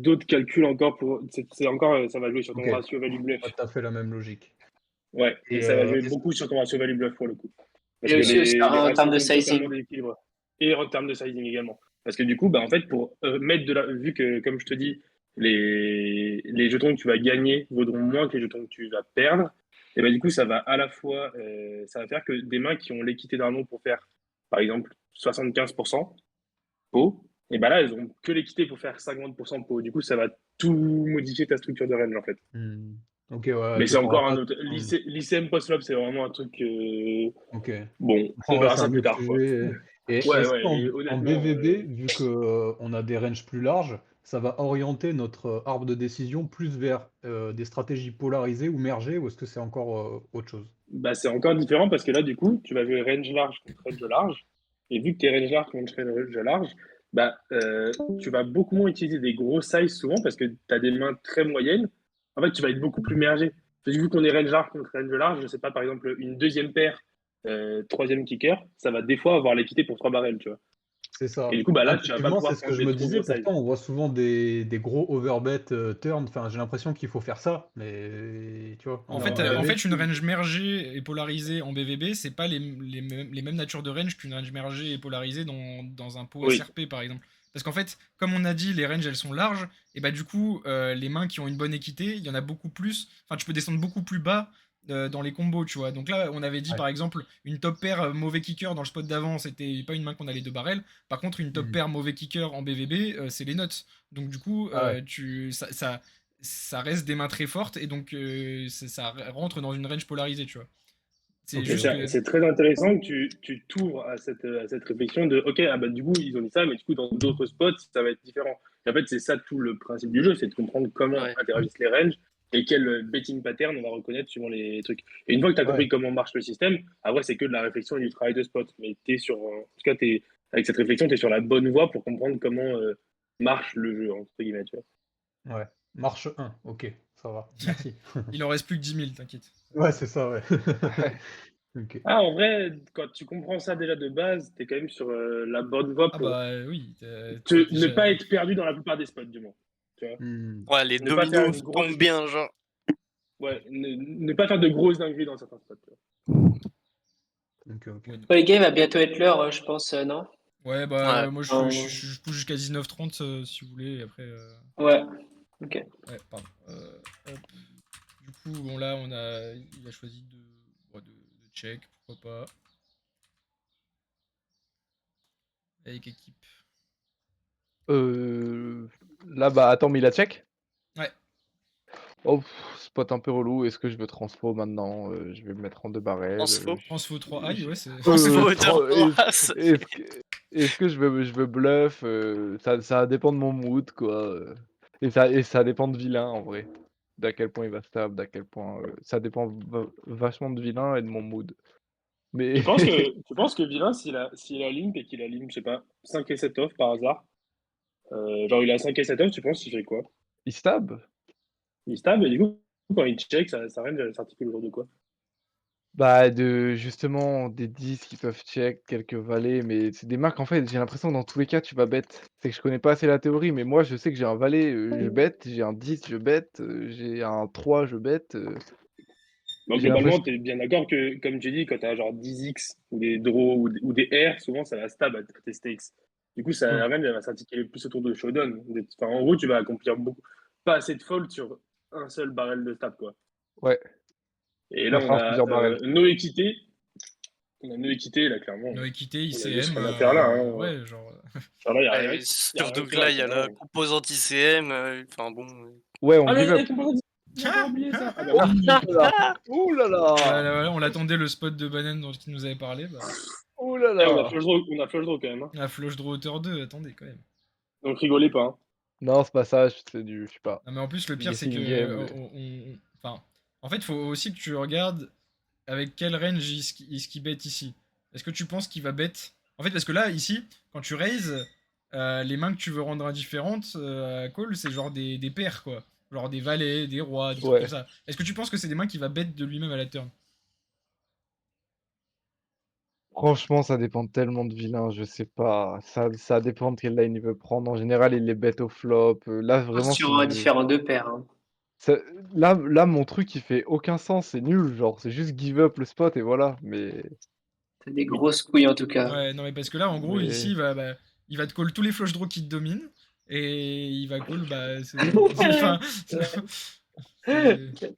d'autres calculs encore pour. C'est encore, ça va jouer sur ton Ok. ratio value bluff. Pas tout à fait la même logique. Ouais, et Et ça va jouer est-ce beaucoup sur ton ratio value bluff pour le coup. Parce Et que aussi les en ratios termes de sont totalement sizing. déséquilibrés. Et en termes de sizing également. Parce que du coup, bah, en fait, pour mettre de la. Vu que, comme je te dis, les jetons que tu vas gagner vaudront moins que les jetons que tu vas perdre, et bah, du coup, ça va à la fois. Ça va faire que des mains qui ont l'équité d'un nom pour faire, par exemple, 75% pot, et bah là, elles ont que l'équité pour faire 50% pot. Du coup, ça va tout modifier ta structure de range, en fait. Ok, ouais, Mais tu c'est pourras encore un pas. autre. L'ICM post-flop, c'est vraiment un truc. Ok. Bon, on Ouais, verra c'est ça un plus autre tard, quoi. sujet. Et Ouais, est-ce ouais, qu'en et en honnêtement, BVB, vu que on a des ranges plus larges, ça va orienter notre arbre de décision plus vers des stratégies polarisées ou mergées, ou est-ce que c'est encore autre chose? bah, c'est encore différent parce que là, du coup, tu vas jouer range large contre range large. Et vu que tu es range large contre range large, bah, tu vas beaucoup moins utiliser des gros size souvent parce que tu as des mains très moyennes. En fait, tu vas être beaucoup plus mergé. Parce que vu qu'on est range large contre range large, je sais pas, par exemple, une deuxième paire, troisième kicker, ça va des fois avoir l'équité pour 3 barrels, tu vois. C'est ça. Et du coup, bah là, tu vas pas Intuitivement, c'est pouvoir ce que prendre je des me trop disais. gros size. Pourtant, on voit souvent des gros overbet turn. Enfin, j'ai l'impression qu'il faut faire ça, mais tu vois, En en fait, Non, en BVB. fait, une range mergée et polarisée en BVB, c'est pas les mêmes natures de range qu'une range mergée et polarisée dans un pot oui. SRP par exemple. Parce qu'en fait, comme on a dit, les ranges elles sont larges, et bah du coup, les mains qui ont une bonne équité, il y en a beaucoup plus. Enfin, tu peux descendre beaucoup plus bas dans les combos, tu vois. Donc là, on avait dit Ouais. par exemple, une top pair mauvais kicker dans le spot d'avant, c'était pas une main qu'on allait de barrel. Par contre, une top pair mauvais kicker en BVB, c'est les nuts. Donc du coup, Ah ouais. ça reste des mains très fortes et donc ça rentre dans une range polarisée, tu vois. C'est Ok, Et juste ok. que. c'est très intéressant que tu t'ouvres à cette réflexion de OK, ah bah, du coup, ils ont mis ça, mais du coup, dans d'autres spots, ça va être différent. Et en fait, c'est ça tout le principe du jeu, c'est de comprendre comment Ouais. interagissent les ranges et quel betting pattern on va reconnaître suivant les trucs. Et une fois que tu as compris Ouais. comment marche le système, après, c'est que de la réflexion et du travail de spot. Mais en tout cas, avec cette réflexion, tu es sur la bonne voie pour comprendre comment marche le jeu, entre guillemets. Tu vois. Ouais. Marche 1. Ok, ça va. Merci. Il en reste plus que 10 000, t'inquiète. Ouais, c'est ça, ouais. Ouais. Ok. Ah, en vrai, quand tu comprends ça déjà de base, tu es quand même sur la bonne voie Ah pour bah oui, ne déjà. pas être perdu dans la plupart des spots, du moins. Tu vois. Ouais, les Ne pas faire dominos une grosse. tombent bien, genre. Ouais, ne pas faire de grosses dingueries dans certains spots. Tu Ok, ok. Ouais, Ouais, les games va bientôt être l'heure, je pense, non? ouais, bah Ouais. moi Euh, je pousse jusqu'à 19h30 si vous voulez, et après. Ouais, ok. Ouais, pardon. Hop. Du coup, bon là, il a choisi de check, pourquoi pas. Avec équipe. Là, bah attends, mais il a check? Ouais. Oh, spot un peu relou. Est-ce que je veux transfo maintenant? Je vais me mettre en 2 barrels. Transfo. Transfo 3 high, ouais, c'est. Transfo Tran- est est-ce que je veux bluff? Ça dépend de mon mood, quoi. Et ça dépend de vilain en vrai. D'à quel point il va stable, d'à quel point. Ça dépend vachement de vilain et de mon mood. Mais tu penses que Villain, s'il a limp et qu'il a limp, je sais pas, 5 et 7 off par hasard, genre il a 5 et 7 off, tu penses qu'il fait quoi? il stab? Il stable et du coup, quand il check, ça range s'articule autour de quoi? Bah, justement, des 10 qui peuvent check, quelques valets, mais c'est des marques, en fait, j'ai l'impression que dans tous les cas, tu vas bet. C'est que je connais pas assez la théorie, mais moi, je sais que j'ai un valet, je bet, j'ai un 10, je bet, j'ai un 3, je bet. Donc J'ai globalement, l'impression. tu es bien d'accord que, comme tu dis, quand tu as genre 10x ou des draws ou des R, souvent ça va stable à tes stakes. Du coup, Hum, la range, elle va s'articuler plus autour de showdown. Enfin, en gros, tu vas accomplir pas assez de fold sur un seul barrel de stab, quoi. Ouais, Et il va là, on falloir a plusieurs barrels. no équité. On a no équité, là, clairement. No équité, On a juste ICM, rien à faire là. Hein. ouais, genre. Genre là, il n'y a rien. Ouais, Y a rien surtout à que faire, là, il y a clairement. la composante ICM. Enfin bon. Ouais, on Ah, give up. j'ai encore oublié ça. Ah, bah, Ouh là là! Ouh là là! Voilà, on l'attendait le spot de banane dont il nous avait parlé. Bah. Oh là Eh, on a là. flush draw quand même. Hein. Ah, flush draw hauteur 2, attendez quand même. Donc rigolez pas. Hein. Non, c'est pas ça, c'est du, je sais pas. Non, mais en plus, le du pire, c'est guessing que. game. Enfin, en fait, il faut aussi que tu regardes avec quel range il bet ici. Est-ce que tu penses qu'il va bet. En fait, parce que là, ici, quand tu raises, les mains que tu veux rendre indifférentes à call, c'est genre des paires, quoi. Genre des valets, des rois, des trucs Ouais. comme ça. Est-ce que tu penses que c'est des mains qui va bet de lui-même à la turn? Franchement, ça dépend tellement de vilain, je sais pas. Ça dépend de quelle line il veut prendre. En général, il les bet au flop. Là, vraiment, Sur différents deux paires. Hein. ça- là, mon truc, il fait aucun sens. C'est nul, genre. C'est juste give up le spot et voilà. Mais, T'as des grosses couilles en tout cas. Ouais, non, mais parce que là, en gros, ici, mais... il va te call tous les flush draws qui te dominent. Et il va call, enfin, c'est-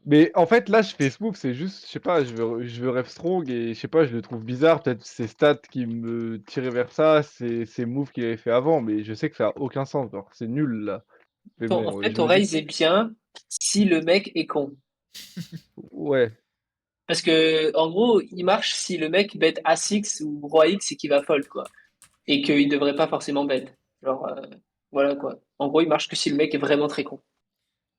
Mais en fait, là, je fais smooth, c'est juste, je sais pas, je veux ref strong et je sais pas, je le trouve bizarre. Peut-être ses stats qui me tiraient vers ça, c'est ses moves qu'il avait fait avant, mais je sais que ça a aucun sens. Genre, c'est nul là. Mais En bon, fait, je ton me dis, raise est bien si le mec est con. ouais, Parce que, en gros, il marche si le mec bet A6 ou Roi X et qu'il va fold, quoi. Et qu'il devrait pas forcément bet. Genre, voilà, quoi. En gros, il marche que si le mec est vraiment très con.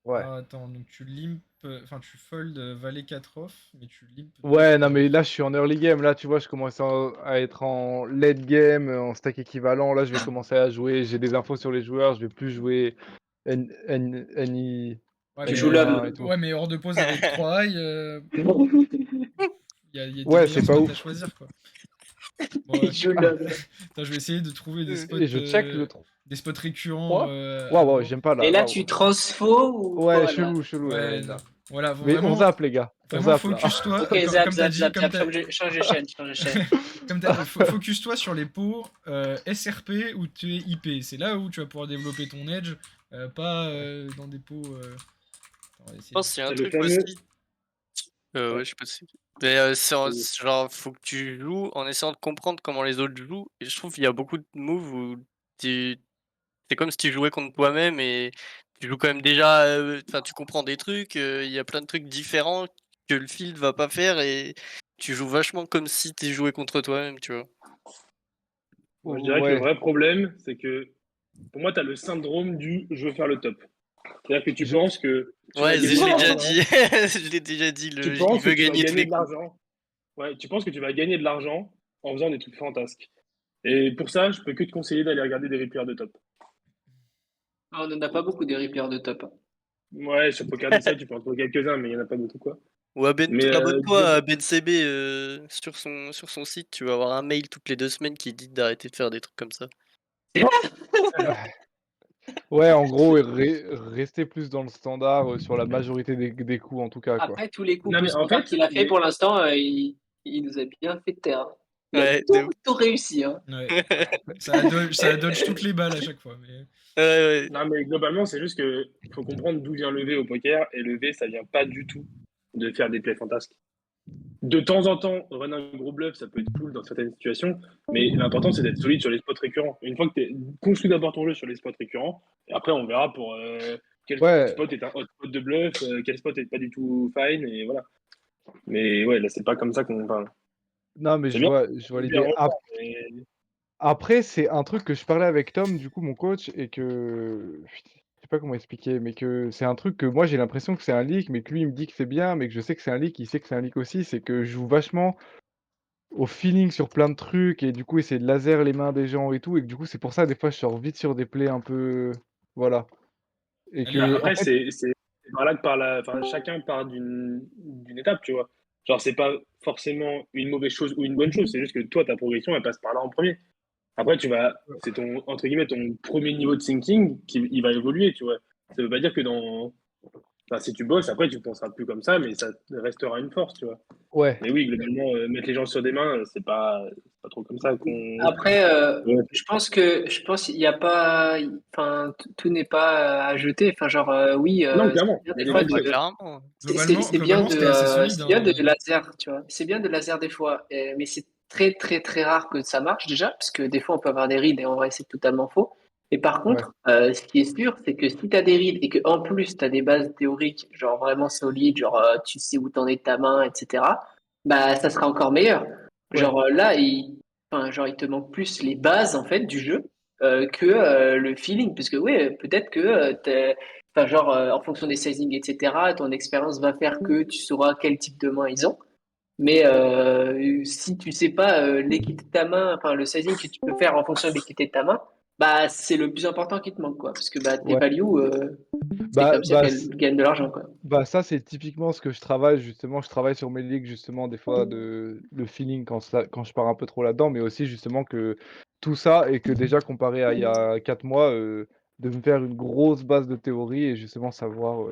ouais. Ah, attends, donc tu limp, enfin tu fold valet 4 off, mais tu limp. Ouais, non, mais là, je suis en early game. Là, tu vois, je commence à être en late game, en stack équivalent. Là, je vais commencer à jouer. J'ai des infos sur les joueurs. Je vais plus jouer Any Ouais, Tu mais, joues l'homme. et tout. ouais, mais hors de pause avec 3 high, il y a des Ouais, meilleurs c'est pas spots à ouf. choisir, quoi. Bon, ouais. Il joue l'homme. Attends, je vais essayer de trouver des spots, Et je check le 3. des spots récurrents. Waouh, j'aime pas Et là. là, Waouh. tu transfos ou Ouais, quoi, là? chelou la Ouais, line là. voilà, Mais on vraiment, zappe, les gars. On vraiment zappe là. focus-toi, Ok, zap, comme t'as zap, dit, zap, comme zap, t'as... change de chaîne, change de chaîne. Focus-toi sur les pots SRP où tu es IP. C'est là où tu vas pouvoir développer ton edge, pas dans des pots. On va Je essayer pense qu'il y a un C'est le truc fameux. aussi. Ouais, je sais pas si. Mais genre, faut que tu joues en essayant de comprendre comment les autres jouent. Et je trouve qu'il y a beaucoup de moves où c'est comme si tu jouais contre toi-même et tu joues quand même déjà. Enfin, tu comprends des trucs. Il y a plein de trucs différents que le field va pas faire et tu joues vachement comme si tu jouais contre toi-même, tu vois. Moi, je dirais que le Ouais. vrai problème, c'est que pour moi, tu as le syndrome du je veux faire le top. C'est-à-dire que tu Je- penses que tu vas Ouais, gagner je de l'ai déjà l'argent. dit. Je l'ai déjà dit. Tu Il penses que veut tu vas gagner tous gagner les de coups. l'argent. Ouais, tu penses que tu vas gagner de l'argent en faisant des trucs fantasques. Et pour ça, je peux que te conseiller d'aller regarder des replayers de top. Ah, on en a pas beaucoup des replayers de top. Hein. Ouais, sur PokerDC, tu peux en trouver quelques-uns, mais il n'y en a pas beaucoup, quoi. Ou Mais abonne-toi à BenCB sur son site. Tu vas avoir un mail toutes les 2 semaines qui dit d'arrêter de faire des trucs comme ça. Ouais, en gros, rester plus dans le standard sur la majorité des coups, en tout cas, quoi. Après, tous les coups non, mais plus en standards fait, qu'il a fait pour l'instant, il nous a bien fait taire. Hein. Il a Ouais, de ouf. tout réussi. Hein. Ouais. Ça dodge toutes les balles à chaque fois. Mais... Ouais. non, mais globalement, c'est juste que faut comprendre d'où vient le V au poker. Et le V, ça vient pas du tout de faire des plays fantasques. De temps en temps, run un gros bluff, ça peut être cool dans certaines situations, mais l'important c'est d'être solide sur les spots récurrents. Une fois que tu construit d'abord ton jeu sur les spots récurrents, et après on verra pour quel Ouais. spot est un hot spot de bluff, quel spot est pas du tout fine, et voilà. Mais ouais, là c'est pas comme ça qu'on. Enfin, Non, mais c'est je bien, vois bien l'idée. longtemps, mais Après, c'est un truc que je parlais avec Tom, du coup, mon coach, et que je sais pas comment expliquer, mais que c'est un truc que moi j'ai l'impression que c'est un leak, mais que lui il me dit que c'est bien, mais que je sais que c'est un leak, il sait que c'est un leak aussi, c'est que je joue vachement au feeling sur plein de trucs, et du coup essayer de laser les mains des gens et tout, et que du coup c'est pour ça des fois je sors vite sur des plays un peu. Voilà. Et Allez, que, en après fait, c'est par là que enfin, chacun part d'une étape, tu vois. Genre c'est pas forcément une mauvaise chose ou une bonne chose, c'est juste que toi ta progression elle passe par là en premier. Après, c'est ton, entre guillemets, ton premier niveau de thinking qui il va évoluer, tu vois. Ça veut pas dire que enfin, si tu bosses, après, tu penseras plus comme ça, mais ça restera une force, tu vois. ouais. Mais oui, globalement, mettre les gens sur des mains, c'est pas trop comme ça qu'on. Après, Ouais. je pense qu'il n'y a pas, enfin, tout n'est pas à jeter. Enfin, genre, oui, Non, clairement. c'est bien Il y a des des fois trucs, Ouais, ouais. clairement. c'est bien Globalement, c'était assez solide. c'est bien de Hein. laser, tu vois. C'est bien de laser des fois, mais c'est très très très rare que ça marche déjà, parce que des fois on peut avoir des reads et en vrai c'est totalement faux. Et par Ouais. contre, ce qui est sûr, c'est que si tu as des reads et que en plus tu as des bases théoriques, genre vraiment solides, genre tu sais où t'en es de ta main, etc., bah ça sera encore meilleur. Ouais. Genre là, genre, il te manque plus les bases en fait du jeu que le feeling. Parce que oui, peut-être que enfin, genre, en fonction des sizing, etc., ton expérience va faire que tu sauras quel type de main ils ont. Mais si tu sais pas l'équité de ta main, enfin le sizing que tu peux faire en fonction de l'équité de ta main, bah c'est le plus important qui te manque, quoi. Parce que bah tes Ouais. values, c'est Bah, comme ça bah, qu'elles gagnent de l'argent, quoi. Bah ça, c'est typiquement ce que je travaille justement. Je travaille sur mes ligues justement des fois de le feeling quand je pars un peu trop là-dedans, mais aussi justement que tout ça et que déjà comparé à il y a 4 mois, de me faire une grosse base de théorie et justement savoir,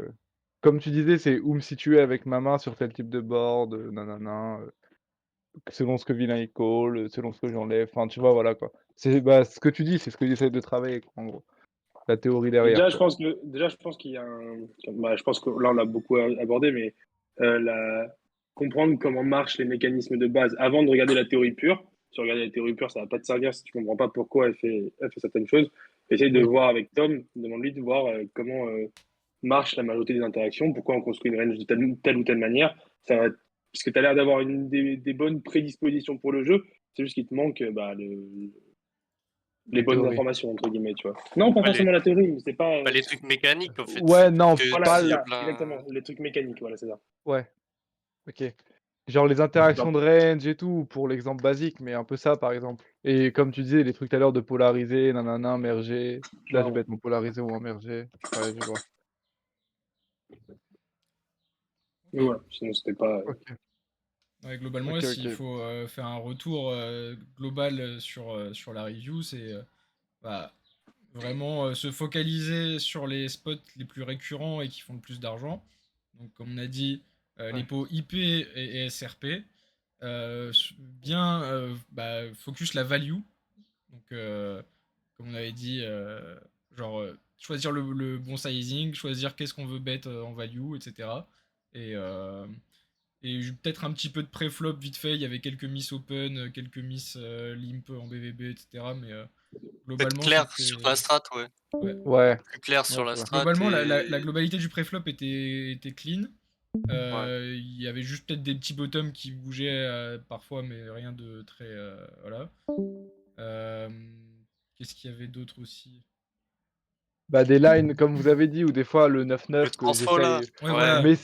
comme tu disais, c'est où me situer avec ma main sur tel type de board, nanana, selon ce que vilain il call, selon ce que j'enlève, enfin tu vois, voilà quoi. C'est bah, ce que tu dis, c'est ce que j'essaie de travailler quoi, en gros. La théorie Mais derrière quoi. déjà, je pense qu'il y a je pense que là, on l'a beaucoup abordé, mais comprendre comment marchent les mécanismes de base avant de regarder la théorie pure. Si tu regardes la théorie pure, ça va pas te servir si tu comprends pas pourquoi elle fait certaines choses. Essaye de Oui. voir avec Tom, demande-lui de voir comment marche la majorité des interactions, pourquoi on construit une range de telle ou telle manière. Parce que tu as l'air d'avoir des bonnes prédispositions pour le jeu, c'est juste qu'il te manque les La bonnes théorie. informations, entre guillemets, tu vois. Non, pas Ouais, forcément la théorie, mais c'est pas. les trucs mécaniques, en fait. Ouais, non, Que Voilà, pas c'est tu l ça, plein. exactement. Les trucs mécaniques, voilà, c'est ça. ouais, OK. Genre les interactions de range et tout, pour l'exemple basique, mais un peu ça, par exemple. Et comme tu disais, les trucs tout à l'heure de polariser, nanana, merger. Là, je Genre, vais être en polarisé ou en merger. Ouais, je vois. mais voilà, sinon c'était pas. OK, Ouais, globalement, ouais, OK, s'il OK. faut faire un retour global sur la review, c'est bah, vraiment se focaliser sur les spots les plus récurrents et qui font le plus d'argent. Donc, comme on a dit, les Ouais. pots IP et SRP. Bien focus la value. Donc, comme on avait dit, choisir le bon sizing, choisir qu'est-ce qu'on veut bet en value, etc. Et, euh, et peut-être un petit peu de pré-flop vite fait. Il y avait quelques miss open, quelques miss limp en BVB, etc. Mais Faut être globalement, clair sur la c'était. strat, ouais. Ouais. Ouais, Plus clair ouais, sur je la vois. strat Globalement, la et. globalité du pré-flop était clean. Ouais. Il y avait juste peut-être des petits bottoms qui bougeaient parfois, mais rien de très. Voilà. Euh, Qu'est-ce qu'il y avait d'autre aussi? Bah, des lines, comme vous avez dit, ou des fois le 9-9 Le que transfo, là. j'essaye. Ouais, Ouais. voilà. Mais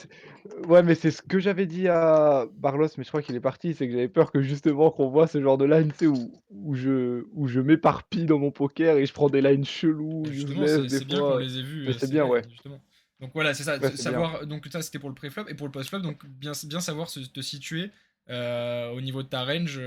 ouais, mais c'est ce que j'avais dit à Barlos, mais je crois qu'il est parti, c'est que j'avais peur que justement qu'on voit ce genre de line, tu sais, où je m'éparpille dans mon poker et je prends des lines chelous, Bah, justement, useless des c'est bien qu'on fois. les ait vus, Mais c'est ces bien, ouais. lines, justement. Donc voilà, c'est ça. Ouais, c'est bien. Savoir, donc ça, c'était pour le pré-flop. Et pour le post-flop, donc bien savoir te situer au niveau de ta range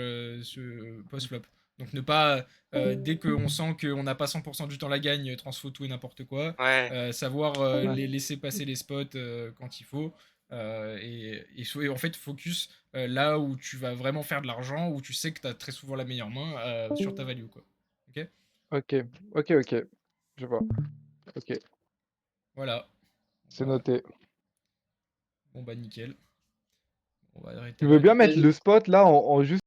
post-flop. Donc ne pas, dès qu'on sent qu'on n'a pas 100% du temps la gagne, transfo tout et n'importe quoi. Ouais. Savoir Ouais. les laisser passer les spots quand il faut. Et en fait, focus là où tu vas vraiment faire de l'argent, où tu sais que tu as très souvent la meilleure main sur ta value, quoi. Ok. OK. OK, OK. Je vois. OK. Voilà. C'est noté. Bon bah nickel. On va arrêter Tu veux là bien du coup. mettre le spot là en juste